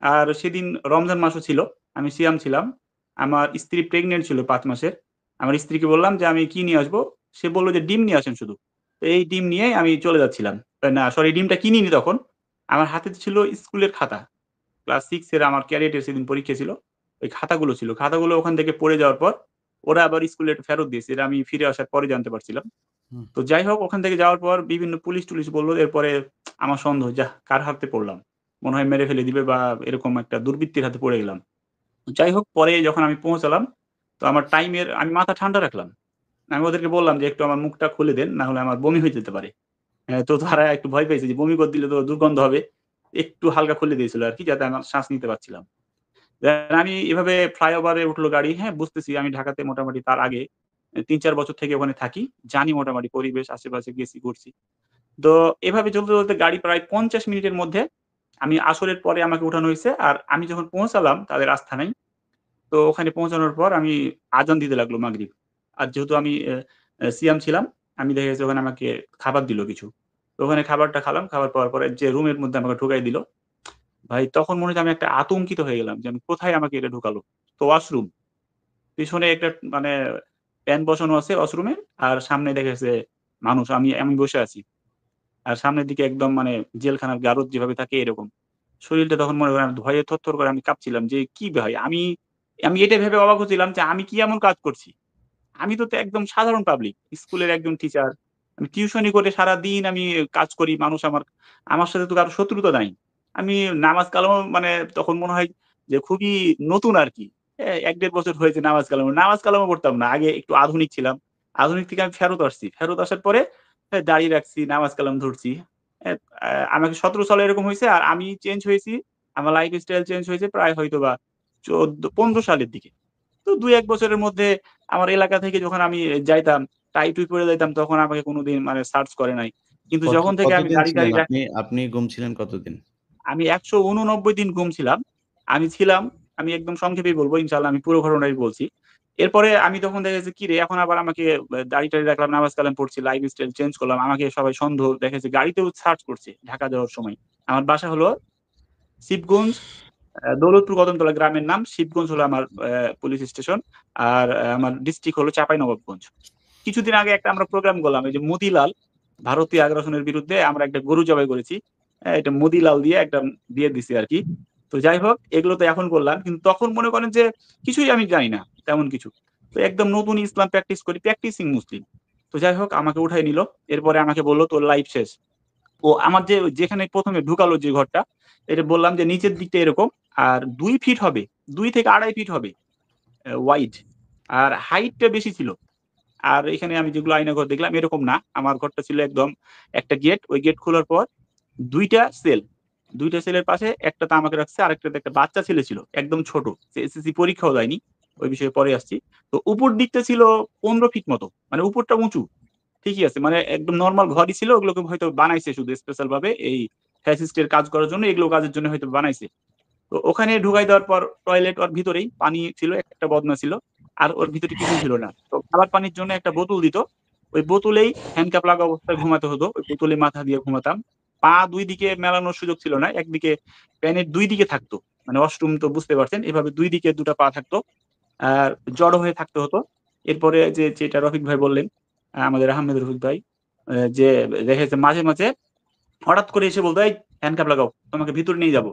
আর সেদিন রমজান মাসও ছিল। আমি সিয়াম ছিলাম। আমার স্ত্রী প্রেগন্যান্ট ছিল ৫ মাসের। আমার স্ত্রীকে বললাম যে, "আমি কি নিয়ে আসবো?" সে বলল যে, "ডিম নিয়ে আসেন শুধু।" তো এই ডিম নিয়েই আমি চলে যাচ্ছিলাম। না সরি, ডিমটা কিনিনি তখন। আমার হাতে ছিল স্কুলের খাতা। ক্লাস 6 এর আমার ক্যাডেটের সেদিন পরীক্ষা ছিল। ওই খাতাগুলো ছিল। খাতাগুলো ওখান থেকে পড়ে যাওয়ার পর ওরা আবার স্কুলে ফেরত দিয়েছে। এটা আমি ফিরে আসার পরে জানতে পারছিলাম। হুম। তো যাই হোক, ওখান থেকে যাওয়ার পর বিভিন্ন পুলিশ-টুলিশ বলল। এরপরে আমার সন্দেহ, যাহ কার হাতে পড়লাম? মনে হয় মেরে ফেলে দিবে বা এরকম একটা দুর্বৃত্তের হাতে পড়ে গেলাম। যাই হোক, পরে যখন আমি পৌঁছালাম, তো আমার আমি মাথা ঠান্ডা রাখলাম। আমি ওদেরকে বললাম যে, "একটু আমার মুখটা খুলে দেন, না হলে আমার বমি হয়ে যেতে পারে।" তো তারা একটু ভয় পেয়েছে যে বমি করে দিলে তো দুর্গন্ধ হবে। একটু হালকা খুলে দিয়েছিল আরকি, যাতে আমার শ্বাস নিতে পারছিলাম। দেন আমি এভাবে ফ্লাইওভারে উঠলো গাড়ি। হ্যাঁ, বুঝতেছি আমি ঢাকাতে মোটামুটি তার আগে ৩-৪ বছর থেকে ওখানে থাকি। জানি মোটামুটি পরিবেশ, আশেপাশে গেছি, ঘুরছি। তো এভাবে চলতে গাড়ি প্রায় ৫০ মিনিটের মধ্যে, আমি আসরের পরে আমাকে উঠানো হইছে। আর আমি যখন পৌঁছালাম তাদের আস্তানায়, তো ওখানে পৌঁছানোর পর আমি আযান দিতে লাগলো মাগরিব। আর যেহেতু আমি সিয়াম ছিলাম, আমি দেখা গেছে ওখানে আমাকে খাবার দিল কিছু। তো ওখানে খাবারটা খেলাম। খাবার পাওয়ার পরে যে রুমের মধ্যে আমাকে ঢুকাই দিল। ভাই তখন মনে হচ্ছে আমি একটা আতঙ্কিত হয়ে গেলাম যে আমি কোথায় আমাকে এটা ঢুকালো। তো ওয়াশরুম। পিছনে একটা মানে ফ্যান বসানো আছে ওয়াশরুমে। আর সামনে দেখা যাচ্ছে মানুষ। আমি আমি বসে আছি। আর সামনের দিকে একদম মানে জেলখানার গারদ যেভাবে থাকে এরকম। শরীরটা তখন মনে করেন ভয়ে থরথর করে আমি কাঁপছিলাম যে কি ভাই, আমি আমি এটা ভেবে অবাক হচ্ছিলাম যে আমি কি এমন কাজ করছি? আমি তো একদম সাধারণ পাবলিক। স্কুলের একজন টিচার। আমি টিউশনি করে সারাদিন আমি কাজ করি। মানুষ আমার সাথে তো কারো শত্রুতা নাই। আমি নামাজ কালামও মানে তখন মনে হয় যে খুবই নতুন আরকি। 1-1.5 বছর হয়েছে নামাজ কালামও পড়তাম না। আগে একটু আধুনিক ছিলাম। আধুনিক থেকে আমি ফেরত আসছি। ফেরত আসার পরে দাড়ি রাখছি, নামাজ কালাম ধরছি। অ্যা আমাকে ১৭ সালে এরকম হইছে আর আমি চেঞ্জ হয়েছি। আমার লাইফস্টাইল চেঞ্জ হয়েছে প্রায় হয়তোবা ১৪-১৫ সালের দিকে। তো ২-১ বছরের মধ্যে আমার এলাকা থেকে যখন আমি যাইতাম, টাই-টুই পরে যাইতাম তখন আমাকে কোনদিন মানে সার্চ করে নাই। কিন্তু যখন থেকে আমি কতদিন ছিলেন দাড়ি-টাড়ি আপনি? আপনি গুম ছিলেন কতদিন? আমি ১৮৯ দিন গুম ছিলাম। আমি ছিলাম, আমি একদম সংক্ষেপেই বলব ইনশাআল্লাহ আমি পুরো ঘটনাই বলছি। এরপরে আমি তখন দেখা যাচ্ছে কিরে এখন আবার আমাকে দাড়ি-টাড়ি রাখলাম, নামাজ কালাম পড়ছি, লাইফস্টাইল চেঞ্জ করলাম। আমাকে সবাই সন্দেহ দেখা যাচ্ছে গাড়িতেও সার্চ করছে ঢাকা যাওয়ার সময়। আমার বাসা হলো শিবগঞ্জ, দৌলতপুর কদমতলা গ্রামের নাম। শিবগঞ্জ হলো আমার পুলিশ স্টেশন। আর আমার ডিস্ট্রিক্ট হলো চাঁপাইনবাবগঞ্জ। কিছুদিন আগে একটা আমরা প্রোগ্রাম করলাম। এই যে মতিলাল, ভারতীয় আগ্রাসনের বিরুদ্ধে আমরা একটা গরু জবাই করেছি। এটা মতিলাল দিয়ে একটা দিয়ে দিছি আরকি। তো যাই হোক এগুলো তো এখন করলাম। কিন্তু তখন মনে করেন যে কিছুই আমি জানি না, তেমন কিছু। তো একদম নতুন ইসলাম প্র্যাকটিস করি, প্র্যাকটিসিং মুসলিম। তো যাই হোক আমাকে উঠায় নিল। এরপরে আমাকে বলল তোর লাইফ শেষ। ও আমার যেখানে ১ম এ ঢুকালো যে ঘরটা, এটা বললাম যে নিচের দিকটা এরকম আর ২ ফিট হবে, ২ থেকে ২.৫ ফিট হবে ওয়াইড। আর হাইটটা বেশি ছিল। আর এখানে আমি যেগুলো আয়নাঘর দেখলাম এরকম না। আমার ঘরটা ছিল একদম একটা গেট। ওই গেট খোলার পর ২ টা সেল। ২ টা সেলের পাশে একটাতে আমাকে রাখছে, আরেকটাতে একটা বাচ্চা ছেলে ছিল। একদম ছোট। সে এসএসসি পরীক্ষাও দেয়নি। ওই বিষয়ে পরে আসছি। তো উপর দিকটা ছিল ১৫ ফিট মতো। মানে উপরটা উঁচু। ঠিকই আছে। মানে একদম নরমাল ঘরই ছিল। ওগুলোকে হয়তো বানাইছে শুধু স্পেশাল ভাবে এই ফ্যাসিস্টের কাজ করার জন্য এগুলো কাজের জন্য হয়তো বানাইছে। তো ওখানে ঢুকাই দেওয়ার পর টয়লেট ওর ভিতরেই পানি ছিল, একটা বদনা ছিল। আর ওর ভিতরে কিছুই ছিল না। তো খাবার পানির জন্য একটা বোতল দিত। ওই বোতলেই হ্যান্ডকাপ লাগা অবস্থায় ঘুমাতে হতো। ওই বোতলে মাথা দিয়ে ঘুমাতাম। পা ২ দিকে মেলানোর সুযোগ ছিল না। একদিকে প্যানের ২ দিকে থাকতো। মানে ওয়াশরুম তো বুঝতে পারছেন। এভাবে ২ দিকে ২ টা পা থাকতো। আর জড়ো হয়ে থাকতে হতো। এরপরে যেটা রফিক ভাই বললেন, আমাদের আহমেদ রফিক ভাই, যে দেখা যাচ্ছে মাঝে, মাঝে হঠাৎ করে এসে বলতো, "এই হ্যান্ডকাপ লাগাও। তোমাকে ভিতরে নিয়ে যাবো।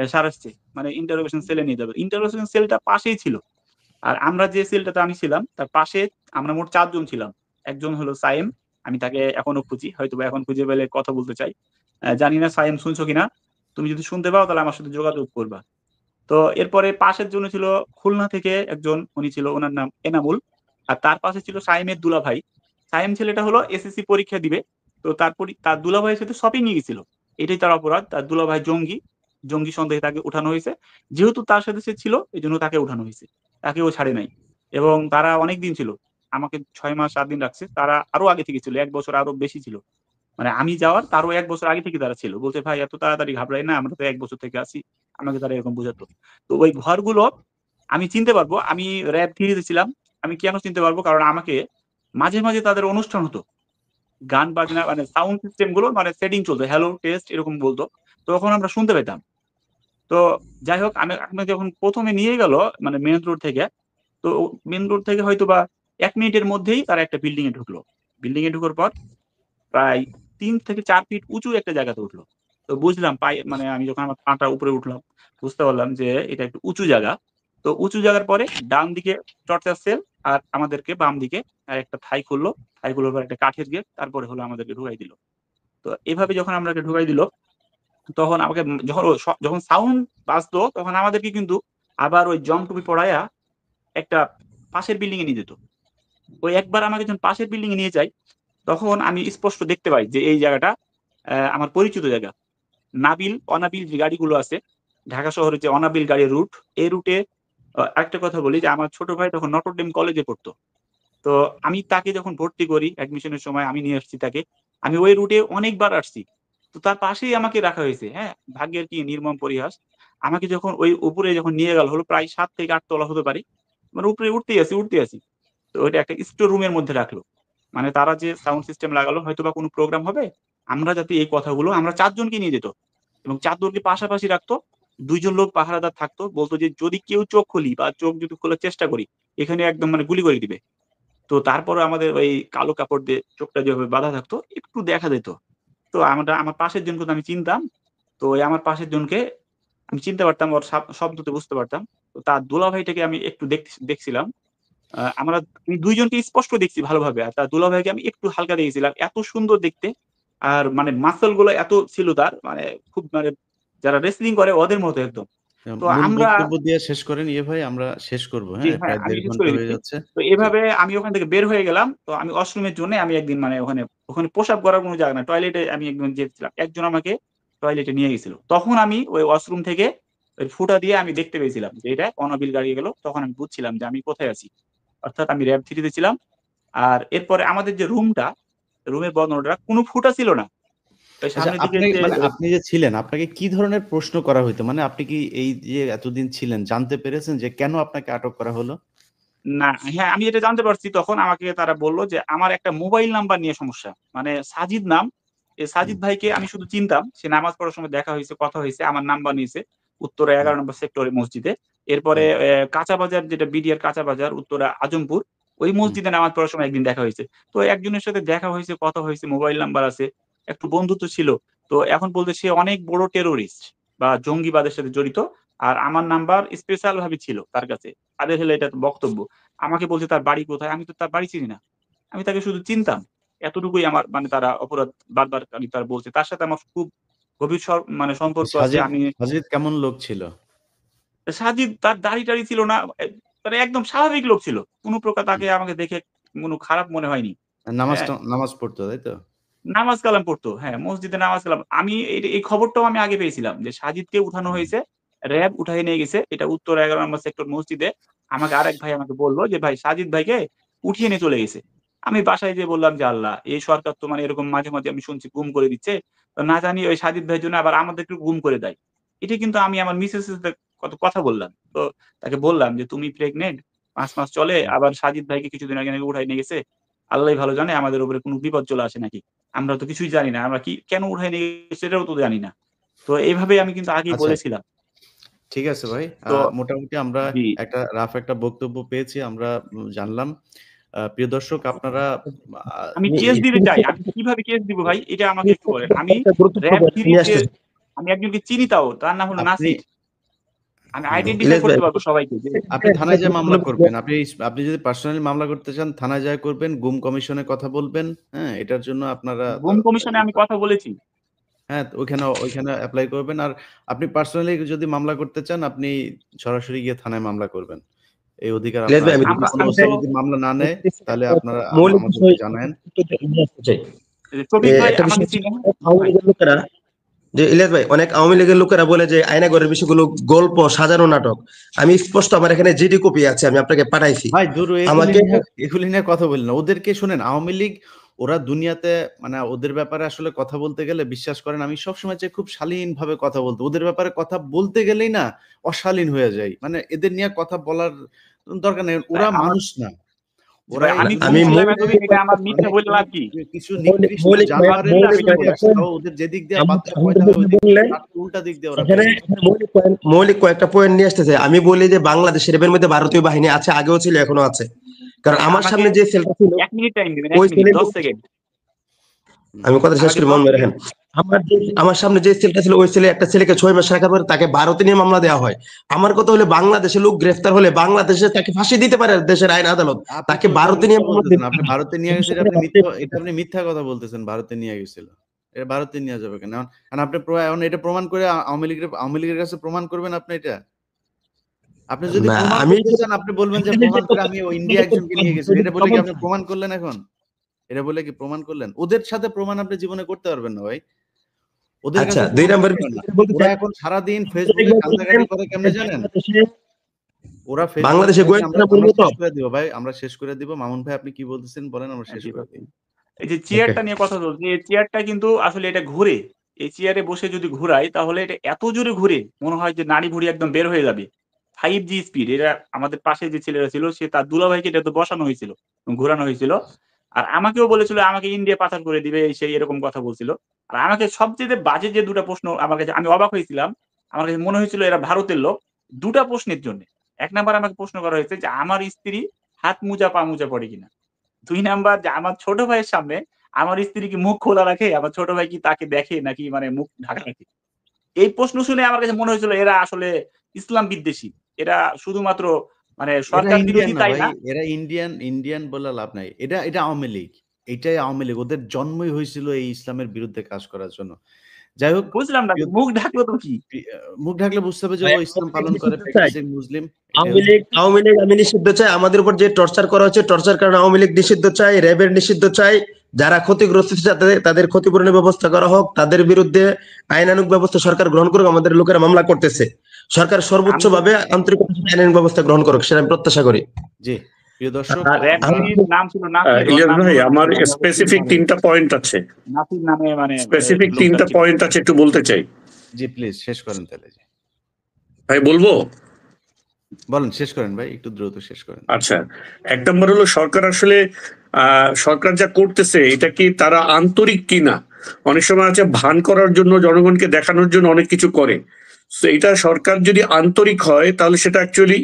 স্যার আসছে।" মানে ইন্টারোগেশন সেলে নিয়ে যাবে। ইন্টারোগেশন সেলটা পাশেই ছিল। আর আমরা যে সেলটাতে আমি ছিলাম তার পাশে আমরা মোট ৪ জন ছিলাম। একজন হলো সায়েম। আমি তাকে এখনো খুঁজি। হয়তোবা এখন খুঁজে পেলে কথা বলতে চাই। জানি না সায়েম শুনছো কিনা? তুমি যদি শুনতে পাও তাহলে আমার সাথে যোগাযোগ করবা। তো এরপরে পাশের জন্য ছিল খুলনা থেকে একজন, উনি ছিল উনার নাম এনামুল। আর তার পাশে ছিল সায়েমের দুলাভাই। সায়েম ছেলেটা হলো এসএসসি পরীক্ষা দিবে। তো তার দুলাভাইয়ের সাথে শপিং এ গেছিল। এটাই তার অপরাধ। তার দুলাভাই জঙ্গি। জঙ্গি সন্দেহে তাকে উঠানো হইছে। যেহেতু তার সাথে সে ছিল এজন্য তাকে উঠানো হইছে। তাকেও ছাড়ে নাই। এবং তারা অনেকদিন ছিল। আমাকে ৬ মাস ৭ দিন রাখছে। তারা আরো আগে থেকে ছিল। ১ বছর আরো বেশি ছিল। মানে আমি যাওয়ার তারও ১ বছর আগে থেকে তারা ছিল। বলছে, "ভাই এত তাড়াতাড়ি ঘাবড়াই না। আমরা তো ১ বছর থেকে আছি।" আমাকে তারা এরকম বুঝাতো। তো ওই ঘরগুলো আমি চিনতে পারবো। আমি র‍্যাব 3 তে ছিলাম। আমি কেন চিনতে পারবো? কারণ আমাকে মাঝে, মাঝে তাদের অনুষ্ঠান হতো। গান বাজনা মানে সাউন্ড সিস্টেম গুলো মানে সেটিং চলতো। হ্যালো, টেস্ট এরকম বলতো। তখন আমরা শুনতে পেতাম। তো যাই হোক আমাকে যখন ১ম এ নিয়ে গেল মানে মেইন রোড থেকে, তো মেইন রোড থেকে হয়তোবা ১ মিনিটের মধ্যেই তারা একটা বিল্ডিং এ ঢুকলো। বিল্ডিং এ ঢুকার পর প্রায় ৩ থেকে ৪ ফিট উঁচু একটা জায়গাতে উঠলো। তো বুঝলাম মানে আমি যখন আমার পাটা উপরে উঠলাম, বুঝতে পারলাম যে এটা একটু উঁচু জায়গা। তো উঁচু জায়গার পরে ডান দিকে টর্চার সেল আর আমাদেরকে বাম দিকে একটা ঠাই খুললো। ঠাই খোলার পর একটা কাঠের গেট, তারপরে হলো আমাদেরকে ঢুকাই দিল। তো এভাবে যখন আমাদেরকে ঢুকাই দিল, তখন আমাকে যখন সাউন্ড বাজতো তখন আমাদেরকে কিন্তু আবার ওই জমটুপি পড়াইয়া একটা পাশের বিল্ডিং এ নিয়ে যেত। ওই একবার আমাকে যখন পাশের বিল্ডিং এ নিয়ে যায়, তখন আমি স্পষ্ট দেখতে পাই যে এই জায়গাটা আমার পরিচিত জায়গা। নাবিল, অনাবিল যে গাড়িগুলো আছে, ঢাকা শহরে যে অনাবিল গাড়ির রুট, এই রুটে আরেকটা কথা বলি যে আমার ছোট ভাই তখন নটরডেম কলেজে পড়তো। তো আমি তাকে যখন ভর্তি করি অ্যাডমিশনের সময় আমি নিয়ে আসছি তাকে। আমি ওই রুটে অনেকবার আসছি। তো তার পাশেই আমাকে রাখা হয়েছে, হ্যাঁ? ভাগ্যের কি নির্মম পরিহাস। আমাকে যখন ওই উপরে যখন নিয়ে গেল হলো প্রায় ৭ থেকে ৮ তলা হতে পারে। মানে উপরে উঠতেই আছি, উঠতেই আছি। তো ওইটা একটা স্টোর রুমের মধ্যে রাখলো। মানে তারা যে সাউন্ড সিস্টেম লাগালো হয়তোবা কোনো প্রোগ্রাম হবে। আমরা যাতে এই কথাগুলো আমরা ৪ জনকে নিয়ে যেত। এবং ৪ জনকে পাশাপাশি রাখতো। ২ জন লোক পাহারাদার থাকতো। বলত যে যদি কেউ চোখ খুলি বা চোখ যদি খোলার চেষ্টা করি, এখানে একদম মানে গুলি করে দিবে। তো তারপরেও আমাদের ওই কালো কাপড় দিয়ে চোখটা যেভাবে বাঁধা থাকতো, একটু দেখা যেত। তো আমার পাশের জনকে তো আমি চিনতাম। তো ওই আমার পাশের জনকে আমি চিনতে পারতাম, ওর শব্দতে বুঝতে পারতাম। তো তার দুলাভাইটাকে আমি একটু দেখছিলাম। আমি ২ জনকে স্পষ্ট দেখছি ভালোভাবে। আর তার দুলাভাইকে আমি একটু হালকা দেখেছিলাম। এত সুন্দর দেখতে। আর মানে মাসল গুলো এত ছিল তার মানে খুব মানে যারা রেসলিং করে ওদের মতো একদম। তো মূল আমরা বক্তব্য দিয়ে শেষ করেন ইয়ে ভাই, আমরা শেষ করব। জি হ্যাঁ, হ্যাঁ প্রায় আমি ১.৫ শেষ ঘন্টা করে হয়ে দিচ্ছি। যাচ্ছে। তো জি। এভাবে আমি ওখান থেকে বের হয়ে গেলাম। তো আমি ওয়াশরুমের জন্য আমি একদিন মানে ওখানে ওখানে প্রসাব করার কোনো জায়গা না। টয়লেটে আমি একদিন যেতেছিলাম। একজন আমাকে টয়লেটে নিয়ে গেছিল। তখন আমি ওই ওয়াশরুম থেকে ওই ফুটা দিয়ে আমি দেখতে পেয়েছিলাম যে এটা অনাবিল দাঁড়িয়ে গেল। তখন আমি বুঝছিলাম যে আমি কোথায় আছি। অর্থাৎ আমি র‍্যাব 3 তে ছিলাম। আর এরপরে আমাদের যে রুমটা, রুমের বর্ণনাটা কোনো ফুটা ছিল না। ওই আচ্ছা, সামনের দিকে আপনি যে মানে আপনি যে ছিলেন, আপনাকে কি ধরনের প্রশ্ন করা হইতো? মানে আপনি কি এই যে এতদিন ছিলেন জানতে পেরেছেন যে কেন আপনাকে আটক করা হলো? না, হ্যাঁ, আমি এটা জানতে পারছি তখন আমাকে তারা বলল যে আমার একটা মোবাইল নাম্বার নিয়ে সমস্যা। মানে সাজিদ নাম। এই হুম, সাজিদ ভাইকে আমি শুধু চিনতাম। সে নামাজ পড়ার সময় দেখা হইছে, কথা হইছে। আমার নাম্বার নিয়েছে। উত্তরা হুম, ১১ নম্বর সেক্টরে মসজিদে। এরপরে হুম, কাঁচা বাজার যেটা বিডিআর কাঁচা বাজার উত্তরা আজমপুর। ওই হুম, মসজিদে নামাজ পড়ার সময় একদিন দেখা হইছে। তো একজনের সাথে দেখা হইছে, কথা হইছে, মোবাইল নাম্বার আছে। একটু বন্ধুত্ব ছিল। তো এখন বলতে সে অনেক বড় টেরোরিস্ট বা জঙ্গিবাদের সাথে জড়িত। আর আমার নাম্বার স্পেশাল ভাবে ছিল তার কাছে। তাদের হলো এটা বক্তব্য। আমাকে বলছে তার বাড়ি কোথায়? আমি তো তার বাড়ি চিনি না। আমি তাকে শুধু চিনতাম। এতটুকুই আমার মানে তারা অপরাধ বারবার আমি তারা বলছে। তার সাথে আমার খুব গভীর মানে সম্পর্ক আছে। সাজিদ আমি সাজিদ কেমন লোক ছিল? সাজিদ তার দাড়ি-টাড়ি ছিল না। মানে একদম স্বাভাবিক লোক ছিল। কোন প্রকার তাকে আমাকে দেখে কোন খারাপ মনে হয়নি। হ্যাঁ? নামাজ পড়তো, তাই তো? নামাজ কালাম পড়তো। হ্যাঁ, মসজিদে নামাজ কালাম। আমি এই খবরটাও আমি আগে পেয়েছিলাম যে সাজিদকে উঠানো হুম, হয়েছে। র‍্যাব উঠায়ে নিয়ে গেছে। এটা উত্তর ১১ নম্বর সেক্টর মসজিদে। আমাকে আরেক ভাই আমাকে বলল যে, "ভাই সাজিদ ভাইকে উঠিয়ে নিয়ে চলে গেছে।" আমি বাসায় যেয়ে বললাম যে, "আল্লাহ! এই সরকার তো মানে এরকম মাঝে, মাঝে আমি শুনছি গুম করে দিচ্ছে। তো না জানি ওই সাজিদ ভাইয়ের জন্য আবার আমাদেরকেও গুম করে দেয়।" এটা কিন্তু আমি আমার মিসেসের সাথে কত কথা বললাম। তো তাকে বললাম যে, "তুমি প্রেগন্যান্ট, ৫ মাস চলে। হুম। আবার সাজিদ ভাইকে কিছুদিন আগে নাকি উঠায় নিয়ে গেছে। আল্লাহই ভালো জানে আমাদের উপরে কোন বিপদ চলে আসে নাকি?" আমরা তো কিছুই জানি না। আমরা কেন উঠায় নিয়ে গেছে সেটাও তো জানি না। তো এভাবে আমি কিন্তু আগেই আচ্ছা, বলেছিলাম। ঠিক আছে ভাই। তো মোটামুটি আমরা জি, একটা বক্তব্য পেয়েছি। আমরা জানলাম। প্রিয় দর্শক আপনারা আ আমি আমি কেস দিতে চাই। একটু আমি কিভাবে কেস দিব ভাই? এটা আমাকে একটু বলেন। আমি একটা গুরুত্বপূর্ণ র‍্যাব 3 নিয়ে তে আসতেছি। আমি একজনকে চিনি তাও। তার নাম হলো আপনি নাসির। আমি হুম। আইডেন্টিফাই ইলিয়াস ভাই, করতে পারবো সবাইকে যে আপনি থানায় যেয়ে মামলা গুরুত্বপূর্ণ করবেন। আপনি যদি পার্সোনালি মামলা করতে চান থানায় যেয়ে করবেন, গুম কমিশনে কথা বলবেন। হ্যাঁ? এটার জন্য আপনারা গুম কমিশনে আমি কথা বলেছি। হ্যাঁ, তো ওইখানে এপ্লাই করবেন। আর আপনি পার্সোনালি যদি মামলা করতে চান আপনি সরাসরি গিয়ে থানায় মামলা করবেন। এই অধিকার ইলিয়াস আপনার ভাই, আছে। আমি যদি কোন আমি তো ওসি যদি মামলা না নেয় তাহলে আপনারা মৌলিক আমাদেরকে বিষয় জানায়েন। একটু নিয়ে আসতে চাই। শফিক ভাই একটা বিষয় আমাকে হচ্ছে চিনেন? আওয়ামী ভাই লীগের লোকেরা, যে ইলিয়াস ভাই, অনেক আওয়ামী লীগের লোকেরা বলে যে আয়নাঘরের বিষয়গুলো গল্প, সাজানো নাটক। আমি স্পষ্ট আমার এখানে জিডি কপি আছে, আমি আপনাকে পাঠাইছি। ভাই দূর আমাকে এগুলি নিয়ে কথা বলি না। ওদেরকে শোনেন আওয়ামী লীগ ওরা দুনিয়াতে মানে ওদের ব্যাপারে আসলে কথা বলতে গেলে বিশ্বাস করেন আমি সবসময় চাই খুব শালীনভাবে কথা বলতে। ওদের ব্যাপারে কথা বলতে গেলেই না অশালীন হয়ে যাই। মানে এদের নিয়ে কথা বলার দরকার নেই। ভাই ওরা আমার মানুষ না। জি ওরা ভাই এই আমি গুম আমি ছিলাম দুনিয়াতে এতদিন এটা আমার মানে মিথ্যা বলে লাভ কি? কিছু নিকৃষ্ট মৌলিক জানোয়ারের মিথ্যা মৌলিক বেশি আমি বয়স। বলেছি। তাও ওদের যেদিক দিয়ে বাচ্চা পয়দা হয় আলহামদুলিল্লাহ ওদিক দিয়ে বললে উল্টা দিক দিয়ে ওরা এখানে বেরিয়ে এখানে মৌলিক কয়েকটা পয়েন্ট নিয়ে আসতেছে। আমি বলি যে বাংলাদেশের এর মধ্যে ভারতীয় বাহিনী আছে, আগেও ছিল, এখনো আছে। কারণ আচ্ছা আমার আমাকে সামনে যে সেলটা ছিল ১ মিনিট টাইম দিবেন, ১ ওই মিনিট সেলের ১০ সেকেন্ড। আমি কথা শেষ আমাকে করি ১০ মন সেকেন্ড রাখেন। আমার সামনে যে সেলটা ছিল ওই সেলে একটা ছেলেকে 6 মাস রাখার পরে তাকে ভারতে নিয়ে মামলা দেওয়া হয়। আমার কথা হলে বাংলাদেশে লোক গ্রেফতার হলে বাংলাদেশে তাকে ফাঁসি দিতে পারে দেশের আইন আদালত, আপনি তাকে তো ওটা ভারতে নিয়ে মিথ্যা মামলা বলতেছেন। দিতে আপনি পারে না। ভারতে নিয়ে গেছেন সমস্যাটা এটা আপনি মিথ্যা কথা বলতেছেন। ভারতে নিয়ে গেছিল। এটা ভারতে নিয়ে যাবে কেন? এখন আপনি এখন এটা প্রমাণ করে আওয়ামী লীগের কাছে প্রমাণ করবেন আপনি এটা? আপনি যদি না, প্রমাণ আমি করতে চান আপনি বলবেন যে প্রমাণ করে আমি ইন্ডিয়া একজনকে নিয়ে গেছি। এটা বলে কি আপনি প্রমাণ করলেন এখন? এটা বলে কি প্রমাণ করলেন? ওদের সাথে প্রমাণ আপনি জীবনে করতে পারবেন না ভাই। ওদের আচ্ছা, কাছে ২ প্রমাণ নম্বর করতে পারবেন বিষয় না। বলতে ওরা চাই, এখন সারাদিন ফেসবুকে কান্দাকাটি করে কেমনে জানেন? ওরা ফেসবুকে বাংলাদেশে ভাই গোয়েন্দা আমরা মূলত শেষ করে দিব ভাই। আমরা শেষ করে দিব। মামুন ভাই আপনি কি বলতেছেন বলেন আমরা শেষ জি করে ভাই। দিই। এই যে ওকে। চেয়ারটা নিয়ে কথা বলছি, এই চেয়ারটা কিন্তু আসলে এটা ঘুরে। এই চেয়ারে বসে যদি ঘুরাই তাহলে এটা এত জোরে ঘুরে মনে হয় যে নাড়ি-ভুড়ি একদম বের হয়ে যাবে। 5G স্পিড এটা আমাদের পাশে যে ছেলেরা ছিল সে তার দুলাভাইকে এটাতে বসানো হয়েছিল, ঘুরানো হয়েছিল। আর আমাকেও বলেছিল আমাকে ইন্ডিয়া পাচার করে দিবে এই সেই এরকম কথা বলছিল। আর আমাকে সবচেয়ে বাজে যে ২ টা প্রশ্ন আমার কাছে আমি অবাক হয়েছিলাম। আমার কাছে মনে হয়েছিল এরা ভারতের লোক। ২ টা প্রশ্নের জন্যে। ১ নাম্বার আমাকে প্রশ্ন করা হয়েছে যে আমার স্ত্রী হাত মোজা, পা মোজা পড়ে কিনা? ২ নাম্বার যে আমার ছোট ভাইয়ের সামনে আমার স্ত্রী কি মুখ খোলা রাখে? আমার ছোট ভাই কি তাকে দেখে নাকি মানে মুখ ঢাকা রাখে? এই প্রশ্ন শুনে আমার কাছে মনে হয়েছিল এরা আসলে ইসলাম বিদ্বেষী। এরা শুধুমাত্র মানে এরা সরকার ইন্ডিয়ান বিরোধী না তাই ভাই। না। এরা ইন্ডিয়ান বলে লাভ নাই। এটা আওয়ামী লীগ। এটাই আওয়ামী লীগ। ওদের জন্মই হয়েছিল এই ইসলামের বিরুদ্ধে কাজ করার জন্য। যাই হোক, বুঝলাম না, মুখ ঢাকলো তো কি? মুখ ঢাকলে বুঝতে হবে যে ও ইসলাম পালন করে, চাই প্র্যাকটিসিং মুসলিম। আওয়ামী লীগ আমি নিষিদ্ধ চাই, আমাদের উপর যে টর্চার করা হচ্ছে টর্চার কারণে আওয়ামী লীগ নিষিদ্ধ চাই, র্যাবের নিষিদ্ধ চাই, যারা ক্ষতিগ্রস্ত তাদের ক্ষতিপূরণের ব্যবস্থা করা হোক, তাদের বিরুদ্ধে আইনানুগ ব্যবস্থা সরকার গ্রহণ করুক। আমাদের লোকেরা মামলা করতেছে, সরকার সর্বোচ্চ ভাবে আন্তরিকতার সাথে আইনানুগ ব্যবস্থা গ্রহণ করুক, সেটা আমি প্রত্যাশা করি। জি প্রিয় দর্শক, আর নাম ছিল নাসির, ওর ইলিয়াস নাম ভাই, হলো আমার নাসির, স্পেসিফিক 3টা পয়েন্ট আছে, নাসির নামে মানে স্পেসিফিক লোকটা 3টা ছিল। পয়েন্ট আছে, একটু বলতে চাই। জি প্লিজ শেষ করেন তাহলে। জি ভাই বলবো? বলেন, শেষ করেন ভাই, একটু দ্রুত শেষ করেন। আচ্ছা, 1 নম্বর হলো সরকার আসলে সরকার যা করতেছে এটা কি তারা আন্তরিক কিনা। অনেক সময় আছে ভান করার জন্য, জনগণকে দেখানোর জন্য অনেক কিছু করে। তো এটা সরকার যদি আন্তরিক হয় তাহলে সেটা অ্যাকচুয়ালি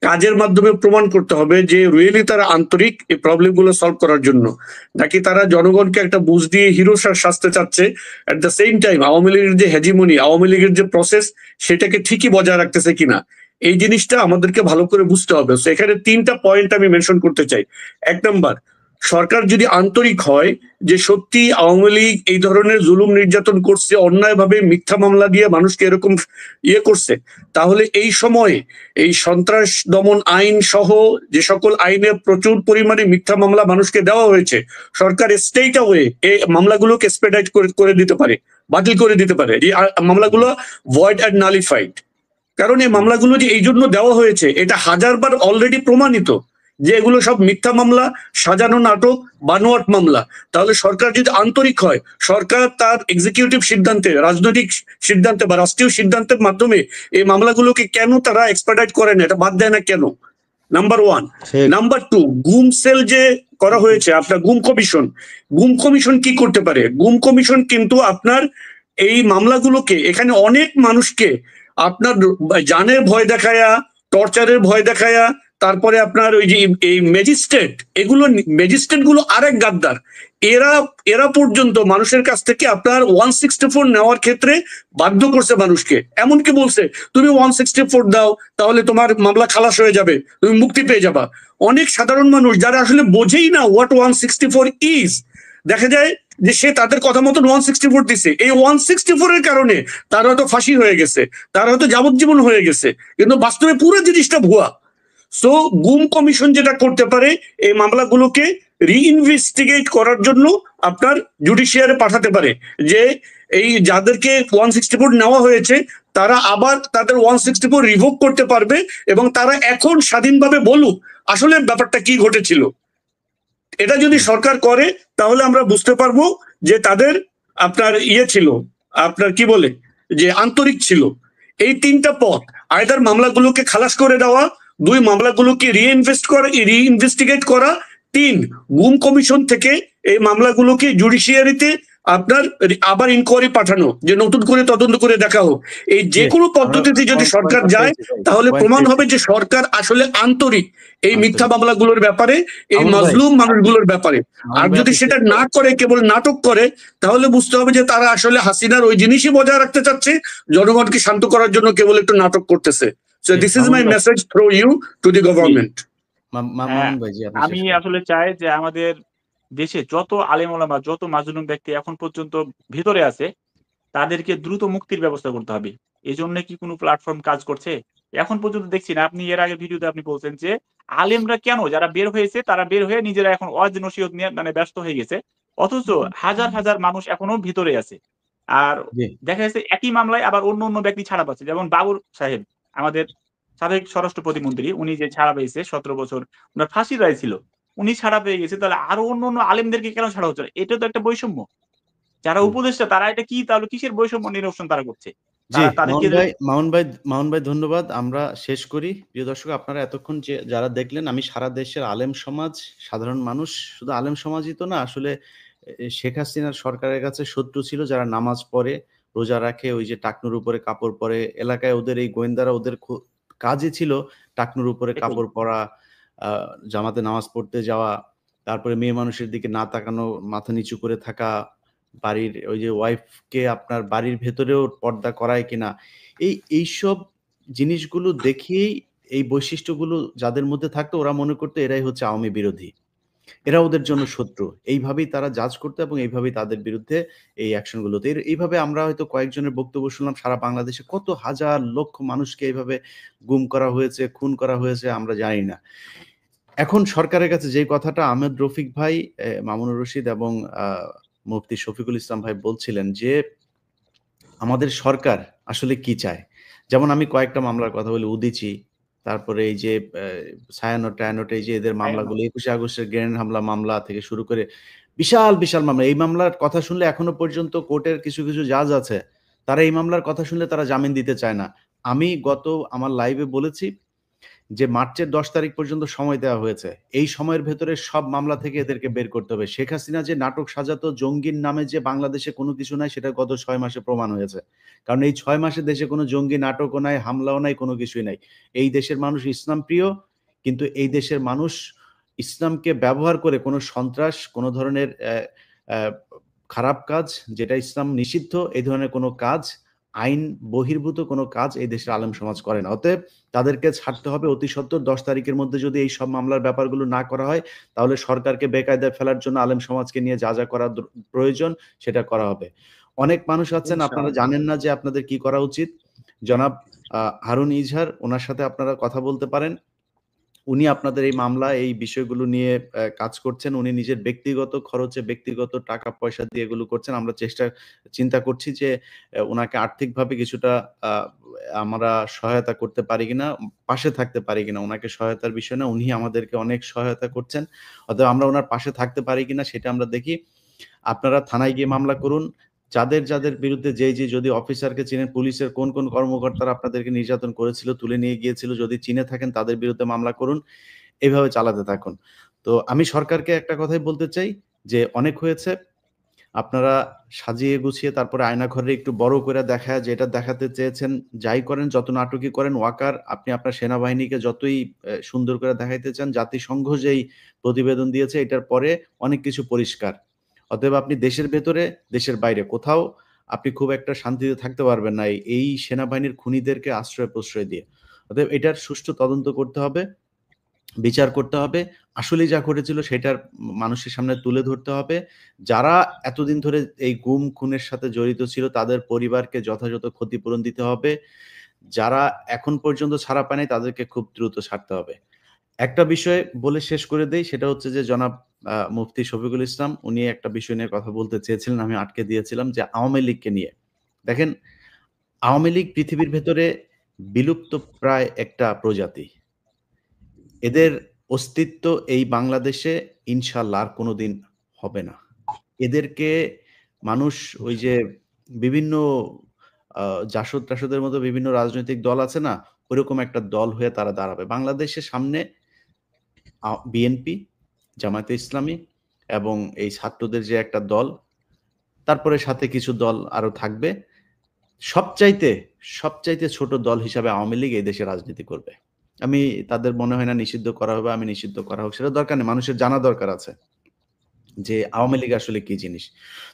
কাজের মাধ্যমে প্রমাণ করতে হবে যে রিয়েলি তারা আন্তরিক এই প্রবলেম গুলো সলভ করার জন্য, নাকি তারা জনগণকে একটা বুঝ দিয়ে হিরো সাজতে চাচ্ছে। At the same time Awami লীগের যে হেজিমনি, আওয়ামী লীগের যে প্রসেস, সেটাকে ঠিকই বজায় রাখতেছে কিনা, এই জিনিসটা আমাদেরকে ভালো করে বুঝতে হবে। তো এখানে 3টা পয়েন্ট আমি মেনশন করতে চাই। 1 নম্বর, সরকার যদি আন্তরিক হয় যে সত্যি আওয়ামী লীগ এই ধরনের জুলুম নির্যাতন করছে, অন্যায়ভাবে মিথ্যা মামলা দিয়ে মানুষকে এরকম করছে, তাহলে এই সময়ে এই সন্ত্রাস দমন আইন সহ যে সকল আইনে প্রচুর পরিমাণে মিথ্যা মামলা মানুষকে দেওয়া হয়েছে, সরকার স্ট্রেইট অ্যাওয়ে এই মামলাগুলোকে এক্সপেডাইট করে দিতে পারে, বাতিল করে দিতে পারে, যে মামলাগুলো ভয়েড অ্যান্ড নালিফাইড। কারণ এই মামলাগুলো যে এই জন্য দেওয়া হয়েছে এটা হাজারবার অলরেডি প্রমাণিত যে এগুলো সব মিথ্যা মামলা, সাজানো নাটক, বানোয়াট মামলা। তাহলে সরকার যদি আন্তরিক হয়, সরকার তার এক্সিকিউটিভ সিদ্ধান্তে, রাজনৈতিক সিদ্ধান্তে বা রাষ্ট্রীয় সিদ্ধান্তের মাধ্যমে এই মামলাগুলোকে কেন তারা এক্সপার্টাইট করে না, এটা বাদ দেয় না কেন? নাম্বার 1। নাম্বার 2, গুম সেল যে করা হয়েছে, আপনার গুম কমিশন কি করতে পারে? গুম কমিশন কিন্তু আপনার এই মামলাগুলোকে, এখানে অনেক মানুষকে আপনার জানের ভয় দেখায়া, টর্চারের ভয় দেখায়া, তারপরে আপনার ওই যে এই ম্যাজিস্ট্রেট গুলো আরেক গাদ্দার, এরা পর্যন্ত মানুষের কাছ থেকে আপনার 164 নেওয়ার ক্ষেত্রে বাধ্য করছে মানুষকে। এমনকি বলছে তুমি 164 দাও তাহলে তোমার মামলা খালাস হয়ে যাবে, তুমি মুক্তি পেয়ে যাবা। অনেক সাধারণ মানুষ যারা আসলে বোঝেই না হোয়াট 164 ইজ, দেখা যায় যে সে তাদের কথা মতন 164 দিছে। এই 164 এর কারণে তার হয়তো ফাঁসি হয়ে গেছে, তার হয়তো যাবজ্জীবন হয়ে গেছে, কিন্তু বাস্তবে পুরো জিনিসটা ভুয়া। সো গুম কমিশন যেটা করতে পারে, এই মামলাগুলোকে রিইনভেস্টিগেট করার জন্য আপনার জুডিশিয়ারে পাঠাতে পারে, যে এই যাদেরকে 164 নেওয়া হয়েছে তারা আবার তাদের 164 রিভোক করতে পারবে, এবং তারা এখন স্বাধীনভাবে বলুক আসলে ব্যাপারটা কি ঘটেছিল। এটা যদি সরকার করে তাহলে আমরা বুঝতে পারবো যে তাদের আপনার ছিল, আপনার কি বলে যে আন্তরিক ছিল। এই 3টা পথ, আইদার মামলাগুলোকে খালাস করে দেওয়া, 2 মামলাগুলোকে রিইনভেস্টিগেট করা, 3 গুম কমিশন থেকে এই মামলাগুলোকে জুডিশিয়ারিতে আপনার আবার ইনকোয়ারি পাঠানো, যে নতুন করে তদন্ত করে দেখা হোক। এই যে কোনো পদ্ধতিতে যদি সরকার যায় তাহলে প্রমাণ হবে যে সরকার আসলে আন্তরিক এই মিথ্যা মামলাগুলোর ব্যাপারে, এই মাজলুম মানুষগুলোর ব্যাপারে। আর যদি সেটা না করে, কেবল নাটক করে, তাহলে বুঝতে হবে যে তারা আসলে হাসিনার ওই জিনিসই বজায় রাখতে চাচ্ছে, জনগণকে শান্ত করার জন্য কেবল একটু নাটক করতেছে। So this is my message through you to the government. আমি আসলে চাই যে আমাদের দেশে যত আলেম ওলামা, যত মাজলুম ব্যক্তি এখন পর্যন্ত ভিতরে আছে, তাদেরকে দ্রুত মুক্তির ব্যবস্থা করতে হবে। এই জন্য কি কোনো প্ল্যাটফর্ম কাজ করছে? এখন পর্যন্ত দেখছি না। আপনি এর আগে ভিডিওতে আপনি বলছেন যে আলেমরা কেন, যারা বের হয়েছে তারা বের হয়ে নিজেরা এখন ওয়াজ নসিহত নিয়ে মানে ব্যস্ত হয়ে গেছে, অথচ হাজার হাজার মানুষ এখনো ভিতরে আছে। আর দেখা যাচ্ছে একই মামলায় আবার অন্য অন্য ব্যক্তি ছাড়া পাচ্ছে। যেমন বাবুর সাহেব, আমাদের সাবেক স্বরাষ্ট্র প্রতিমন্ত্রী, উনি যে ছাড়া পেয়েছে 17 বছর ওনার ফাঁসির রায় ছিল, উনি ছাড়া পেয়ে গেছে, তাহলে আরো অন্য অন্য আলেমদেরকে কেন ছাড়া হচ্ছে? এটা তো একটা বৈষম্য। যারা উপদেষ্টা তারা এটা কি, তাহলে কিসের বৈষম্য নিরসন তারা করছে? মামুন ভাই ধন্যবাদ। আমরা শেষ করি। প্রিয় দর্শক, আপনারা এতক্ষণ যে যারা দেখলেন, আমি সারা দেশের আলেম সমাজ, সাধারণ মানুষ, শুধু আলেম সমাজই তো না, আসলে শেখ হাসিনার সরকারের কাছে শত্রু ছিল যারা নামাজ পড়ে, রোজা রাখে, ওই যে টাকনুর উপরে কাপড় পরে, এলাকায় ওদের এই গোয়েন্দারা, ওদের কাজই ছিল টাকনুর উপরে কাপড় পরা, জামাতে নামাজ পড়তে যাওয়া, তারপরে মেয়ে মানুষের দিকে না তাকানো, মাথা নিচু করে থাকা, বাড়ির ওই যে ওয়াইফকে আপনার বাড়ির ভেতরেও পর্দা করায় কিনা, এইসব জিনিসগুলো দেখেই, এই বৈশিষ্ট্যগুলো যাদের মধ্যে থাকতো, ওরা মনে করতো এরাই হচ্ছে আওয়ামী বিরোধী। এরা ওদের জন্য শত্রু। এইভাবেই তারা জাজ করতো এবং এইভাবেই তাদের বিরুদ্ধে এই অ্যাকশনগুলোতে এইভাবে আমরা হয়তো কয়েকজনের বক্তব্য শুনলাম সারা বাংলাদেশে কত হাজার লক্ষ মানুষকে এইভাবে গুম করা হয়েছে, খুন করা হয়েছে আমরা জানি না। এখন সরকারের কাছে যে কথাটা আহমেদ রফিক ভাই, মামুনুর রশিদ এবং মুফতি শফিকুল ইসলাম ভাই বলছিলেন যে আমাদের সরকার আসলে কি চায়। যেমন আমি কয়েকটা মামলার কথা বলি, উদীচী, তারপরে এই যে ছায়ানট টায়ানট, এই যে এদের মামলাগুলো ২১শে আগস্টের গ্রেনেড হামলা মামলা থেকে শুরু করে বিশাল বিশাল মামলা। এই মামলার কথা শুনলে এখনো পর্যন্ত কোর্টের কিছু কিছু জাজ আছে, তারা এই মামলার কথা শুনলে তারা জামিন দিতে চায় না। আমি আমার লাইভে বলেছি যে মার্চের ১০ তারিখ পর্যন্ত সময় দেওয়া হয়েছে। এই সময়ের ভেতরে সব মামলা থেকে এদেরকে বের করতে হবে। শেখ হাসিনা যে নাটক সাজাতো জঙ্গির নামে যে বাংলাদেশে কোনো কিছু নাই, সেটা গত ৬ মাসে প্রমাণ হয়েছে। কারণ এই ৬ মাসে দেশে কোনো জঙ্গি নাটকও নাই, হামলাও নাই, কোনো কিছুই নাই। এই দেশের মানুষ ইসলাম প্রিয়, কিন্তু এই দেশের মানুষ ইসলামকে ব্যবহার করে কোনো সন্ত্রাস, কোনো ধরনের খারাপ কাজ, যেটা ইসলাম নিষিদ্ধ, এই ধরনের কোনো কাজ, আইন বহির্ভূত কোনো কাজ এই দেশের আলেম সমাজ করে না। অতএব তাদেরকে ছাড়তে হবে অতি সত্বর। ১০ তারিখের মধ্যে যদি এই সব মামলার ব্যাপারগুলো না করা হয়, তাহলে সরকারকে বেকায়দায় ফেলার জন্য আলেম সমাজকে নিয়ে যা যা করা প্রয়োজন সেটা করা হবে। অনেক মানুষ আছেন, আপনারা জানেন না যে আপনাদের কি করা উচিত। জনাব হারুন ইজহার, ওনার সাথে আপনারা কথা বলতে পারেন। উনি আপনাদের এই মামলা, এই বিষয়গুলো নিয়ে কাজ করছেন। উনি নিজের ব্যক্তিগত খরচে, ব্যক্তিগত টাকা পয়সা দিয়ে এগুলো করছেন। আমরা চিন্তা করছি যে উনাকে আর্থিকভাবে কিছুটা আমরা সহায়তা করতে পারি কিনা, পাশে থাকতে পারি কিনা। উনাকে সহায়তার বিষয় না, উনি আমাদেরকে অনেক সহায়তা করছেন। অতএব আমরা ওনার পাশে থাকতে পারি কিনা সেটা আমরা দেখি। আপনারা থানায় গিয়ে মামলা করুন। যাদের বিরুদ্ধে যদি অফিসারকে চিনেন, পুলিশের কোন কোন কর্মকর্তারা আপনাদেরকে নির্যাতন করেছিল, তুলে নিয়ে গিয়েছিল, যদি চিনে থাকেন তাদের বিরুদ্ধে মামলা করুন। এভাবে চালাতে থাকুন। তো আমি সরকারকে একটা কথাই বলতে চাই যে অনেক হয়েছে। আপনারা সাজিয়ে গুছিয়ে তারপরে আয়নাঘরে একটু বড় করে দেখায়, যেটা দেখাতে চেয়েছেন যাই করেন, যত নাটকই করেন ওয়াকার, আপনি আপনার সেনাবাহিনীকে যতই সুন্দর করে দেখাইতে চান, জাতিসংঘ যেই প্রতিবেদন দিয়েছে এটার পরে অনেক কিছু পরিষ্কার। অতএব আপনি দেশের ভেতরে, দেশের বাইরে কোথাও আপনি খুব একটা শান্তিতে থাকতে পারবেন না এই সেনাবাহিনীর খুনিদেরকে আশ্রয় প্রশ্রয় দিয়ে। অতএব এটার সুষ্ঠু তদন্ত করতে হবে, বিচার করতে হবে। আসলেই যা ঘটেছিল সেটার মানুষের সামনে তুলে ধরতে হবে। যারা এতদিন ধরে এই গুম খুনের সাথে জড়িত ছিল তাদের পরিবারকে যথাযথ ক্ষতিপূরণ দিতে হবে। যারা এখন পর্যন্ত ছাড়া পায়নি তাদেরকে খুব দ্রুত ছাড়তে হবে। একটা বিষয় বলে শেষ করে দেই, সেটা হচ্ছে যে জনাব মুফতি শফিকুল ইসলাম, উনি একটা বিষয় নিয়ে কথা বলতে চেয়েছিলেন, আমি আটকে দিয়েছিলাম, যে আওয়ামী লীগকে নিয়ে। দেখেন, আওয়ামী লীগ পৃথিবীর ভেতরে বিলুপ্ত প্রায় একটা প্রজাতি। এদের অস্তিত্ব এই বাংলাদেশে ইনশাআল্লাহ আর কোনোদিন হবে না। এদেরকে মানুষ ওই যে বিভিন্ন জাসদ টাসদের মতো বিভিন্ন রাজনৈতিক দল আছে না, ওইরকম একটা দল হয়ে তারা দাঁড়াবে বাংলাদেশের সামনে। বিএনপি, জামায়াতে ইসলামী এবং এই ছাত্রদের যে একটা দল, তারপরে সাথে কিছু দল আরো থাকবে। সবচাইতে ছোট দল হিসাবে আওয়ামী লীগ এই দেশে রাজনীতি করবে। আমি তাদের মনে হয় না নিষিদ্ধ করা হবে, আমি নিষিদ্ধ করা হোক সেটা দরকার নেই। মানুষের জানা দরকার আছে যে আওয়ামী লীগ আসলে কি জিনিস।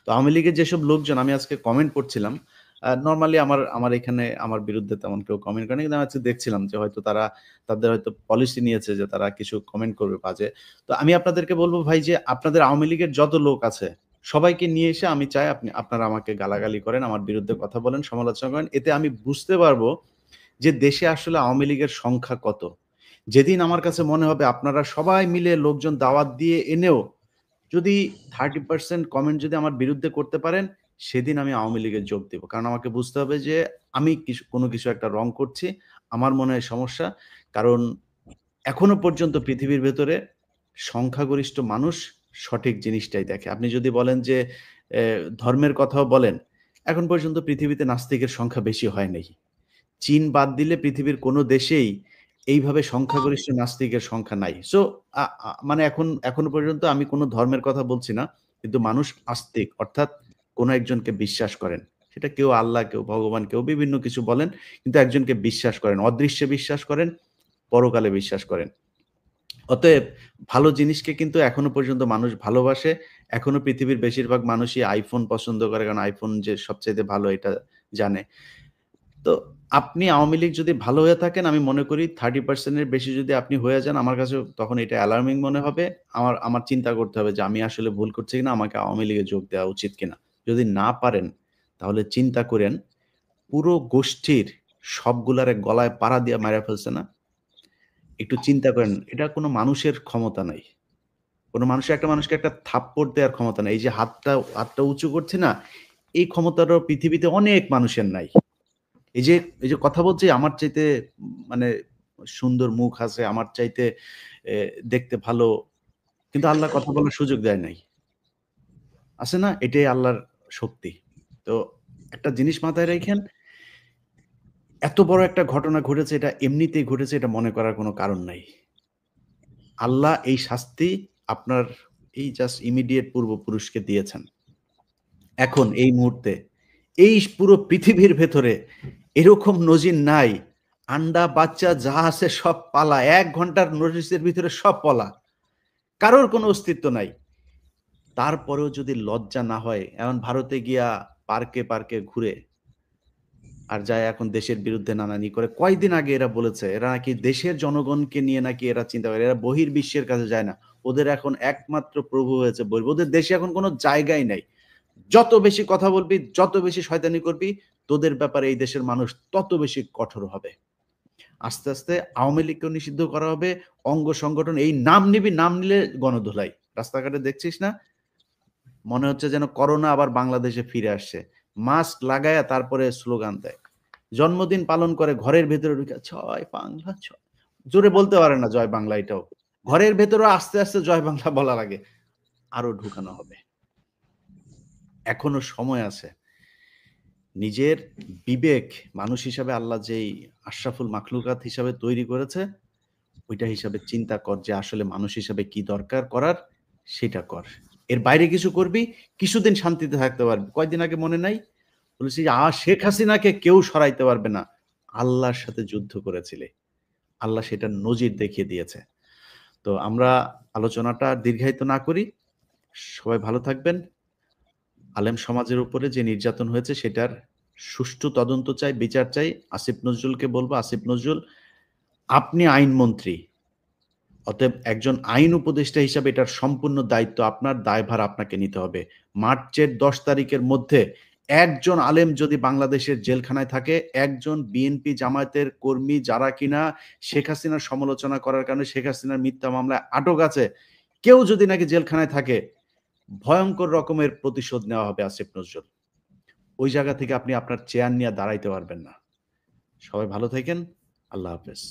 তো আওয়ামী লীগের যেসব লোকজন, আমি আজকে কমেন্ট পড়ছিলাম, নরমালি আমার এখানে আমার বিরুদ্ধে তেমন কেউ কমেন্ট করেনি, কিন্তু আমি আজকে দেখছিলাম যে হয়তো তাদের হয়তো পলিসি নিয়েছে যে তারা কিছু কমেন্ট করবে বাজে। তো আমি আপনাদেরকে বলবো ভাই, যে আপনাদের আওয়ামী লীগের যত লোক আছে সবাইকে নিয়ে এসে আমি চাই আপনারা আমাকে গালাগালি করেন, আমার বিরুদ্ধে কথা বলেন, সমালোচনা করেন। এতে আমি বুঝতে পারবো যে দেশে আসলে আওয়ামী লীগের সংখ্যা কত। যেদিন আমার কাছে মনে হবে আপনারা সবাই মিলে লোকজন দাওয়াত দিয়ে এনেও যদি 30% কমেন্ট যদি আমার বিরুদ্ধে করতে পারেন, সেদিন আমি আওয়ামী লীগে যোগ দেব। কারণ আমাকে বুঝতে হবে যে আমি কোনো কিছু একটা রং করছি, আমার মনে হয় সমস্যা। কারণ এখনো পর্যন্ত পৃথিবীর ভেতরে সংখ্যাগরিষ্ঠ মানুষ সঠিক জিনিসটাই দেখে। আপনি যদি বলেন যে ধর্মের কথাও বলেন, এখন পর্যন্ত পৃথিবীতে নাস্তিকের সংখ্যা বেশি হয় নাই। চীন বাদ দিলে পৃথিবীর কোনো দেশেই এইভাবে সংখ্যাগরিষ্ঠ নাস্তিকের সংখ্যা নাই। সো মানে এখনো পর্যন্ত আমি কোনো ধর্মের কথা বলছি না, কিন্তু মানুষ আস্তিক, অর্থাৎ কোনো একজনকে বিশ্বাস করেন। সেটা কেউ আল্লাহ, কেউ ভগবান, কেউ বিভিন্ন কিছু বলেন, কিন্তু একজনকে বিশ্বাস করেন, অদৃশ্যে বিশ্বাস করেন, পরকালে বিশ্বাস করেন। অতএব ভালো জিনিসকে কিন্তু এখনো পর্যন্ত মানুষ ভালোবাসে। এখনো পৃথিবীর বেশিরভাগ মানুষই আইফোন পছন্দ করে, কারণ আইফোন যে সবচাইতে ভালো এটা জানে। তো আপনি আওয়ামী লীগ যদি ভালো হয়ে থাকেন, আমি মনে করি 30% এর বেশি যদি আপনি হয়ে যান, আমার কাছে তখন এটা অ্যালার্মিং মনে হবে। আমার চিন্তা করতে হবে যে আমি আসলে ভুল করছি কিনা, আমাকে আওয়ামী লীগে যোগ দেওয়া উচিত কিনা। যদি না পারেন তাহলে চিন্তা করেন, পুরো গোষ্ঠীর সবগুলারে গলায় পাড়া দিয়ে মাইরা ফেলছে না? একটু চিন্তা করেন, এটা কোনো মানুষের ক্ষমতা নাই। কোনো মানুষের একটা মানুষকে একটা থাপ্পড় দেওয়ার ক্ষমতা নাই। এই যে হাতটা উঁচু করছে না, এই ক্ষমতাটাও পৃথিবীতে অনেক মানুষের নাই। এই যে কথা বলছি, আমার চাইতে মানে সুন্দর মুখ আছে, আমার চাইতে দেখতে ভালো, কিন্তু আল্লাহ কথা বলার সুযোগ দেয় নাই। আছে না? এটাই আল্লাহর শক্তি। তো একটা জিনিস মাথায় রাখেন, এত বড় একটা ঘটনা ঘটেছে, এটা এমনিতেই ঘটেছে এটা মনে করার কোনো কারণ নাই। আল্লাহ এই শাস্তি আপনার এই জাস্ট ইমিডিয়েট পূর্বপুরুষকে দিয়েছেন। এখন এই মুহূর্তে এই পুরো পৃথিবীর ভেতরে এরকম নজির নাই। আন্ডা বাচ্চা যা আছে সব পালা, 1 ঘন্টার নোটিসের ভিতরে সব পলা, কারোর কোনো অস্তিত্ব নাই। তারপরেও যদি লজ্জা না হয়, এখন ভারতে গিয়া পার্কে পার্কে ঘুরে আর যায় এখন দেশের বিরুদ্ধে নানানি করে। কয়দিন আগে এরা বলেছে এরা নাকি দেশের জনগণকে নিয়ে নাকি এরা চিন্তা করে, এরা বহির্বিশ্বের কাছে যায় না, ওদের এখন একমাত্র প্রভু হয়েছে বলবে, ওদের দেশে এখন কোনো জায়গাই নাই। যত বেশি কথা বলবি, যত বেশি শয়তানি করবি, তোদের ব্যাপারে এই দেশের মানুষ তত বেশি কঠোর হবে। আস্তে আস্তে আওয়ামী লীগকেও নিষিদ্ধ করা হবে, অঙ্গ সংগঠন, এই নাম নিবি, নাম নিলে গণধোলাই। রাস্তাঘাটে দেখছিস না, মনে হচ্ছে যেন করোনা আবার বাংলাদেশে ফিরে আসছে। মাস্ক লাগায়া তারপরে স্লোগান দেয়, জন্মদিন পালন করে ঘরের ভেতরে ঢুকে জয় বাংলা, জোরে বলতে পারে না জয় বাংলা, এটাও ঘরের ভেতরে আস্তে আস্তে জয় বাংলা বলা লাগে, আরো ঢুকানো হবে। এখনো সময় আছে। নিজের বিবেক, মানুষ হিসাবে আল্লাহ যেই আশরাফুল মাখলুকাত হিসাবে তৈরি করেছে, ওইটা হিসাবে চিন্তা কর যে আসলে মানুষ হিসাবে কি দরকার করার, সেটা কর। এর বাইরে কিছু করবি, কিছুদিন শান্তিতে থাকতে পারবি। কয়দিন আগে মনে নাই বলেছি যে শেখ হাসিনাকে কেউ সরাইতে পারবে না, আল্লাহর সাথে যুদ্ধ করেছিলে, আল্লাহ সেটা নজির দেখিয়ে দিয়েছে। তো আমরা আলোচনাটা দীর্ঘায়িত না করি, সবাই ভালো থাকবেন। আলেম সমাজের উপরে যে নির্যাতন হয়েছে সেটার সুষ্ঠু তদন্ত চাই, বিচার চাই। আসিফ নজরুলকে বলবো, আসিফ নজরুল আপনি আইনমন্ত্রী, অতএব একজন আইন উপদেষ্টা হিসাবে এটার সম্পূর্ণ দায়িত্ব আপনার, দায়ভার আপনাকে নিতে হবে। মার্চের 10 তারিখের মধ্যে একজন আলেম যদি বাংলাদেশের জেলখানায় থাকে, একজন বিএনপি জামায়াতের কর্মী যারা কিনা শেখ হাসিনার সমালোচনা করার কারণে শেখ হাসিনার মিথ্যা মামলায় আটক আছে, কেউ যদি নাকি জেলখানায় থাকে, ভয়ঙ্কর রকমের প্রতিশোধ নেওয়া হবে আসিফ নজরুল। ওই জায়গা থেকে আপনি আপনার চেয়ার নিয়ে দাঁড়াইতে পারবেন না। সবাই ভালো থাকেন, আল্লাহ হাফেজ।